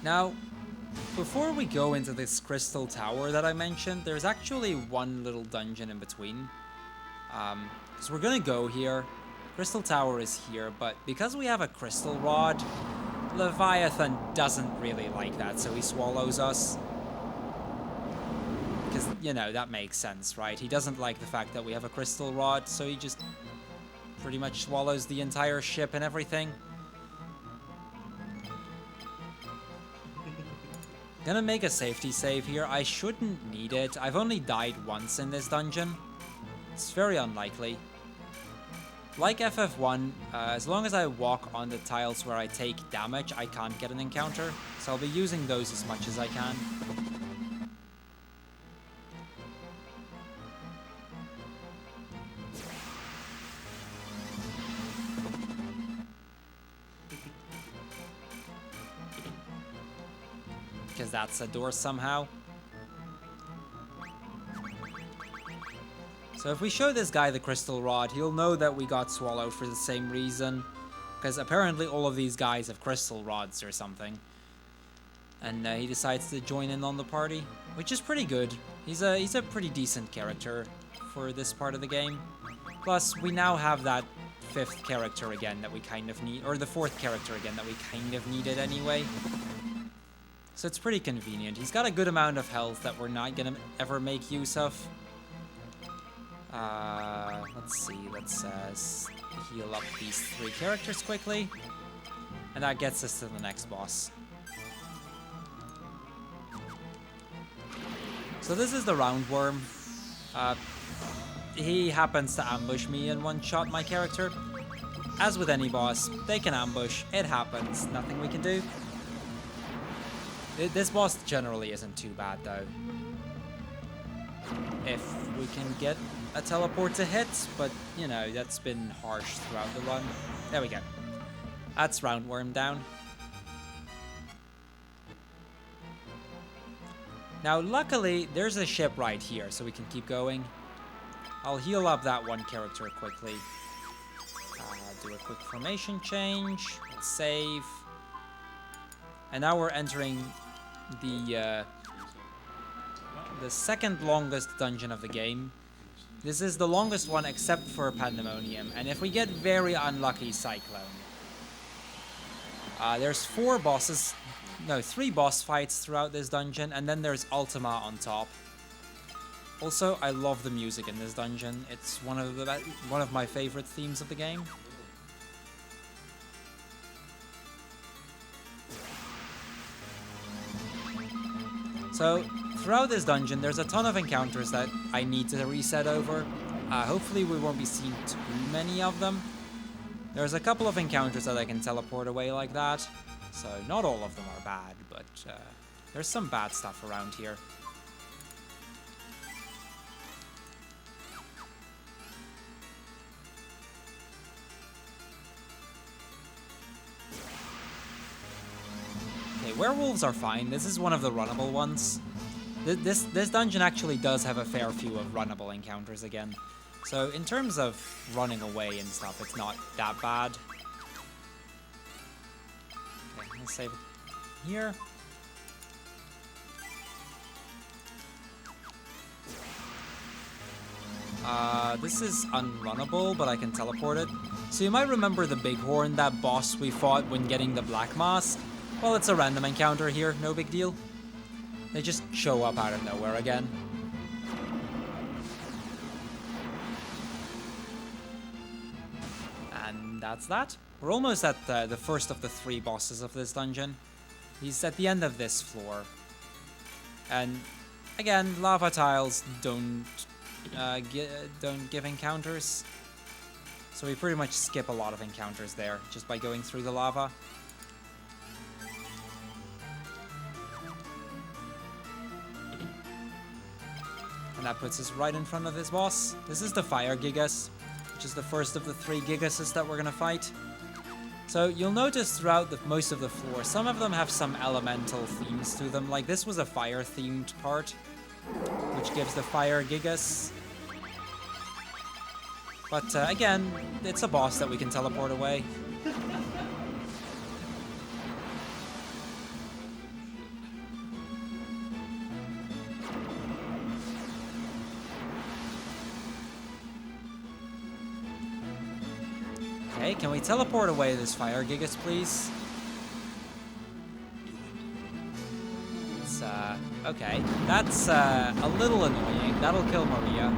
Now, before we go into this crystal tower that I mentioned, there's actually one little dungeon in between. Because we're gonna go here. Crystal tower is here, but because we have a crystal rod, Leviathan doesn't really like that, so he swallows us. Because, you know, that makes sense, right? He doesn't like the fact that we have a crystal rod, so he pretty much swallows the entire ship and everything. Gonna make a safety save here. I shouldn't need it. I've only died once in this dungeon. It's very unlikely. Like FF1, as long as I walk on the tiles where I take damage, I can't get an encounter. So I'll be using those as much as I can. Because that's a door somehow. So if we show this guy the crystal rod, he'll know that we got swallowed for the same reason. Because apparently all of these guys have crystal rods or something. And he decides to join in on the party, which is pretty good. He's a pretty decent character for this part of the game. Plus, we now have that fifth character again that we kind of need, or the fourth character again that we kind of needed anyway. So it's pretty convenient. He's got a good amount of health that we're not gonna ever make use of. Let's see, let's heal up these three characters quickly. And that gets us to the next boss. So this is the roundworm. He happens to ambush me and one-shot my character. As with any boss, they can ambush, it happens, nothing we can do. This boss generally isn't too bad though. If we can get a teleport to hit, but you know, that's been harsh throughout the run. There we go. That's roundworm down. Now luckily, there's a ship right here, so we can keep going. I'll heal up that one character quickly. Do a quick formation change, save. And now we're entering the second longest dungeon of the game. This is the longest one except for Pandemonium, and if we get very unlucky, Cyclone. There's three boss fights throughout this dungeon, and then there's Ultima on top. Also, I love the music in this dungeon. It's one of my favorite themes of the game. So, throughout this dungeon, there's a ton of encounters that I need to reset over. Hopefully we won't be seeing too many of them. There's a couple of encounters that I can teleport away like that. So, not all of them are bad, but there's some bad stuff around here. Okay, werewolves are fine. This is one of the runnable ones. This dungeon actually does have a fair few of runnable encounters again. So in terms of running away and stuff, it's not that bad. Okay, let's save it here. This is unrunnable, but I can teleport it. So you might remember the Bighorn, that boss we fought when getting the Black Mask. Well, it's a random encounter here, no big deal. They just show up out of nowhere again. And that's that. We're almost at the first of the three bosses of this dungeon. He's at the end of this floor. And again, lava tiles don't give encounters. So we pretty much skip a lot of encounters there just by going through the lava. And that puts us right in front of this boss. This is the Fire Gigas, which is the first of the three Gigases that we're gonna fight. So you'll notice throughout most of the floor, some of them have some elemental themes to them. Like this was a fire-themed part, which gives the Fire Gigas. But again, it's a boss that we can teleport away. Okay, can we teleport away this Fire Gigas, please? It's, okay. That's, a little annoying. That'll kill Maria.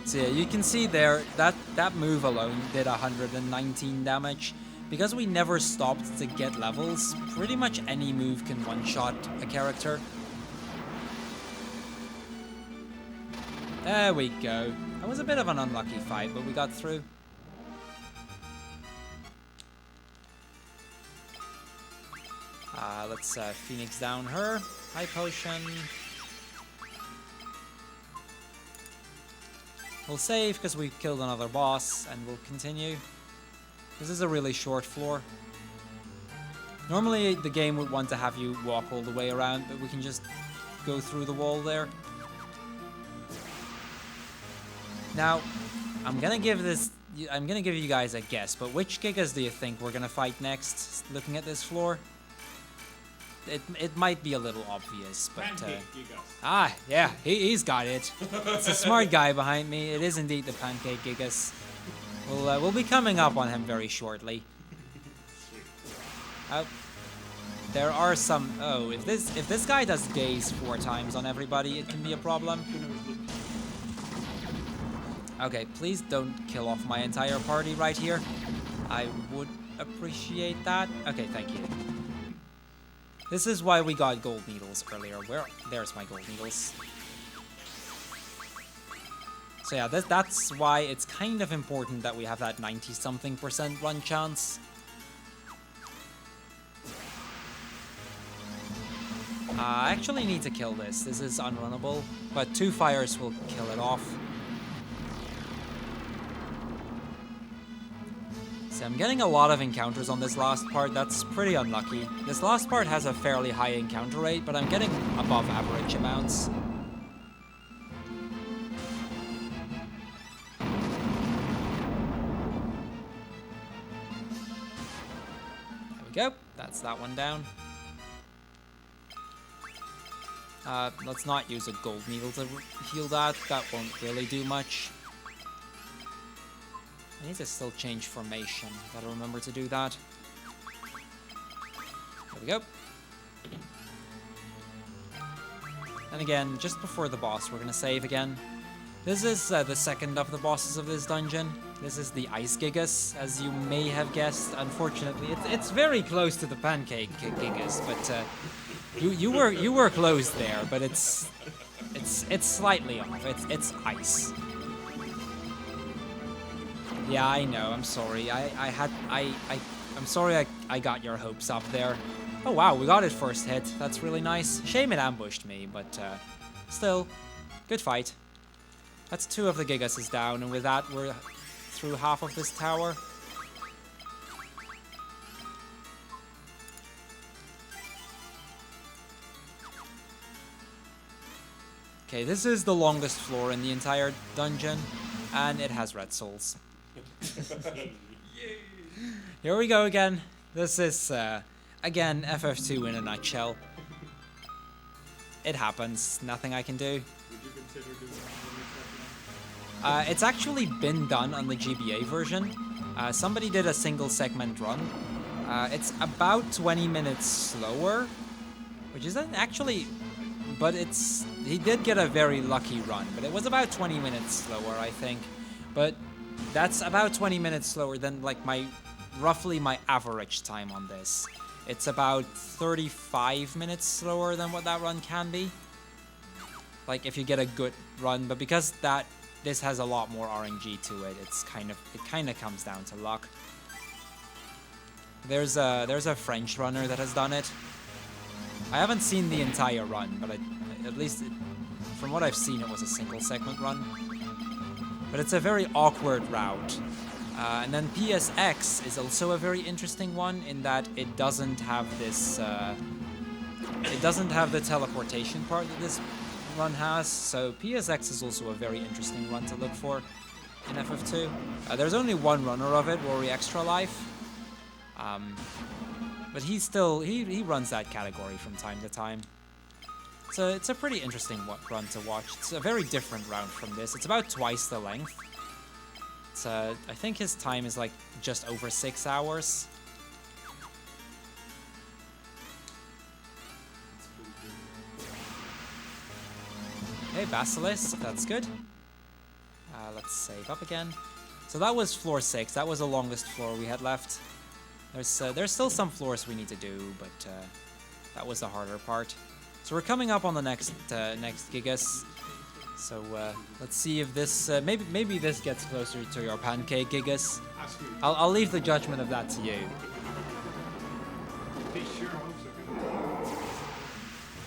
So yeah, you can see there that that move alone did 119 damage. Because we never stopped to get levels, pretty much any move can one-shot a character. There we go. That was a bit of an unlucky fight, but we got through. Let's Phoenix down her. High potion. We'll save because we killed another boss, and we'll continue. This is a really short floor. Normally the game would want to have you walk all the way around, but we can just go through the wall there. Now, I'm gonna give you guys a guess, but which Gigas do you think we're gonna fight next, looking at this floor? It might be a little obvious, but yeah, he's got it. It's a smart guy behind me. It is indeed the Pancake Gigas. We'll be coming up on him very shortly. There are some. Oh, if this guy does gaze 4 times on everybody, it can be a problem. Okay, please don't kill off my entire party right here. I would appreciate that. Okay, thank you. This is why we got gold needles earlier. There's my gold needles. So yeah, that's why it's kind of important that we have that 90-something% run chance. I actually need to kill this. This is unrunnable, but 2 fires will kill it off. So I'm getting a lot of encounters on this last part. That's pretty unlucky. This last part has a fairly high encounter rate, but I'm getting above average amounts. There we go. That's that one down. Let's not use a gold needle to heal that. That won't really do much. I need to still change formation. Gotta remember to do that. There we go. And again, just before the boss, we're gonna save again. This is the second of the bosses of this dungeon. This is the Ice Gigas, as you may have guessed. Unfortunately, it's very close to the Pancake Gigas, but you were close there. But it's slightly off. It's ice. Yeah, I know. I'm sorry. I'm sorry I got your hopes up there. Oh wow, we got it first hit. That's really nice. Shame it ambushed me, but still, good fight. That's 2 of the Gigas down, and with that we're through half of this tower. Okay, this is the longest floor in the entire dungeon, and it has red souls. Here we go again. This is, again, FF2 in a nutshell. It happens. Nothing I can do. Would you consider doing It's actually been done on the GBA version. Somebody did a single segment run. It's about 20 minutes slower, which isn't actually... But he did get a very lucky run, but it was about 20 minutes slower, I think. But that's about 20 minutes slower than like roughly my average time on this. It's about 35 minutes slower than what that run can be. Like if you get a good run, but because this has a lot more RNG to it, it kind of comes down to luck. There's a French runner that has done it. I haven't seen the entire run, but at least from what I've seen, it was a single segment run. But it's a very awkward route. And then PSX is also a very interesting one in that it doesn't have this... it doesn't have the teleportation part that this run has, so PSX is also a very interesting run to look for in FF2. There's only one runner of it, Rory Extra Life. But he runs that category from time to time. So it's a pretty interesting run to watch. It's a very different round from this. It's about twice the length. It's, I think his time is like just over 6 hours. Okay, Basilisk, that's good. Let's save up again. So that was floor 6. That was the longest floor we had left. There's still some floors we need to do, but that was the harder part. So we're coming up on the next Gigas. So let's see if this maybe this gets closer to your pancake Gigas. I'll leave the judgment of that to you.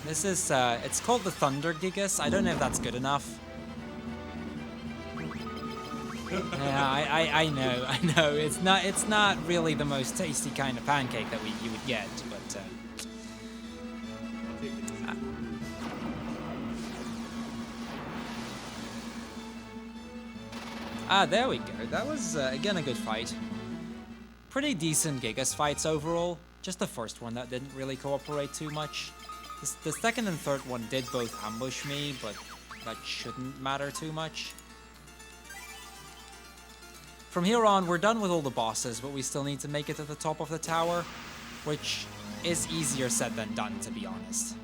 This is it's called the Thunder Gigas. I don't know if that's good enough. Yeah, I know. It's not really the most tasty kind of pancake that you would get, but there we go. That was again a good fight. Pretty decent Gigas fights overall. Just the first one that didn't really cooperate too much. The second and third one did both ambush me, but that shouldn't matter too much. From here on, we're done with all the bosses, but we still need to make it to the top of the tower, which is easier said than done, to be honest.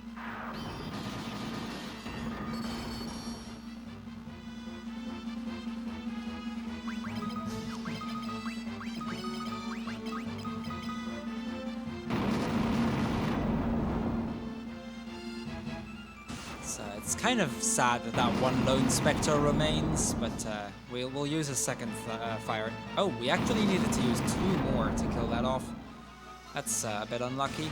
It's kind of sad that one lone Spectre remains, but we'll use a second fire. Oh, we actually needed to use 2 more to kill that off. That's a bit unlucky.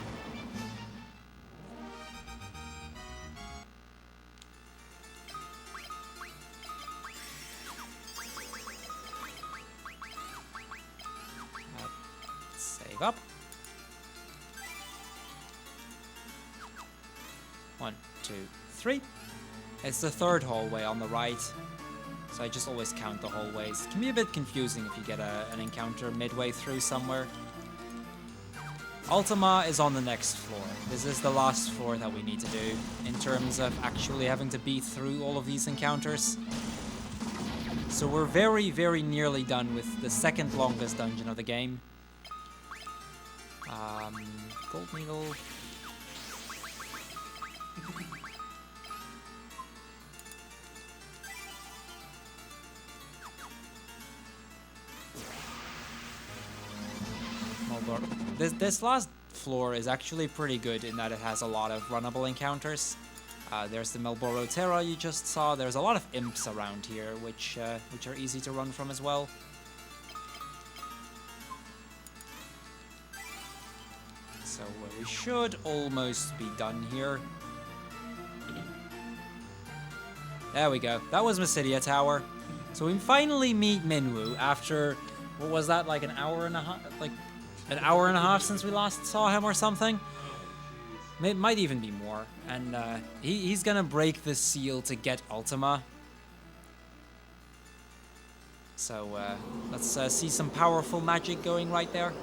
Save up. 1, 2, 3. It's the third hallway on the right, so I just always count the hallways. It can be a bit confusing if you get an encounter midway through somewhere. Ultima is on the next floor. This is the last floor that we need to do in terms of actually having to beat through all of these encounters. So we're very, very nearly done with the second longest dungeon of the game. Gold needle. This last floor is actually pretty good in that it has a lot of runnable encounters. There's the Melboro Terra you just saw. There's a lot of imps around here, which are easy to run from as well. So we should almost be done here. There we go. That was Mysidia Tower. So we finally meet Minwu after, what was that, like an hour and a half? Like an hour and a half since we last saw him or something? It might even be more. And he's gonna break the seal to get Ultima. So let's see some powerful magic going right there.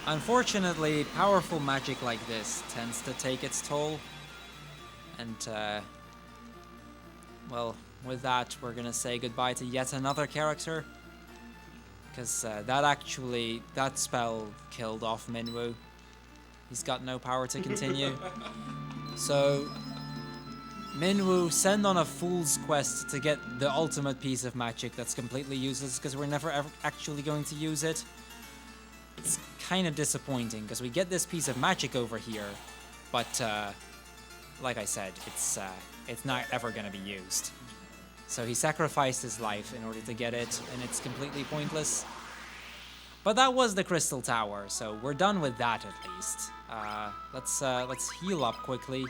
Unfortunately, powerful magic like this tends to take its toll. And, well, with that, we're gonna say goodbye to yet another character. Because that spell killed off Minwu. He's got no power to continue. So, Minwu, send on a fool's quest to get the ultimate piece of magic that's completely useless, because we're never ever actually going to use it. It's kind of disappointing, because we get this piece of magic over here, but, like I said, it's not ever going to be used. So he sacrificed his life in order to get it, and it's completely pointless. But that was the Crystal Tower, so we're done with that at least. Let's heal up quickly.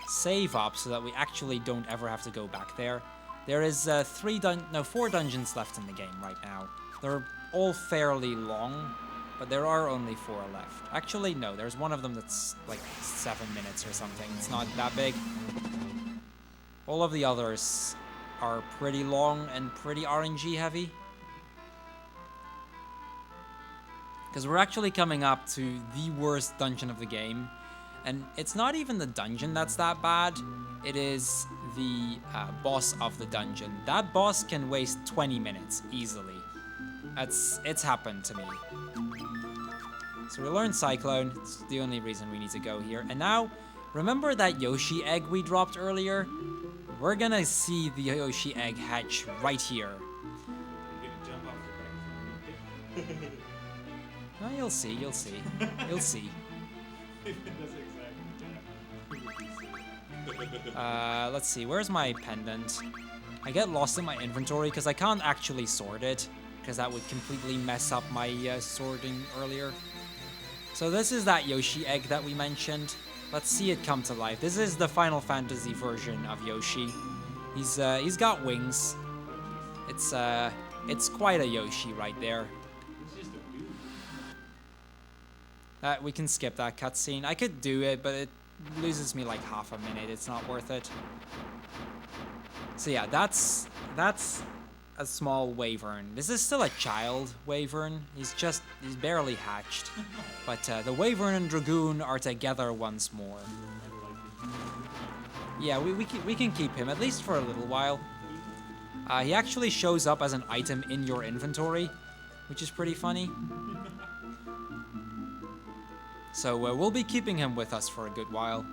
Save up so that we actually don't ever have to go back there. There is 4 dungeons left in the game right now. They're all fairly long, but there are only 4 left. Actually, no, there's one of them that's like 7 minutes or something. It's not that big. All of the others are pretty long and pretty RNG heavy. Because we're actually coming up to the worst dungeon of the game. And it's not even the dungeon that's that bad. It is the boss of the dungeon. That boss can waste 20 minutes easily. It's happened to me. So we learned Cyclone. It's the only reason we need to go here. And now, remember that Yoshi egg we dropped earlier? We're gonna see the Yoshi egg hatch right here. You're gonna jump off the back. Oh, you'll see, you'll see. You'll see. That's exactly. Let's see, where's my pendant? I get lost in my inventory because I can't actually sort it, because that would completely mess up my sorting earlier. So this is that Yoshi egg that we mentioned. Let's see it come to life. This is the Final Fantasy version of Yoshi. He's got wings. It's quite a Yoshi right there. It's just a beauty. We can skip that cutscene. I could do it, but it loses me like half a minute. It's not worth it. So yeah, that's a small wyvern. This is still a child wyvern. He's barely hatched. But the wyvern and dragoon are together once more. Yeah, we can keep him, at least for a little while. He actually shows up as an item in your inventory, which is pretty funny. So we'll be keeping him with us for a good while.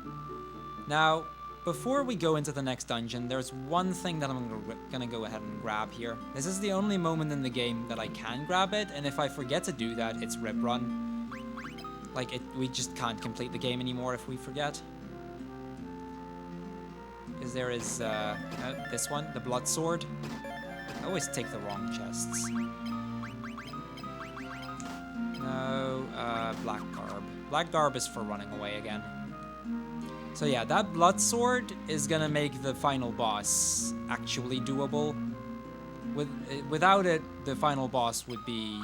Now, before we go into the next dungeon, there's one thing that I'm gonna go ahead and grab here. This is the only moment in the game that I can grab it, and if I forget to do that, it's rip run. Like, we just can't complete the game anymore if we forget. Because there is, this one, the blood sword. I always take the wrong chests. No, black garb. Black garb is for running away again. So yeah, that blood sword is gonna make the final boss actually doable. Without it, the final boss would be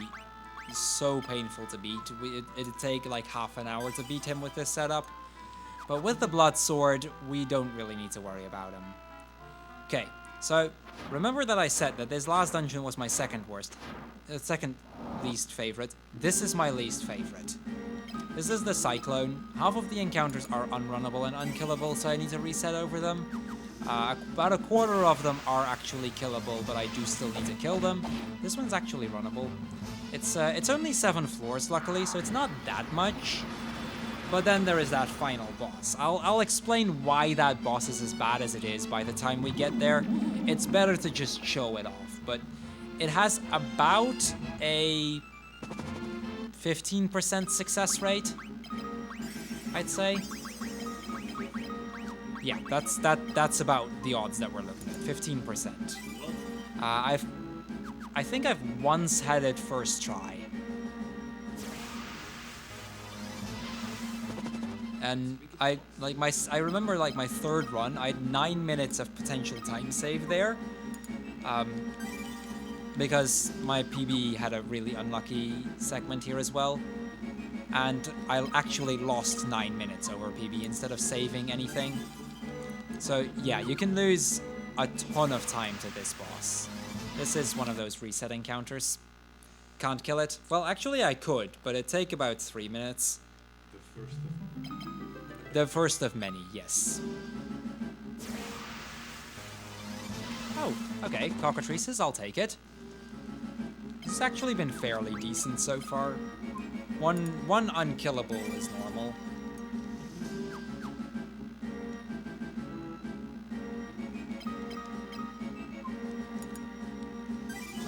so painful to beat. It'd take like half an hour to beat him with this setup. But with the blood sword, we don't really need to worry about him. Okay, so remember that I said that this last dungeon was my second least favorite. This is my least favorite. This is the Cyclone. Half of the encounters are unrunnable and unkillable, so I need to reset over them. About a quarter of them are actually killable, but I do still need to kill them. This one's actually runnable. It's only 7 floors, luckily, so it's not that much. But then there is that final boss. I'll explain why that boss is as bad as it is by the time we get there. It's better to just show it off, but it has about a 15% success rate, I'd say. Yeah, that's about the odds that we're looking at, 15%. I think I've once had it first try. And I remember like my third run, I had 9 minutes of potential time save there. Because my PB had a really unlucky segment here as well. And I actually lost 9 minutes over PB instead of saving anything. So yeah, you can lose a ton of time to this boss. This is one of those reset encounters. Can't kill it? Well, actually I could, but it'd take about 3 minutes. The first of The first of many, yes. Oh, okay, cockatrices, I'll take it. This has actually been fairly decent so far. One unkillable is normal.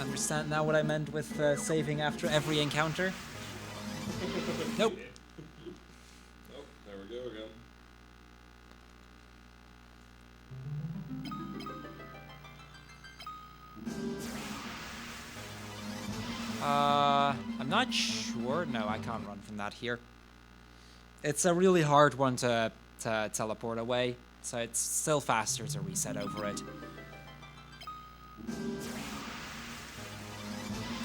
Understand now what I meant with saving after every encounter? Nope. Oh, there we go again. I'm not sure. No, I can't run from that here. It's a really hard one to teleport away, so it's still faster to reset over it.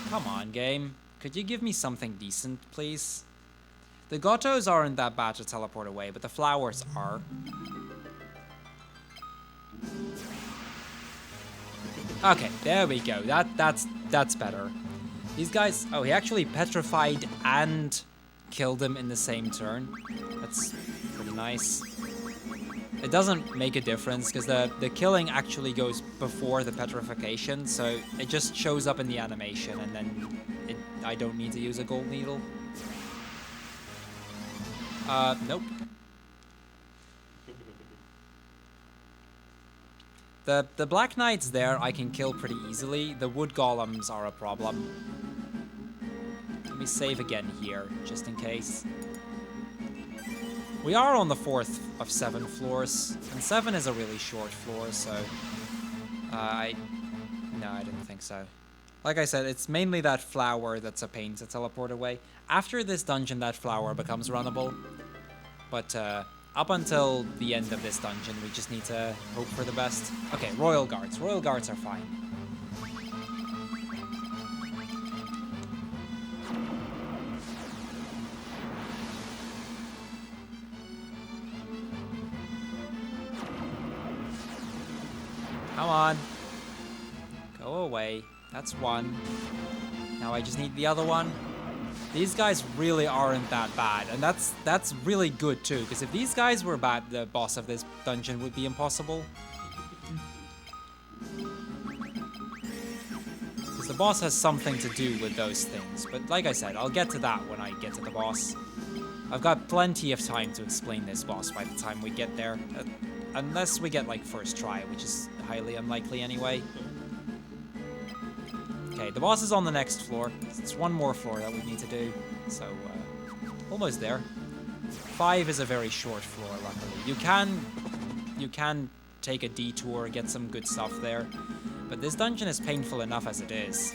Come on, game. Could you give me something decent, please? The Gottos aren't that bad to teleport away, but the flowers are. Okay, there we go. That's better. These guys... Oh, he actually petrified and killed him in the same turn. That's pretty nice. It doesn't make a difference, because the killing actually goes before the petrification, so it just shows up in the animation, and then I don't need to use a gold needle. Nope. The Black Knights there I can kill pretty easily. The wood golems are a problem. Let me save again here, just in case. We are on the 4th of 7 floors, and 7 is a really short floor, so... no, I didn't think so. Like I said, it's mainly that flower that's a pain to teleport away. After this dungeon, that flower becomes runnable. But up until the end of this dungeon, we just need to hope for the best. Okay, Royal Guards. Royal Guards are fine. Come on. Go away. That's one. Now I just need the other one. These guys really aren't that bad, and that's really good too, because if these guys were bad, the boss of this dungeon would be impossible. Because the boss has something to do with those things, but like I said, I'll get to that when I get to the boss. I've got plenty of time to explain this boss by the time we get there, unless we get like first try, which is highly unlikely anyway. Okay, the boss is on the next floor. It's one more floor that we need to do, so almost there. 5 is a very short floor, luckily. You can take a detour, get some good stuff there, but this dungeon is painful enough as it is.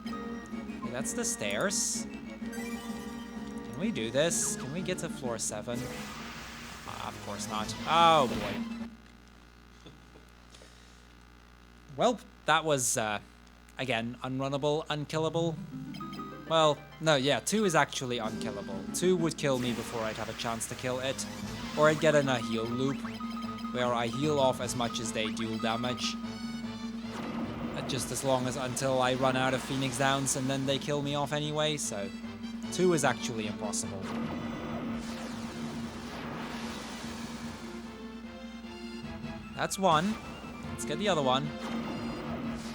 Okay, that's the stairs. Can we do this? Can we get to floor 7? Of course not. Oh boy. Well, that was, again, unrunnable, unkillable. Well, no, yeah, 2 is actually unkillable. 2 would kill me before I'd have a chance to kill it. Or I'd get in a heal loop, where I heal off as much as they deal damage. Just as long as until I run out of Phoenix Downs, and then they kill me off anyway, so 2 is actually impossible. That's one. Let's get the other one.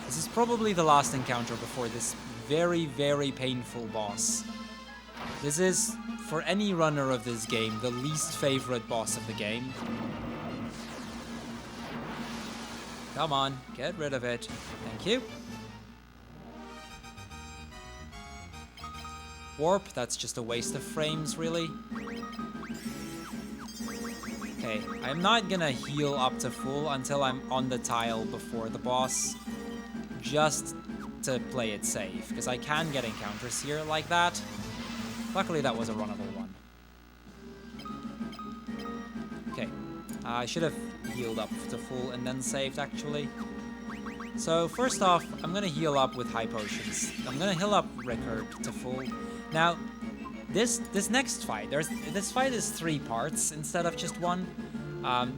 This is probably the last encounter before this very, very painful boss. This is, for any runner of this game, the least favorite boss of the game. Come on, get rid of it. Thank you. Warp, that's just a waste of frames, really. Okay, I'm not gonna heal up to full until I'm on the tile before the boss, just to play it safe, because I can get encounters here like that. Luckily that was a runnable one. Okay, I should have healed up to full and then saved actually. So first off, I'm gonna heal up with high potions. I'm gonna heal up Rickard to full. Now, this next fight, this fight is 3 parts instead of just 1.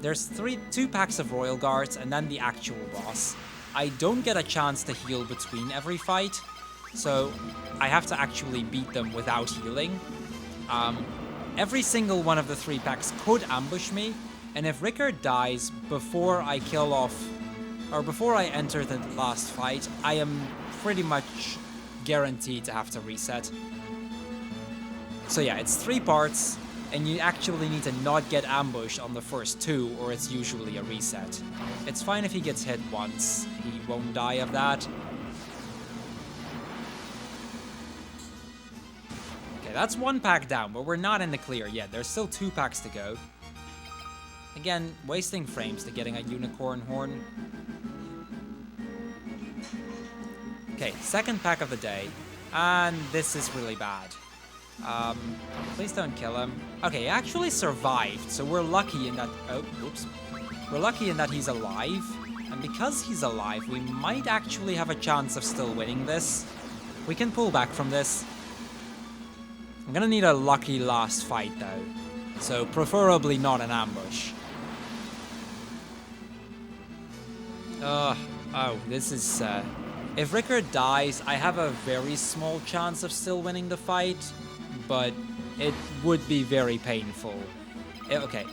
There's 2 packs of Royal Guards and then the actual boss. I don't get a chance to heal between every fight, so I have to actually beat them without healing. Every single one of the 3 packs could ambush me, and if Rickard dies before I kill off, or before I enter the last fight, I am pretty much guaranteed to have to reset. So yeah, it's 3 parts, and you actually need to not get ambushed on the first 2, or it's usually a reset. It's fine if he gets hit once, he won't die of that. Okay, that's 1 pack down, but we're not in the clear yet. There's still 2 packs to go. Again, wasting frames to getting a unicorn horn. Okay, 2nd pack of the day, and this is really bad. Please don't kill him. Okay, he actually survived, so we're lucky in that... Oh, whoops. We're lucky in that he's alive, and because he's alive, we might actually have a chance of still winning this. We can pull back from this. I'm gonna need a lucky last fight, though, so preferably not an ambush. Oh, this is... If Rickard dies, I have a very small chance of still winning the fight, but it would be very painful. Okay.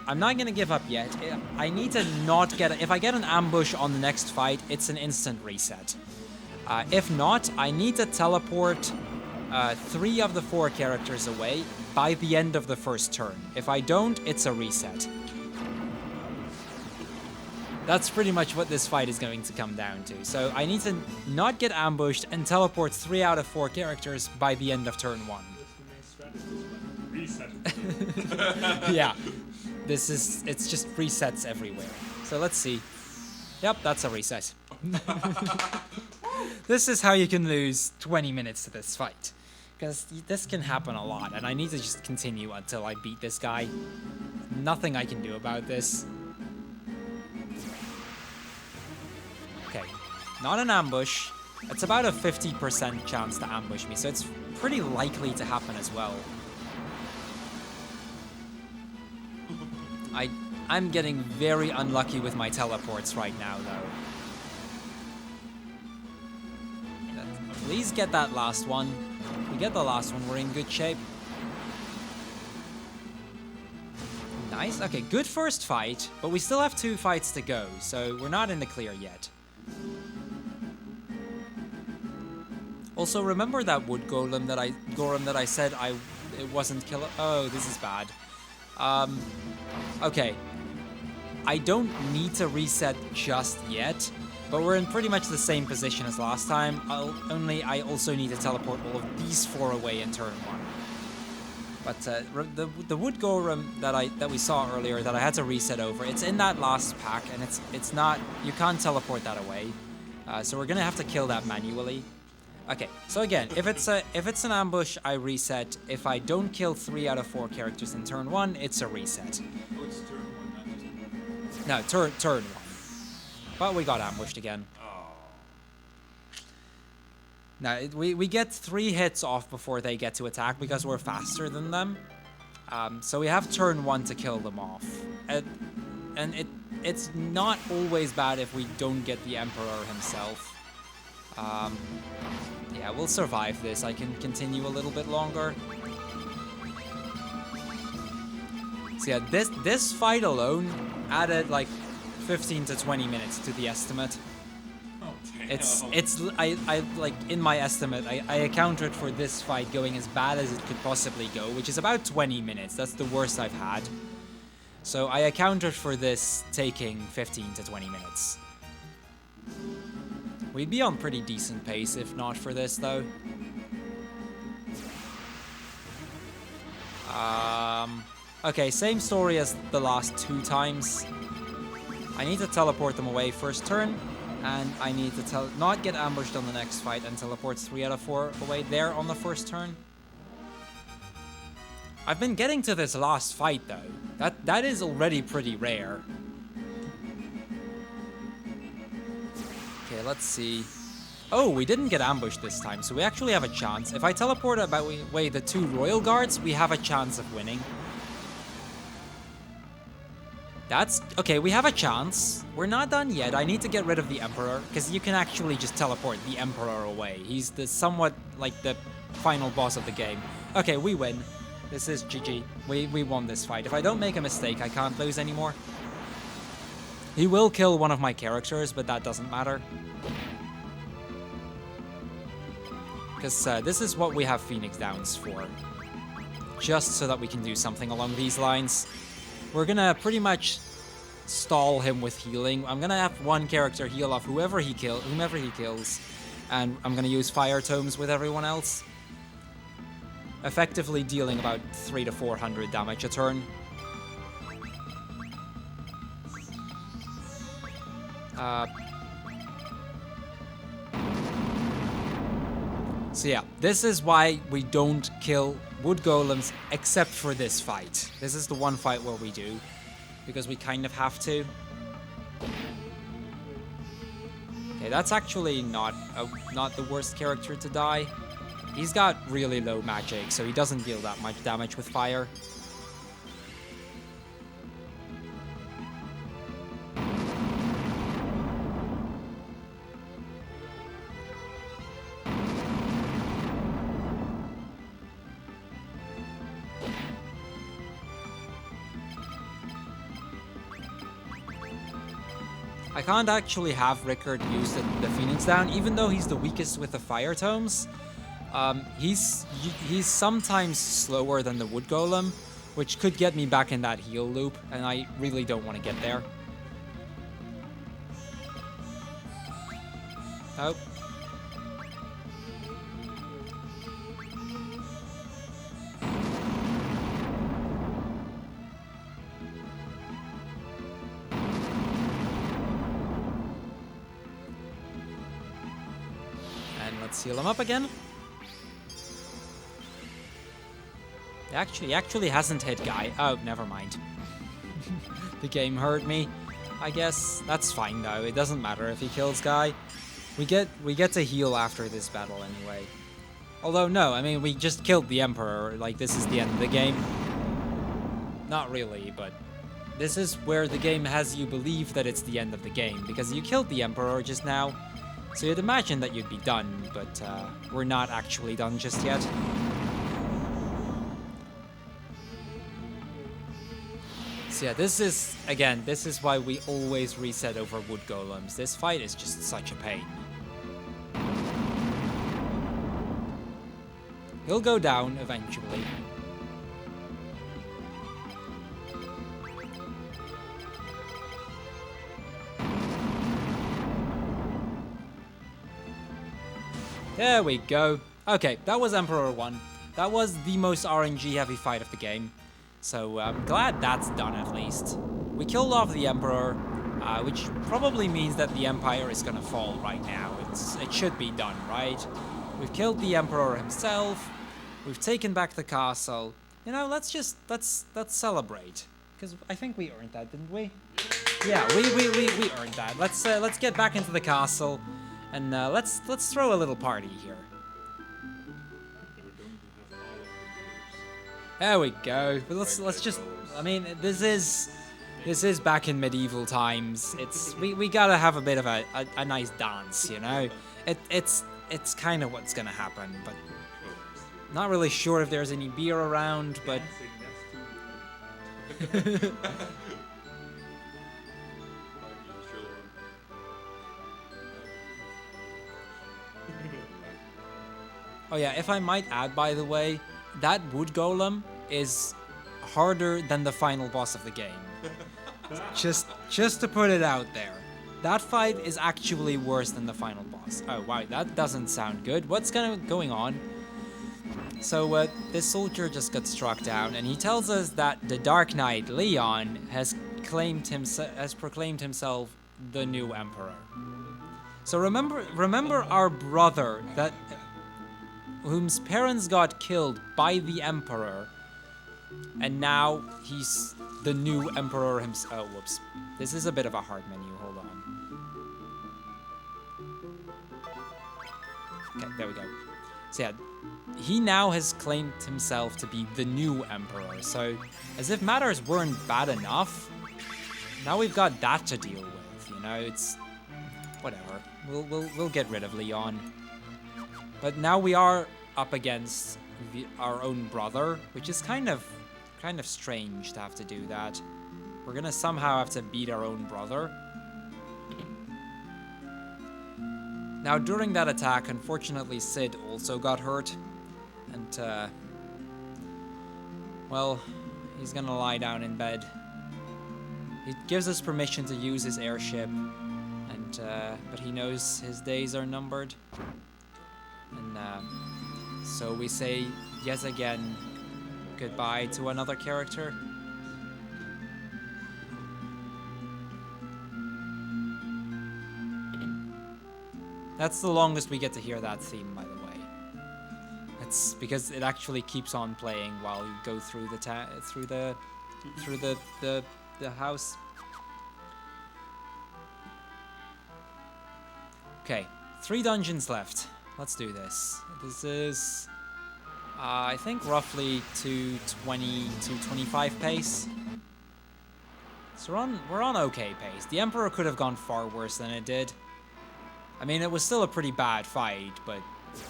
I'm not gonna give up yet. I need to not get... If I get an ambush on the next fight, it's an instant reset. If not, I need to teleport 3 of the 4 characters away by the end of the first turn. If I don't, it's a reset. That's pretty much what this fight is going to come down to. So I need to not get ambushed and teleport 3 out of 4 characters by the end of turn 1. Reset. Yeah. It's just resets everywhere. So let's see. Yep, that's a reset. This is how you can lose 20 minutes to this fight. Because this can happen a lot, and I need to just continue until I beat this guy. Nothing I can do about this. Okay, not an ambush. It's about a 50% chance to ambush me, so it's pretty likely to happen as well. I'm getting very unlucky with my teleports right now, though. Please get that last one. If we get the last one, we're in good shape. Nice. Okay, good first fight, but we still have 2 fights to go, so we're not in the clear yet. Also, remember that wood golem that I said it wasn't killer? Oh, this is bad. Okay. I don't need to reset just yet, but we're in pretty much the same position as last time. Only I also need to teleport all of these 4 away in turn 1. But the wood golem that we saw earlier that I had to reset over, it's in that last pack, and it's not, you can't teleport that away. So we're gonna have to kill that manually. Okay, so again, if it's an ambush, I reset. If I don't kill 3 out of 4 characters in turn 1, it's a reset. Oh, it's turn 1, not just... No, turn 1. But we got ambushed again. Oh. Now, we get 3 hits off before they get to attack because we're faster than them. So we have turn 1 to kill them off. And it's not always bad if we don't get the Emperor himself. Yeah, we'll survive this. I can continue a little bit longer. So yeah, this fight alone added like 15 to 20 minutes to the estimate. Oh, damn. It's I like in my estimate I accounted for this fight going as bad as it could possibly go, which is about 20 minutes. That's the worst I've had. So I accounted for this taking 15 to 20 minutes. We'd be on pretty decent pace if not for this, though. Okay, same story as the last 2 times. I need to teleport them away first turn, and I need to not get ambushed on the next fight and teleport 3 out of 4 away there on the first turn. I've been getting to this last fight, though. That is already pretty rare. Okay, let's see. Oh, we didn't get ambushed this time, so we actually have a chance. If I teleport away the 2 royal guards, we have a chance of winning. That's... okay, we have a chance. We're not done yet. I need to get rid of the Emperor, because you can actually just teleport the Emperor away. He's the somewhat, like, the final boss of the game. Okay, we win. This is GG. We won this fight. If I don't make a mistake, I can't lose anymore. He will kill one of my characters, but that doesn't matter. Because this is what we have Phoenix Downs for. Just so that we can do something along these lines. We're gonna pretty much stall him with healing. I'm gonna have one character heal off whomever he kills. And I'm gonna use fire tomes with everyone else. Effectively dealing about 300 to 400 damage a turn. So yeah, this is why we don't kill wood golems except for this fight. This is the one fight where we do, because we kind of have to. Okay, that's actually not the worst character to die. He's got really low magic, so he doesn't deal that much damage with fire. I can't actually have Rickard use the Phoenix down, even though he's the weakest with the fire tomes. He's sometimes slower than the wood golem, which could get me back in that heal loop, and I really don't want to get there. Oh. And let's heal him up again. He actually hasn't hit Guy. Oh, never mind. The game hurt me. I guess that's fine though. It doesn't matter if he kills Guy. We get to heal after this battle anyway. Although no, I mean we just killed the Emperor. Like this is the end of the game. Not really, but this is where the game has you believe that it's the end of the game because you killed the Emperor just now. So you'd imagine that you'd be done, but we're not actually done just yet. So yeah, this is why we always reset over wood golems. This fight is just such a pain. He'll go down eventually. There we go. Okay, that was Emperor 1. That was the most RNG heavy fight of the game. So I'm glad that's done at least. We killed off the Emperor, which probably means that the Empire is gonna fall right now. It should be done, right? We've killed the Emperor himself. We've taken back the castle. You know, let's celebrate, because I think we earned that, didn't we? Yeah, we earned that. Let's get back into the castle, and let's throw a little party here. There we go. But let's just. I mean, this is back in medieval times. We gotta have a bit of a nice dance, you know. It's kind of what's gonna happen, but not really sure if there's any beer around, but. Oh yeah, if I might add, by the way, that wood golem is harder than the final boss of the game. Just to put it out there. That fight is actually worse than the final boss. Oh wow, that doesn't sound good. What's going on? So this soldier just got struck down, and he tells us that the Dark Knight Leon has proclaimed himself the new emperor. So remember our brother that whose parents got killed by the emperor, and now he's the new emperor himself. Oh, whoops. This is a bit of a hard menu. Hold on. Okay, there we go. So yeah, he now has claimed himself to be the new emperor. So, as if matters weren't bad enough, now we've got that to deal with. You know, it's whatever. We'll get rid of Leon. But now we are up against our own brother, which is kind of strange to have to do that. We're gonna somehow have to beat our own brother. Now, during that attack, unfortunately, Sid also got hurt, and well, he's gonna lie down in bed. He gives us permission to use his airship, and but he knows his days are numbered. And so we say yet again goodbye to another character. That's the longest we get to hear that theme, by the way. It's because it actually keeps on playing while you go through the house. Okay, 3 dungeons left. Let's do this. This is, I think, roughly 220, 225 pace. So we're on okay pace. The Emperor could have gone far worse than it did. I mean, it was still a pretty bad fight, but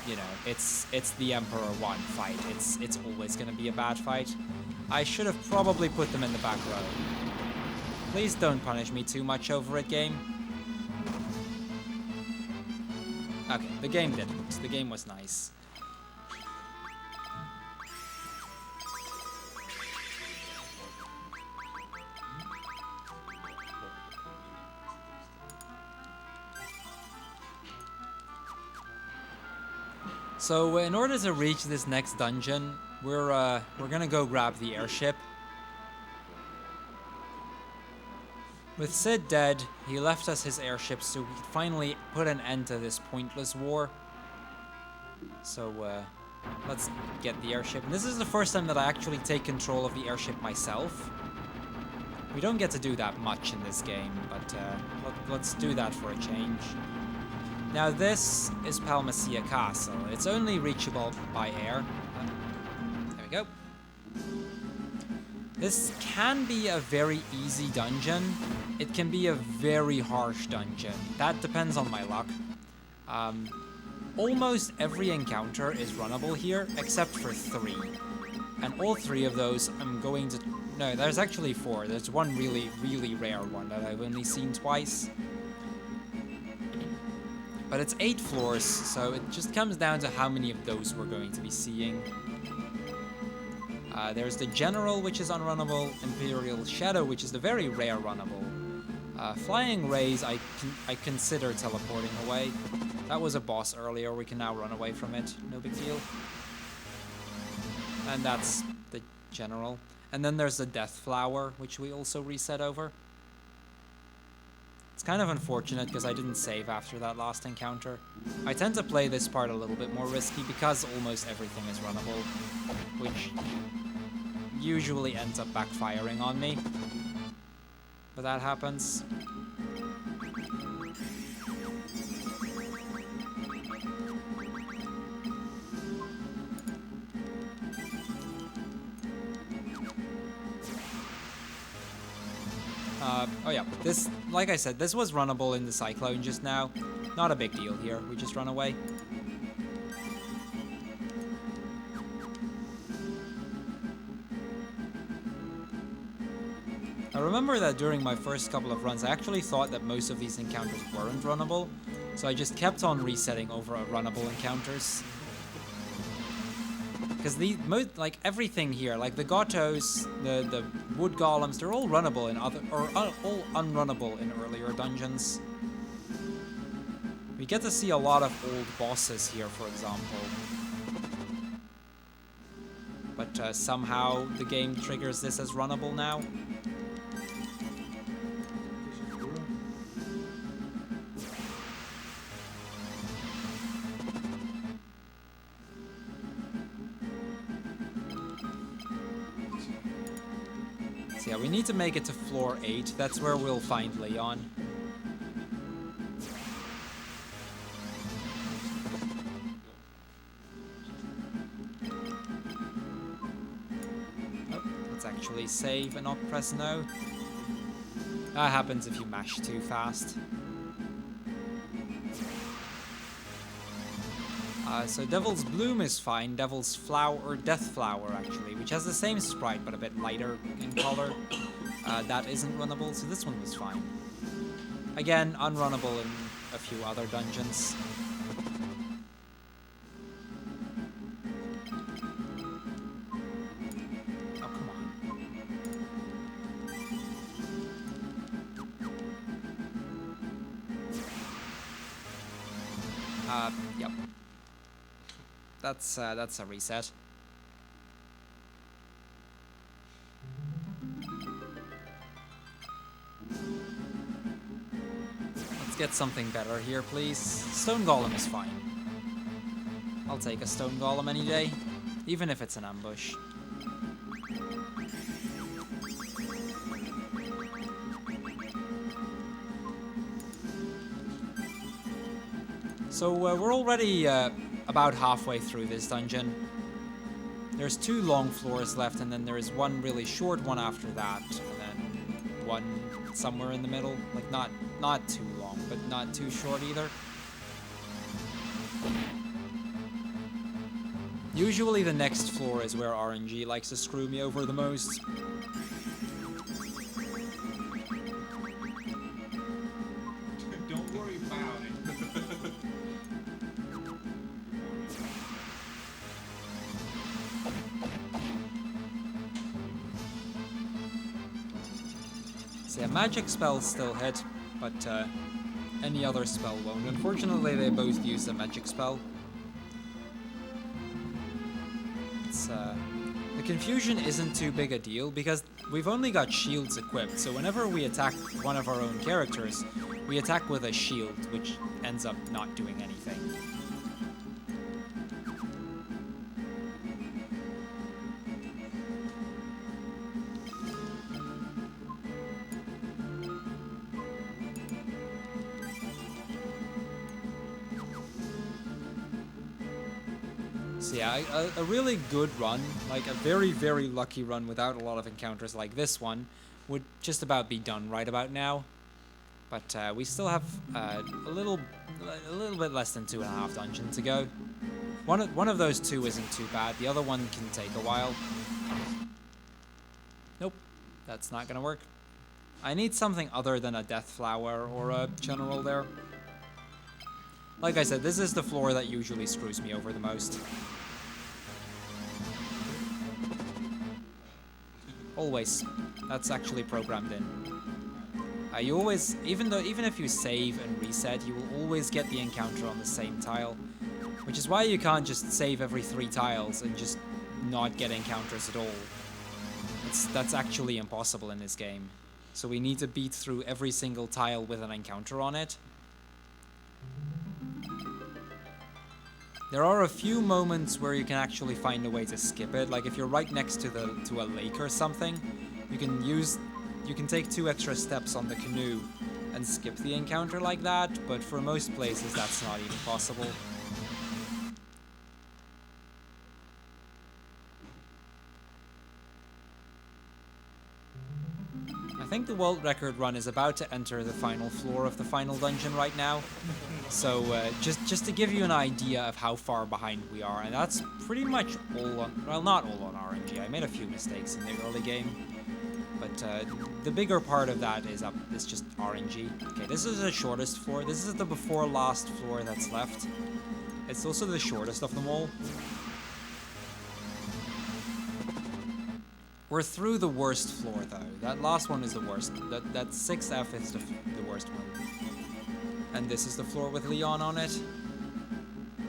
you know, it's the Emperor 1 fight. It's always gonna be a bad fight. I should have probably put them in the back row. Please don't punish me too much over it, game. Okay, the game didn't. The game was nice. So in order to reach this next dungeon, we're gonna go grab the airship. With Sid dead, he left us his airship so we could finally put an end to this pointless war. So let's get the airship. And this is the first time that I actually take control of the airship myself. We don't get to do that much in this game, but let's do that for a change. Now this is Palmacia Castle. It's only reachable by air. There we go. This can be a very easy dungeon. It can be a very harsh dungeon. That depends on my luck. Almost every encounter is runnable here, except for 3. And all 3 of those I'm going to... No, there's actually 4. There's one really, really rare one that I've only seen twice. But it's 8 floors, so it just comes down to how many of those we're going to be seeing. There's the General, which is unrunnable, Imperial Shadow, which is the very rare runnable. Flying Rays, I consider teleporting away. That was a boss earlier, we can now run away from it, no big deal. And that's the General. And then there's the Death Flower, which we also reset over. It's kind of unfortunate because I didn't save after that last encounter. I tend to play this part a little bit more risky because almost everything is runnable, which usually ends up backfiring on me. But that happens. Oh yeah, this, like I said, this was runnable in the Cyclone just now. Not a big deal here, we just run away. I remember that during my first couple of runs, I actually thought that most of these encounters weren't runnable, so I just kept on resetting over runnable encounters. Because like everything here, like the Gottos, the wood golems, they're all runnable in all unrunnable in earlier dungeons. We get to see a lot of old bosses here, for example. But somehow the game triggers this as runnable now. Yeah, we need to make it to floor 8. That's where we'll find Leon. Oh, let's actually save and not press no. That happens if you mash too fast. So Devil's Bloom is fine. Devil's Flower, or Death Flower actually, which has the same sprite but a bit lighter in color. That isn't runnable, so this one was fine. Again, unrunnable in a few other dungeons. Oh, come on. Yep. That's a reset. Let's get something better here, please. Stone Golem is fine. I'll take a Stone Golem any day, even if it's an ambush. So we're already about halfway through this dungeon. There's 2 long floors left, and then there is one really short one after that, and then one somewhere in the middle. Like not too long, but not too short either. Usually the next floor is where RNG likes to screw me over the most. Don't worry about it. So yeah, magic spells still hit, but any other spell won't. Unfortunately, they both use a magic spell. It's the confusion isn't too big a deal because we've only got shields equipped, so whenever we attack one of our own characters, we attack with a shield, which ends up not doing anything. So yeah, a really good run, like a very, very lucky run without a lot of encounters like this one, would just about be done right about now. But we still have a little bit less than 2.5 dungeons to go. One of those two isn't too bad. The other one can take a while. Nope, that's not gonna work. I need something other than a death flower or a general there. Like I said, this is the floor that usually screws me over the most. Always. That's actually programmed in. You always, even if you save and reset, you will always get the encounter on the same tile. Which is why you can't just save every 3 tiles and just not get encounters at all. That's actually impossible in this game. So we need to beat through every single tile with an encounter on it. There are a few moments where you can actually find a way to skip it, like if you're right next to a lake or something, you can take 2 extra steps on the canoe and skip the encounter like that, but for most places that's not even possible. I think the world record run is about to enter the final floor of the final dungeon right now. So just to give you an idea of how far behind we are, and that's pretty much all on, well, not all on RNG. I made a few mistakes in the early game, but the bigger part of that is just RNG. Okay, this is the shortest floor. This is the before last floor that's left. It's also the shortest of them all. We're through the worst floor though. That last one is the worst. That 6F is the worst one. And this is the floor with Leon on it.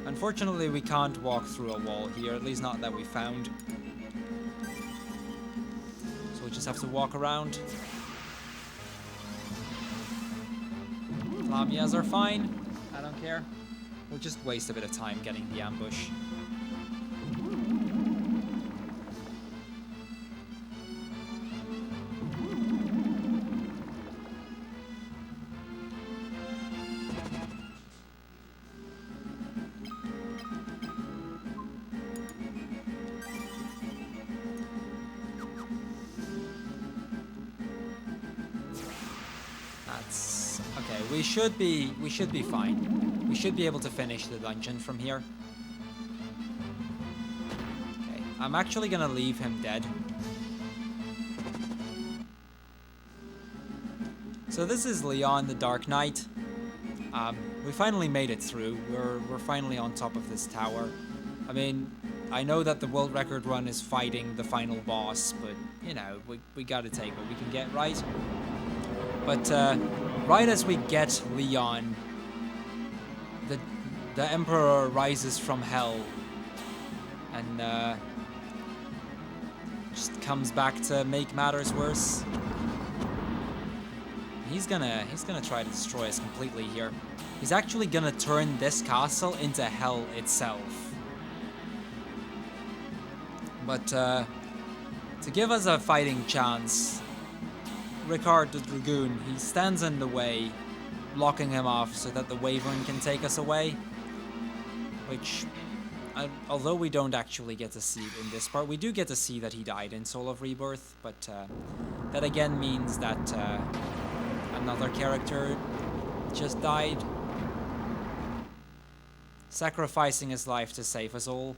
Unfortunately, we can't walk through a wall here, at least not that we found. So we just have to walk around. Lamias are fine. I don't care. We'll just waste a bit of time getting the ambush. Okay, we should be fine. We should be able to finish the dungeon from here. Okay, I'm actually gonna leave him dead. So this is Leon, the Dark Knight. We finally made it through. We're finally on top of this tower. I mean, I know that the world record run is fighting the final boss, but you know, we gotta take what we can get, right? But right as we get Leon, the Emperor rises from hell and just comes back to make matters worse. He's gonna try to destroy us completely here. He's actually gonna turn this castle into hell itself. But to give us a fighting chance, Ricard the Dragoon, he stands in the way, blocking him off so that the Wyvern can take us away. Which, although we don't actually get to see it in this part, we do get to see that he died in Soul of Rebirth, but that again means that another character just died, sacrificing his life to save us all.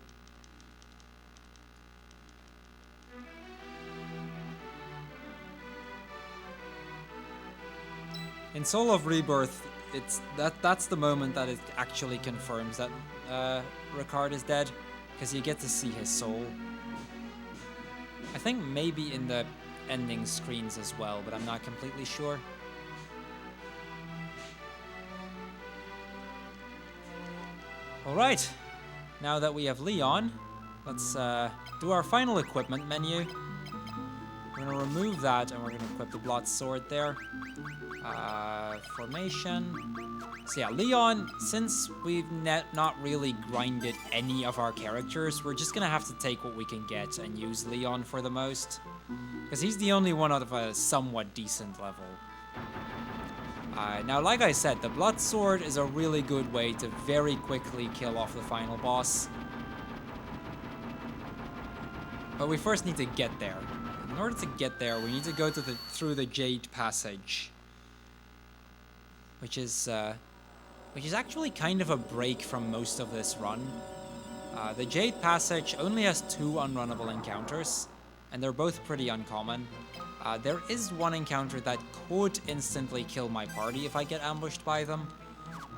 In Soul of Rebirth, that's the moment that it actually confirms that Ricard is dead, because you get to see his soul. I think maybe in ending screens as well, but I'm not completely sure. Alright, now that we have Leon, let's do our final equipment menu. We're going to remove that and we're going to equip the Blot Sword there. Formation. So yeah, Leon, since we've not really grinded any of our characters, we're just going to have to take what we can get and use Leon for the most. Because he's the only one out of a somewhat decent level. Now, like I said, the Blood Sword is a really good way to very quickly kill off the final boss. But we first need to get there. In order to get there, we need to go through the Jade Passage. Which is actually kind of a break from most of this run. The Jade Passage only has 2 unrunnable encounters, and they're both pretty uncommon. There is one encounter that could instantly kill my party if I get ambushed by them,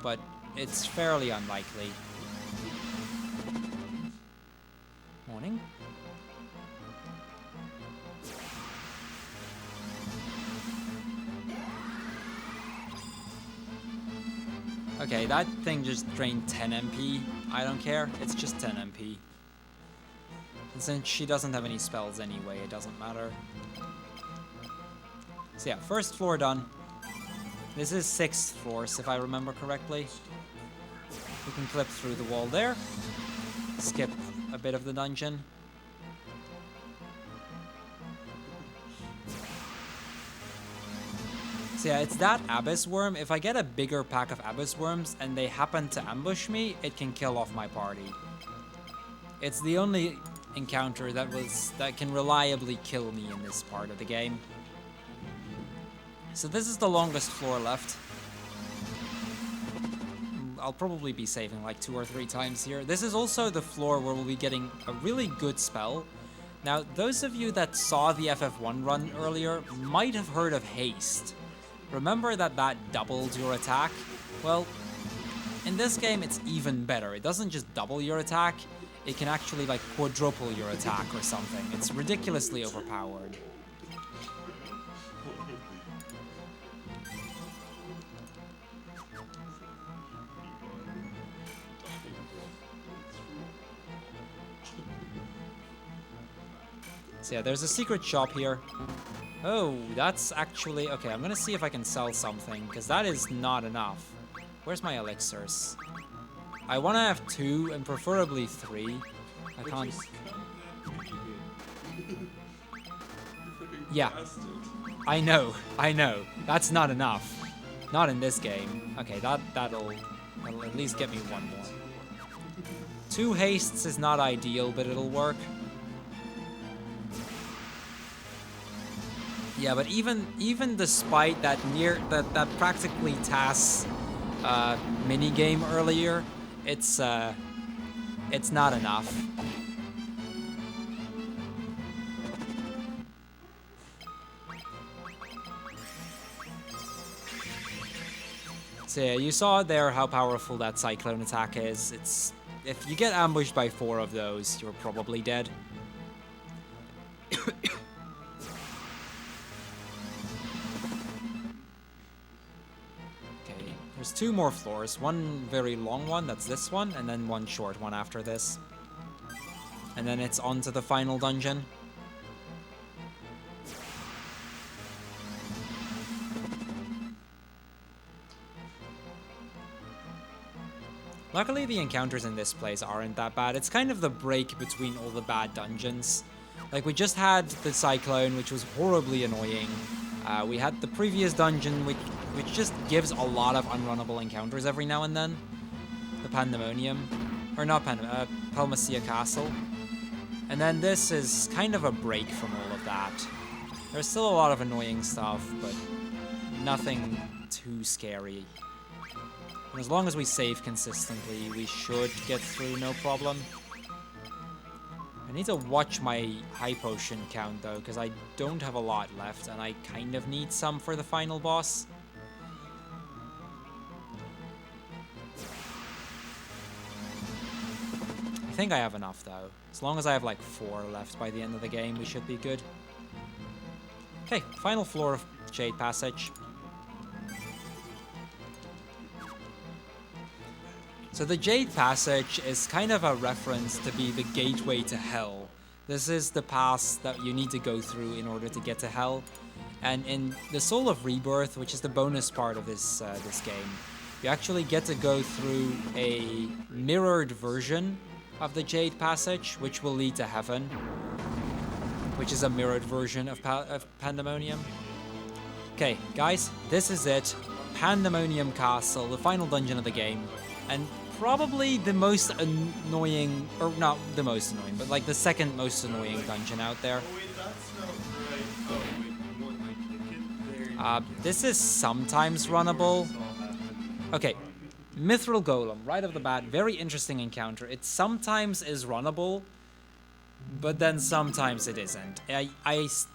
but it's fairly unlikely. Morning. Okay, that thing just drained 10 MP. I don't care, it's just 10 MP. And since she doesn't have any spells anyway, it doesn't matter. So yeah, first floor done. This is 6th floor, if I remember correctly. We can clip through the wall there. Skip a bit of the dungeon. So yeah, it's that Abyss Worm. If I get a bigger pack of Abyss Worms and they happen to ambush me, it can kill off my party. It's the only encounter that can reliably kill me in this part of the game. So this is the longest floor left. I'll probably be saving like 2 or 3 times here. This is also the floor where we'll be getting a really good spell. Now, those of you that saw the FF1 run earlier might have heard of Haste. Remember that doubled your attack? Well, in this game it's even better. It doesn't just double your attack, it can actually like quadruple your attack or something. It's ridiculously overpowered. So yeah, there's a secret shop here. Oh, that's actually... Okay, I'm gonna see if I can sell something, because that is not enough. Where's my elixirs? I want to have 2, and preferably 3. I can't... Yeah. I know. That's not enough. Not in this game. Okay, that'll at least get me 1 more. 2 hastes is not ideal, but it'll work. Yeah, but even despite that that practically TAS mini game earlier, it's not enough. So yeah, you saw there how powerful that cyclone attack is. If you get ambushed by 4 of those, you're probably dead. There's 2 more floors, one very long one, that's this one, and then one short one after this. And then it's on to the final dungeon. Luckily the encounters in this place aren't that bad. It's kind of the break between all the bad dungeons. Like we just had the Cyclone, which was horribly annoying. We had the previous dungeon, which just gives a lot of unrunnable encounters every now and then. The Pandemonium. Or not Pandemonium, Palmacia Castle. And then this is kind of a break from all of that. There's still a lot of annoying stuff, but nothing too scary. And as long as we save consistently, we should get through no problem. I need to watch my high potion count though, because I don't have a lot left, and I kind of need some for the final boss. I think I have enough though. As long as I have like 4 left by the end of the game, we should be good. Okay, final floor of Jade Passage. So the Jade Passage is kind of a reference to be the gateway to Hell. This is the pass that you need to go through in order to get to Hell. And in the Soul of Rebirth, which is the bonus part of this this game, you actually get to go through a mirrored version of the Jade Passage, which will lead to Heaven, which is a mirrored version of Pandemonium. Okay, guys, this is it. Pandemonium Castle, the final dungeon of the game. And probably the most annoying, or not the most annoying, but like the second most annoying dungeon out there. Oh wait, that's not right. Oh wait, you want like the kid there? This is sometimes runnable. Okay, Mithril Golem, right off the bat, very interesting encounter. It sometimes is runnable, but then sometimes it isn't. I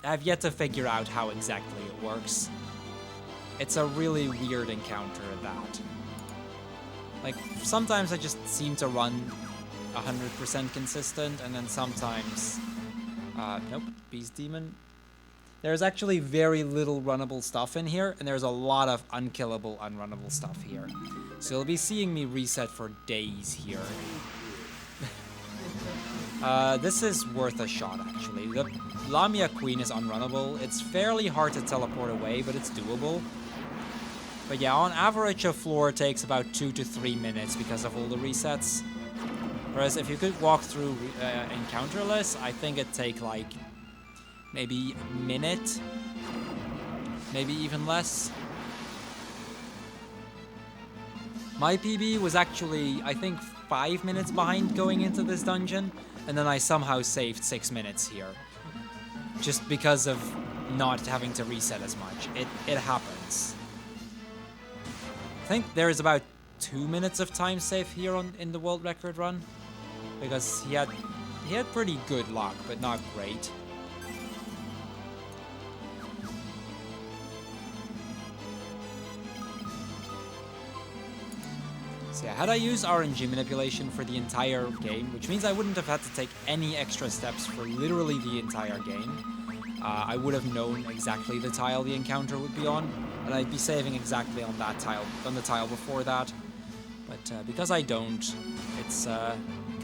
have yet to figure out how exactly it works. It's a really weird encounter, that. Like, sometimes I just seem to run 100% consistent, and then sometimes... nope, Beast Demon. There's actually very little runnable stuff in here, and there's a lot of unkillable, unrunnable stuff here. So you'll be seeing me reset for days here. This is worth a shot, actually. The Lamia Queen is unrunnable. It's fairly hard to teleport away, but it's doable. But yeah, on average, a floor takes about 2 to 3 minutes because of all the resets. Whereas if you could walk through encounterless, I think it'd take like maybe a minute, maybe even less. My PB was actually, I think, 5 minutes behind going into this dungeon, and then I somehow saved 6 minutes here. Just because of not having to reset as much. It happens. I think there is about 2 minutes of time save here in the world record run, because he had pretty good luck, but not great. So yeah, had I used RNG manipulation for the entire game, which means I wouldn't have had to take any extra steps for literally the entire game, I would have known exactly the tile the encounter would be on, and I'd be saving exactly on that tile, on the tile before that. But because I don't, it's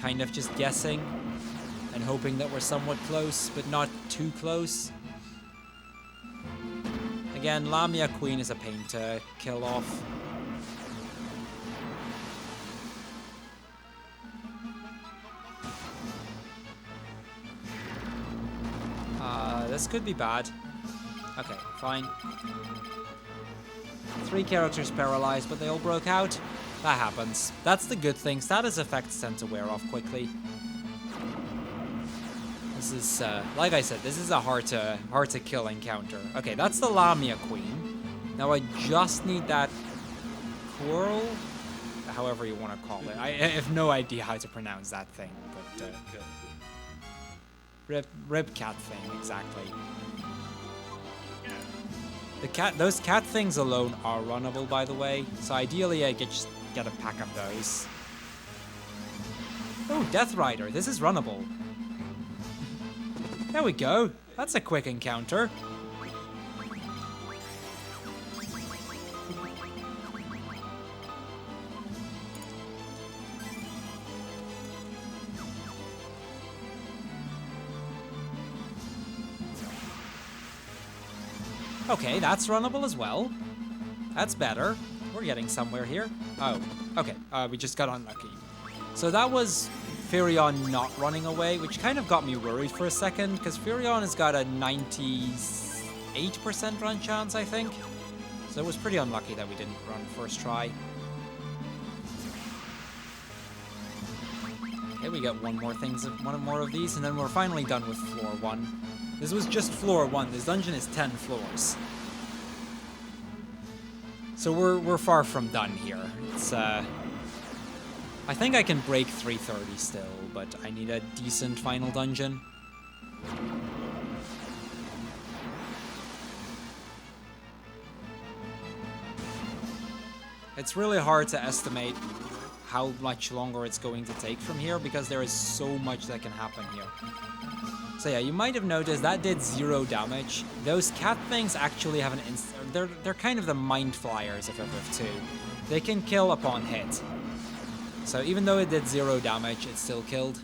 kind of just guessing and hoping that we're somewhat close, but not too close. Again, Lamia Queen is a pain to kill off. This could be bad. Okay, fine. 3 characters paralyzed, but they all broke out. That happens. That's the good thing. Status effects tend to wear off quickly. This is, like I said, this is a hard to kill encounter. Okay, that's the Lamia Queen. Now I just need that crrool, however you want to call it. I have no idea how to pronounce that thing, but rib cat thing, exactly. Those cat things alone are runnable, by the way. So ideally, I could just get a pack of those. Oh, Death Rider. This is runnable. There we go. That's a quick encounter. Okay, that's runnable as well. That's better. We're getting somewhere here. Oh, okay. We just got unlucky. So that was Furion not running away, which kind of got me worried for a second, because Furion has got a 98% run chance, I think. So it was pretty unlucky that we didn't run first try. Okay, we got one more of these, and then we're finally done with floor 1. This was just floor 1. This dungeon is 10 floors. So we're far from done here. It's I think I can break 330 still, but I need a decent final dungeon. It's really hard to estimate how much longer it's going to take from here, because there is so much that can happen here. So yeah, you might have noticed that did 0 damage. Those cat things actually have an they're kind of the mind flyers of FF2. They can kill upon hit. So even though it did 0 damage, it still killed.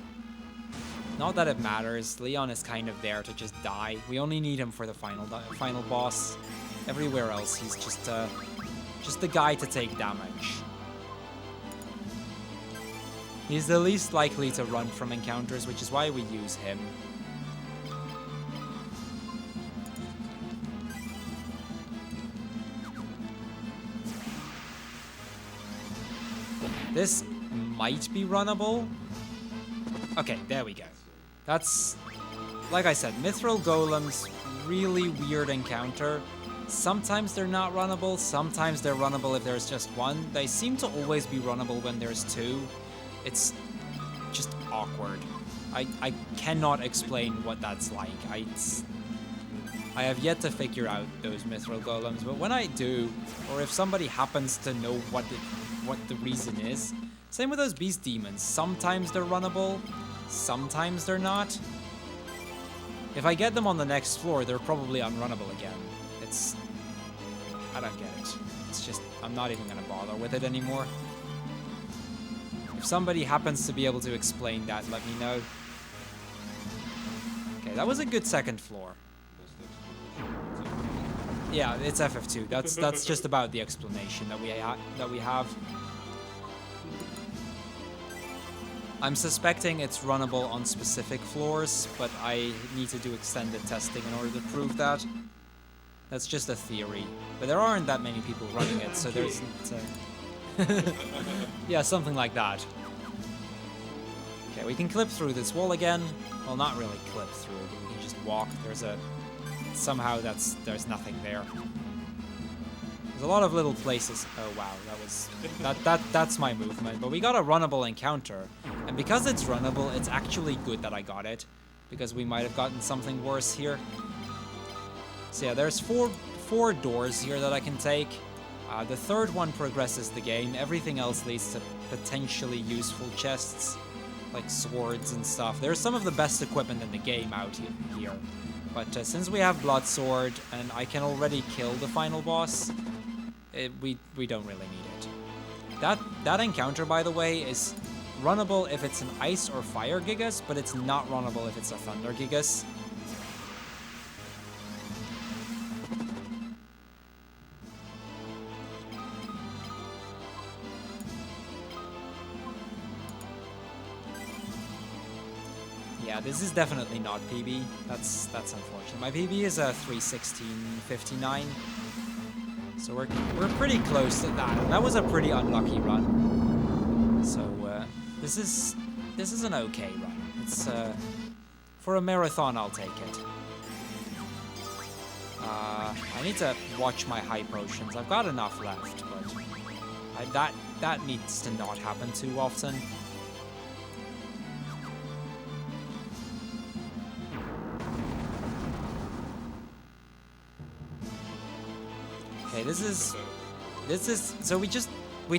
Not that it matters. Leon is kind of there to just die. We only need him for the final boss. Everywhere else, he's just the guy to take damage. He's the least likely to run from encounters, which is why we use him. This might be runnable. Okay, there we go. That's, like I said, Mithril Golems, really weird encounter. Sometimes they're not runnable, sometimes they're runnable if there's just one. They seem to always be runnable when there's two. It's just awkward. I cannot explain what that's like. I have yet to figure out those Mithril Golems, but when I do, or if somebody happens to know what the reason is, same with those Beast Demons. Sometimes they're runnable, sometimes they're not. If I get them on the next floor, they're probably unrunnable again. I don't get it. It's just, I'm not even gonna bother with it anymore. If somebody happens to be able to explain that, let me know. Okay, that was a good second floor. Yeah, it's FF2. That's just about the explanation that we have. I'm suspecting it's runnable on specific floors, but I need to do extended testing in order to prove that. That's just a theory, but there aren't that many people running it, so there's yeah, something like that. Okay, we can clip through this wall again. Well, not really clip through, but we can just walk. Somehow there's nothing there. There's a lot of little places. Oh wow, that's my movement. But we got a runnable encounter, and because it's runnable, it's actually good that I got it, because we might have gotten something worse here. So yeah, there's four doors here that I can take. The third one progresses the game. Everything else leads to potentially useful chests, like swords and stuff. There's some of the best equipment in the game out here. But since we have Blood Sword and I can already kill the final boss, we don't really need it. That encounter, by the way, is runnable if it's an Ice or Fire Gigas, but it's not runnable if it's a Thunder Gigas. Yeah, this is definitely not PB. That's unfortunate. My PB is a 3:16:59, so we're pretty close to that. And that was a pretty unlucky run. So this is an okay run. It's for a marathon, I'll take it. I need to watch my high potions. I've got enough left, but that needs to not happen too often. Okay, this is so we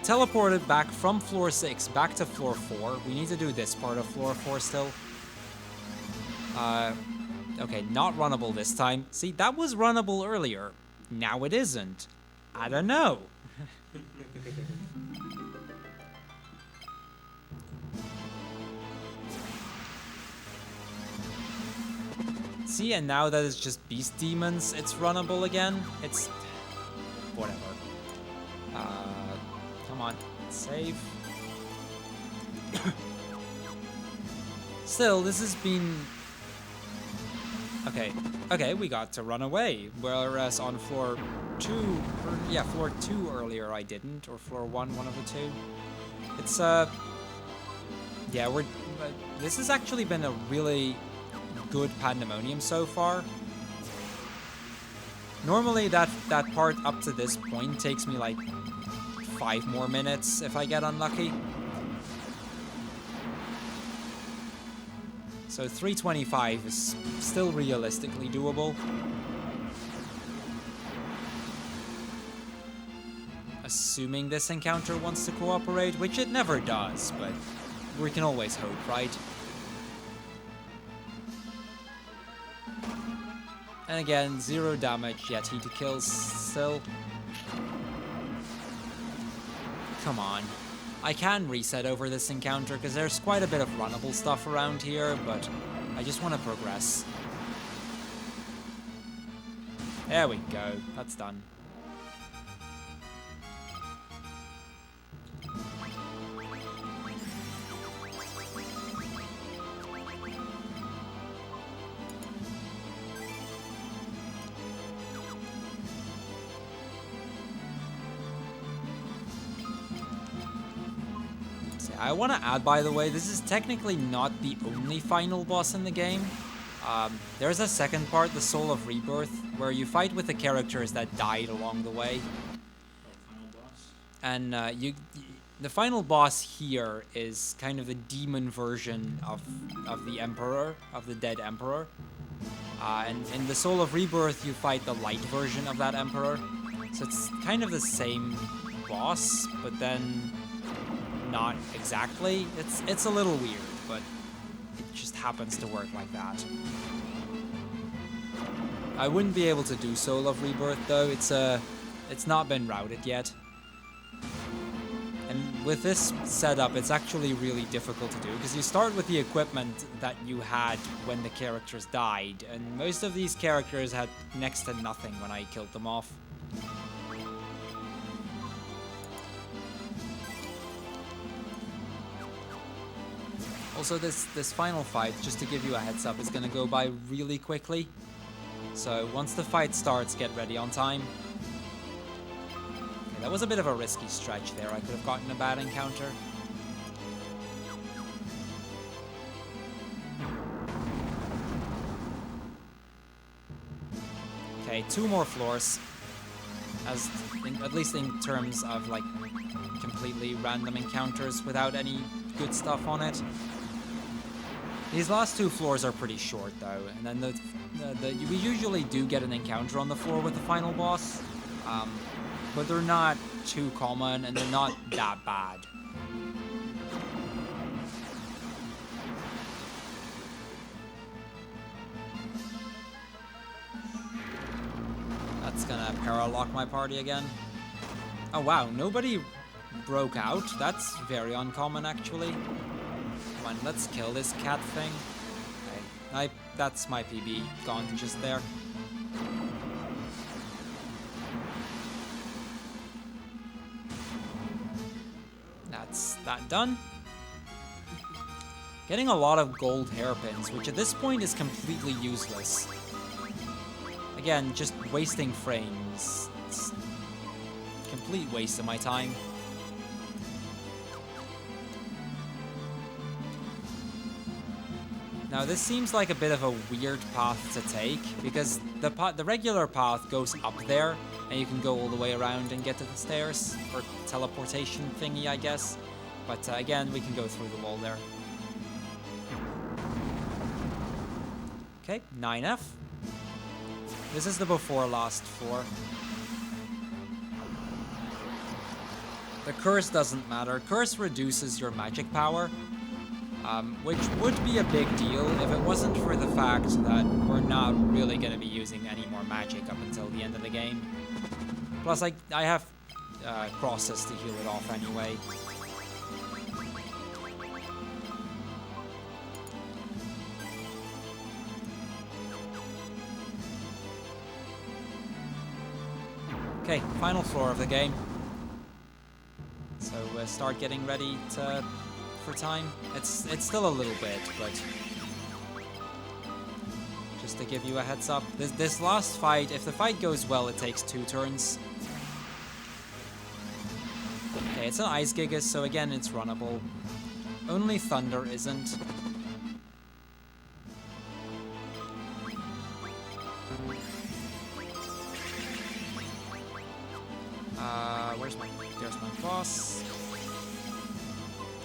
teleported back from floor 6 back to floor 4. We need to do this part of floor 4 still. Okay, not runnable this time. See, that was runnable earlier. Now it isn't. I don't know. See, and now that it's just Beast Demons, it's runnable again. It's whatever. Come on, save. Still, this has been... Okay, we got to run away. Whereas on floor 2, floor 2 earlier I didn't, or floor 1, one of the two. It's, yeah, this has actually been a really good pandemonium so far. Normally that part up to this point takes me like 5 more minutes if I get unlucky. So 3:25 is still realistically doable. Assuming this encounter wants to cooperate, which it never does, but we can always hope, right? And again, 0 damage, yet he kills still. Come on. I can reset over this encounter because there's quite a bit of runnable stuff around here, but I just want to progress. There we go. That's done. I want to add, by the way, this is technically not the only final boss in the game. There's a second part, the Soul of Rebirth, where you fight with the characters that died along the way. Final boss. And the final boss here is kind of the demon version of the Emperor, of the dead Emperor. And in the Soul of Rebirth, you fight the light version of that Emperor. So it's kind of the same boss, but then not exactly. It's a little weird, but it just happens to work like that. I wouldn't be able to do Soul of Rebirth though. It's not been routed yet. And with this setup, it's actually really difficult to do because you start with the equipment that you had when the characters died, and most of these characters had next to nothing when I killed them off. Also, this final fight, just to give you a heads up, is going to go by really quickly. So once the fight starts, get ready on time. Okay, that was a bit of a risky stretch there. I could have gotten a bad encounter. Okay, 2 more floors. At least in terms of like completely random encounters without any good stuff on it. These last 2 floors are pretty short though, and then we usually do get an encounter on the floor with the final boss, but they're not too common and they're not that bad. That's gonna paralock my party again. Oh wow, nobody broke out. That's very uncommon actually. Come on, let's kill this cat thing. Okay, that's my PB gone just there. That's that done. Getting a lot of gold hairpins, which at this point is completely useless. Again, just wasting frames. It's a complete waste of my time. Now this seems like a bit of a weird path to take, because the regular path goes up there, and you can go all the way around and get to the stairs, or teleportation thingy, I guess. But again, we can go through the wall there. Okay, 9F. This is the before last floor. The curse doesn't matter. Curse reduces your magic power. Which would be a big deal if it wasn't for the fact that we're not really going to be using any more magic up until the end of the game. Plus, I have crosses to heal it off anyway. Okay, final floor of the game. So start getting ready for time. It's still a little bit, but just to give you a heads up, this last fight, if the fight goes well, it takes 2 turns. Okay, it's an Ice Gigas, so again, it's runnable. Only Thunder isn't. There's my boss.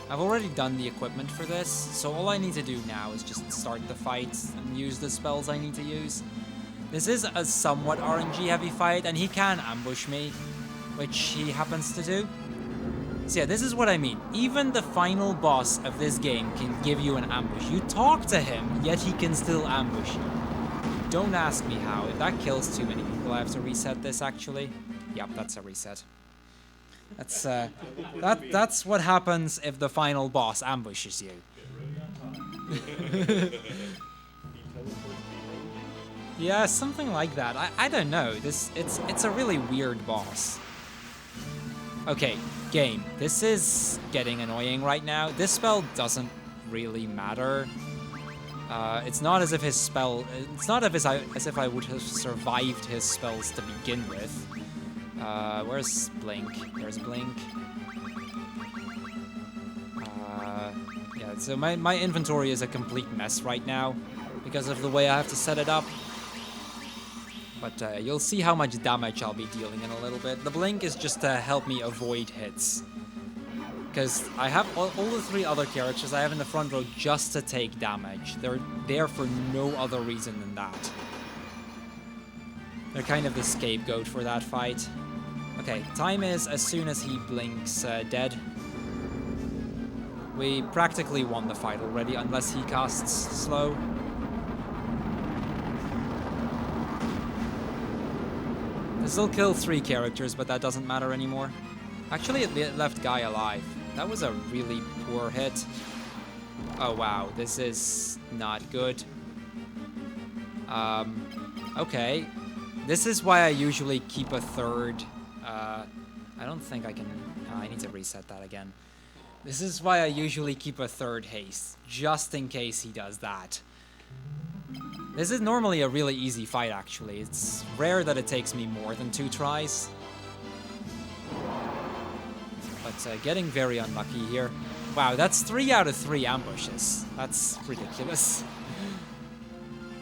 I've already done the equipment for this, so all I need to do now is just start the fight and use the spells I need to use. This is a somewhat RNG heavy fight, and he can ambush me, which he happens to do. So yeah, this is what I mean. Even the final boss of this game can give you an ambush. You talk to him, yet he can still ambush you. Don't ask me how. If that kills too many people, I have to reset this, actually. Yep, that's a reset. That's what happens if the final boss ambushes you. Yeah, something like that. I don't know. It's a really weird boss. Okay, game. This is getting annoying right now. This spell doesn't really matter. It's not as if his spell. It's not as if I would have survived his spells to begin with. Where's Blink? There's Blink. Yeah. So my inventory is a complete mess right now because of the way I have to set it up. But you'll see how much damage I'll be dealing in a little bit. The Blink is just to help me avoid hits. Because I have all the 3 other characters I have in the front row just to take damage. They're there for no other reason than that. They're kind of the scapegoat for that fight. Okay, time is as soon as he blinks dead. We practically won the fight already, unless he casts slow. This'll kill 3 characters, but that doesn't matter anymore. Actually, it left Guy alive. That was a really poor hit. Oh wow, this is not good. Okay. This is why I usually keep a third. I don't think I can. I need to reset that again. This is why I usually keep a third haste, just in case he does that. This is normally a really easy fight, actually. It's rare that it takes me more than 2 tries. But getting very unlucky here. Wow, that's 3 out of 3 ambushes. That's ridiculous.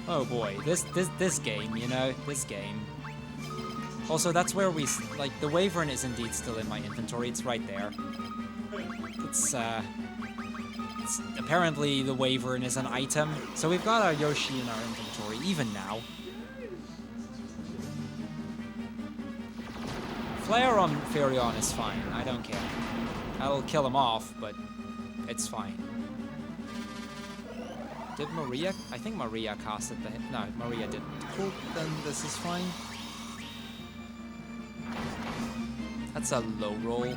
Oh boy, this game, you know, this game. Also, that's where we, like, the Wyvern is indeed still in my inventory. It's right there. It's apparently the Wyvern is an item. So we've got our Yoshi in our inventory, even now. Flare on Furion is fine, I don't care. I'll kill him off, but it's fine. Did Maria? I think Maria casted the hit. No, Maria didn't. Cool, then this is fine. That's a low roll.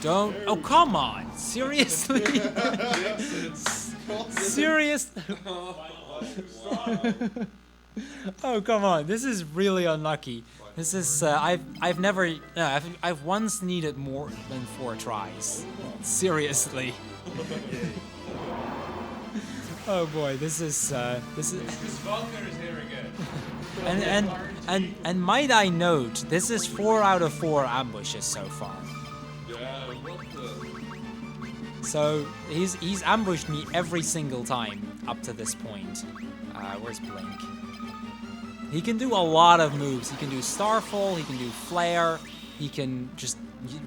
Don't. Oh, come on! Seriously? Serious? Oh, come on! This is really unlucky. This is. I've never. No, I've once needed more than 4 tries. Seriously. Oh boy, this is. Valkyr is here again. And might I note, this is 4 out of 4 ambushes so far. Yeah, what the? So he's ambushed me every single time up to this point. Where's Blink? He can do a lot of moves. He can do Starfall, he can do Flare, he can just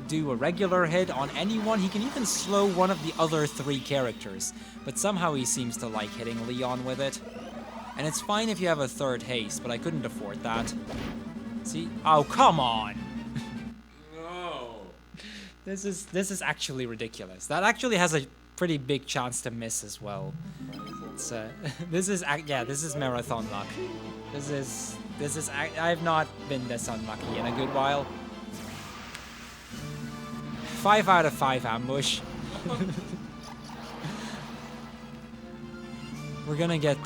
do a regular hit on anyone. He can even slow one of the other 3 characters. But somehow he seems to like hitting Leon with it. And it's fine if you have a 3rd haste, but I couldn't afford that. See? Oh, come on! No. This is actually ridiculous. That actually has a pretty big chance to miss as well. It's, this is marathon luck. This is I've not been this unlucky in a good while. 5 out of 5 ambush. We're gonna get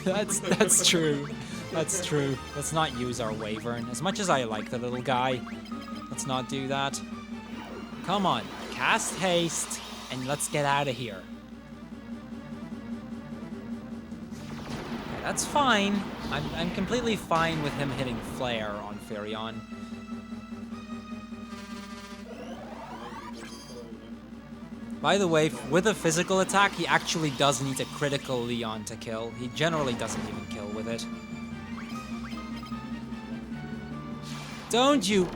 that's true. That's true. Let's not use our Wyvern. As much as I like the little guy, let's not do that. Come on, cast haste, and let's get out of here. Okay, that's fine. I'm completely fine with him hitting Flare on Furion. By the way, with a physical attack, he actually does need a critical Leon to kill. He generally doesn't even kill with it. Don't you...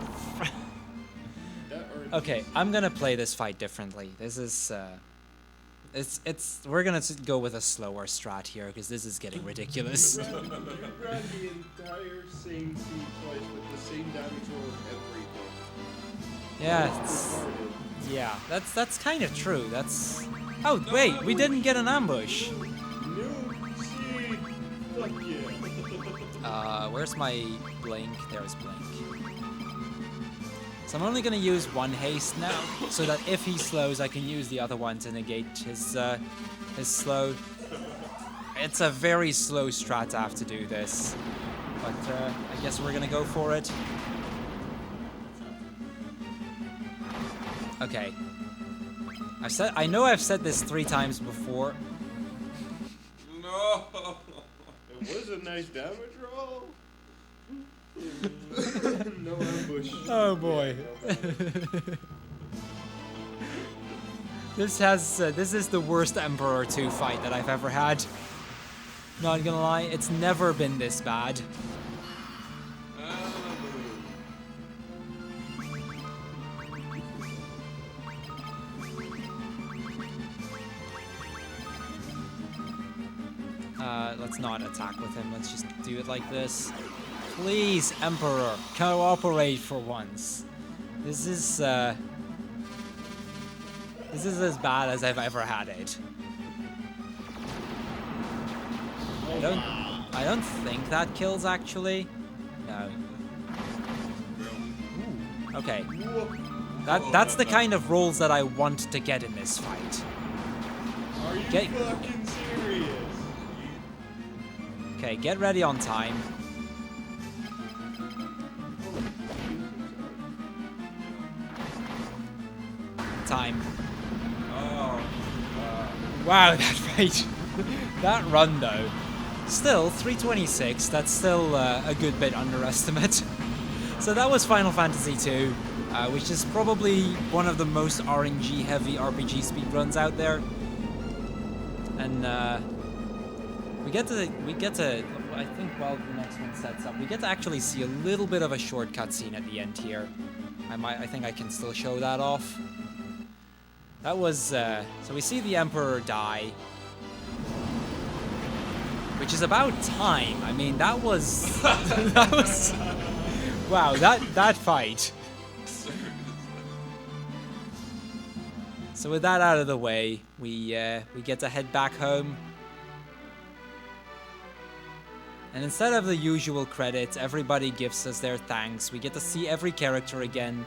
Okay, I'm gonna play this fight differently. This is, we're gonna go with a slower strat here, because this is getting ridiculous. You ran the entire same scene twice with the same damage roll and everything. Yeah, that's kind of true. That's... Oh, wait, we didn't get an ambush. Where's my blink? There's blink. So I'm only gonna use one haste now, so that if he slows, I can use the other one to negate his slow. It's a very slow strat to have to do this, but I guess we're gonna go for it. Okay. I know I've said this 3 times before. No. It was a nice damage roll. No ambush. Oh boy. Yeah, no damage. This is the worst Emperor 2 fight that I've ever had. Not gonna lie, it's never been this bad. Let's not attack with him. Let's just do it like this. Please, Emperor, cooperate for once. This is as bad as I've ever had it. I don't think that kills actually. No. Ooh, okay. That's the kind of rolls that I want to get in this fight. Are you Get- fucking serious? Okay, get ready on time. Time. Oh. Wow, that fight. That run though. Still, 326, that's still a good bit underestimate. So that was Final Fantasy II, which is probably one of the most RNG heavy RPG speedruns out there. And we get to, I think while the next one sets up, we get to actually see a little bit of a short cutscene at the end here. I think I can still show that off. That was, so we see the Emperor die. Which is about time. I mean, that was, that was, wow, that fight. So with that out of the way, we get to head back home. And instead of the usual credits, everybody gives us their thanks. We get to see every character again.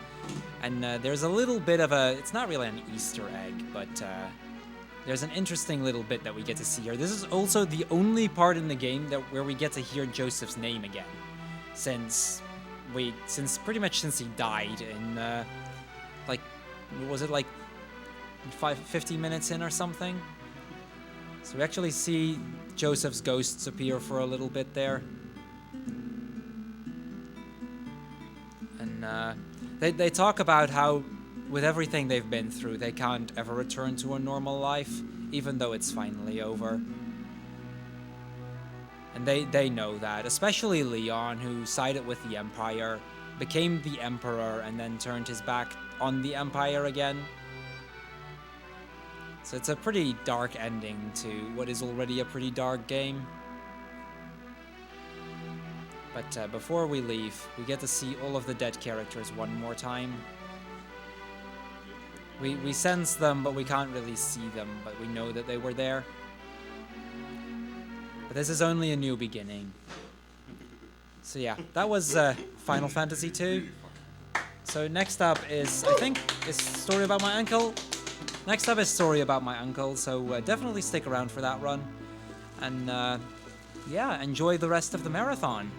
And there's a little bit of a, it's not really an Easter egg, but there's an interesting little bit that we get to see here. This is also the only part in the game where we get to hear Joseph's name again. Since pretty much since he died in, like, was it like 50 minutes in or something? So we actually see Joseph's ghosts appear for a little bit there. And they talk about how with everything they've been through, they can't ever return to a normal life, even though it's finally over. And they know that, especially Leon, who sided with the Empire, became the Emperor, and then turned his back on the Empire again. So it's a pretty dark ending to what is already a pretty dark game. But before we leave, we get to see all of the dead characters one more time. We sense them, but we can't really see them, but we know that they were there. But this is only a new beginning. So yeah, that was Final Fantasy II. So next up is, I think, is Story About My Uncle. Next up is Story About My Uncle, so definitely stick around for that run. And yeah, enjoy the rest of the marathon.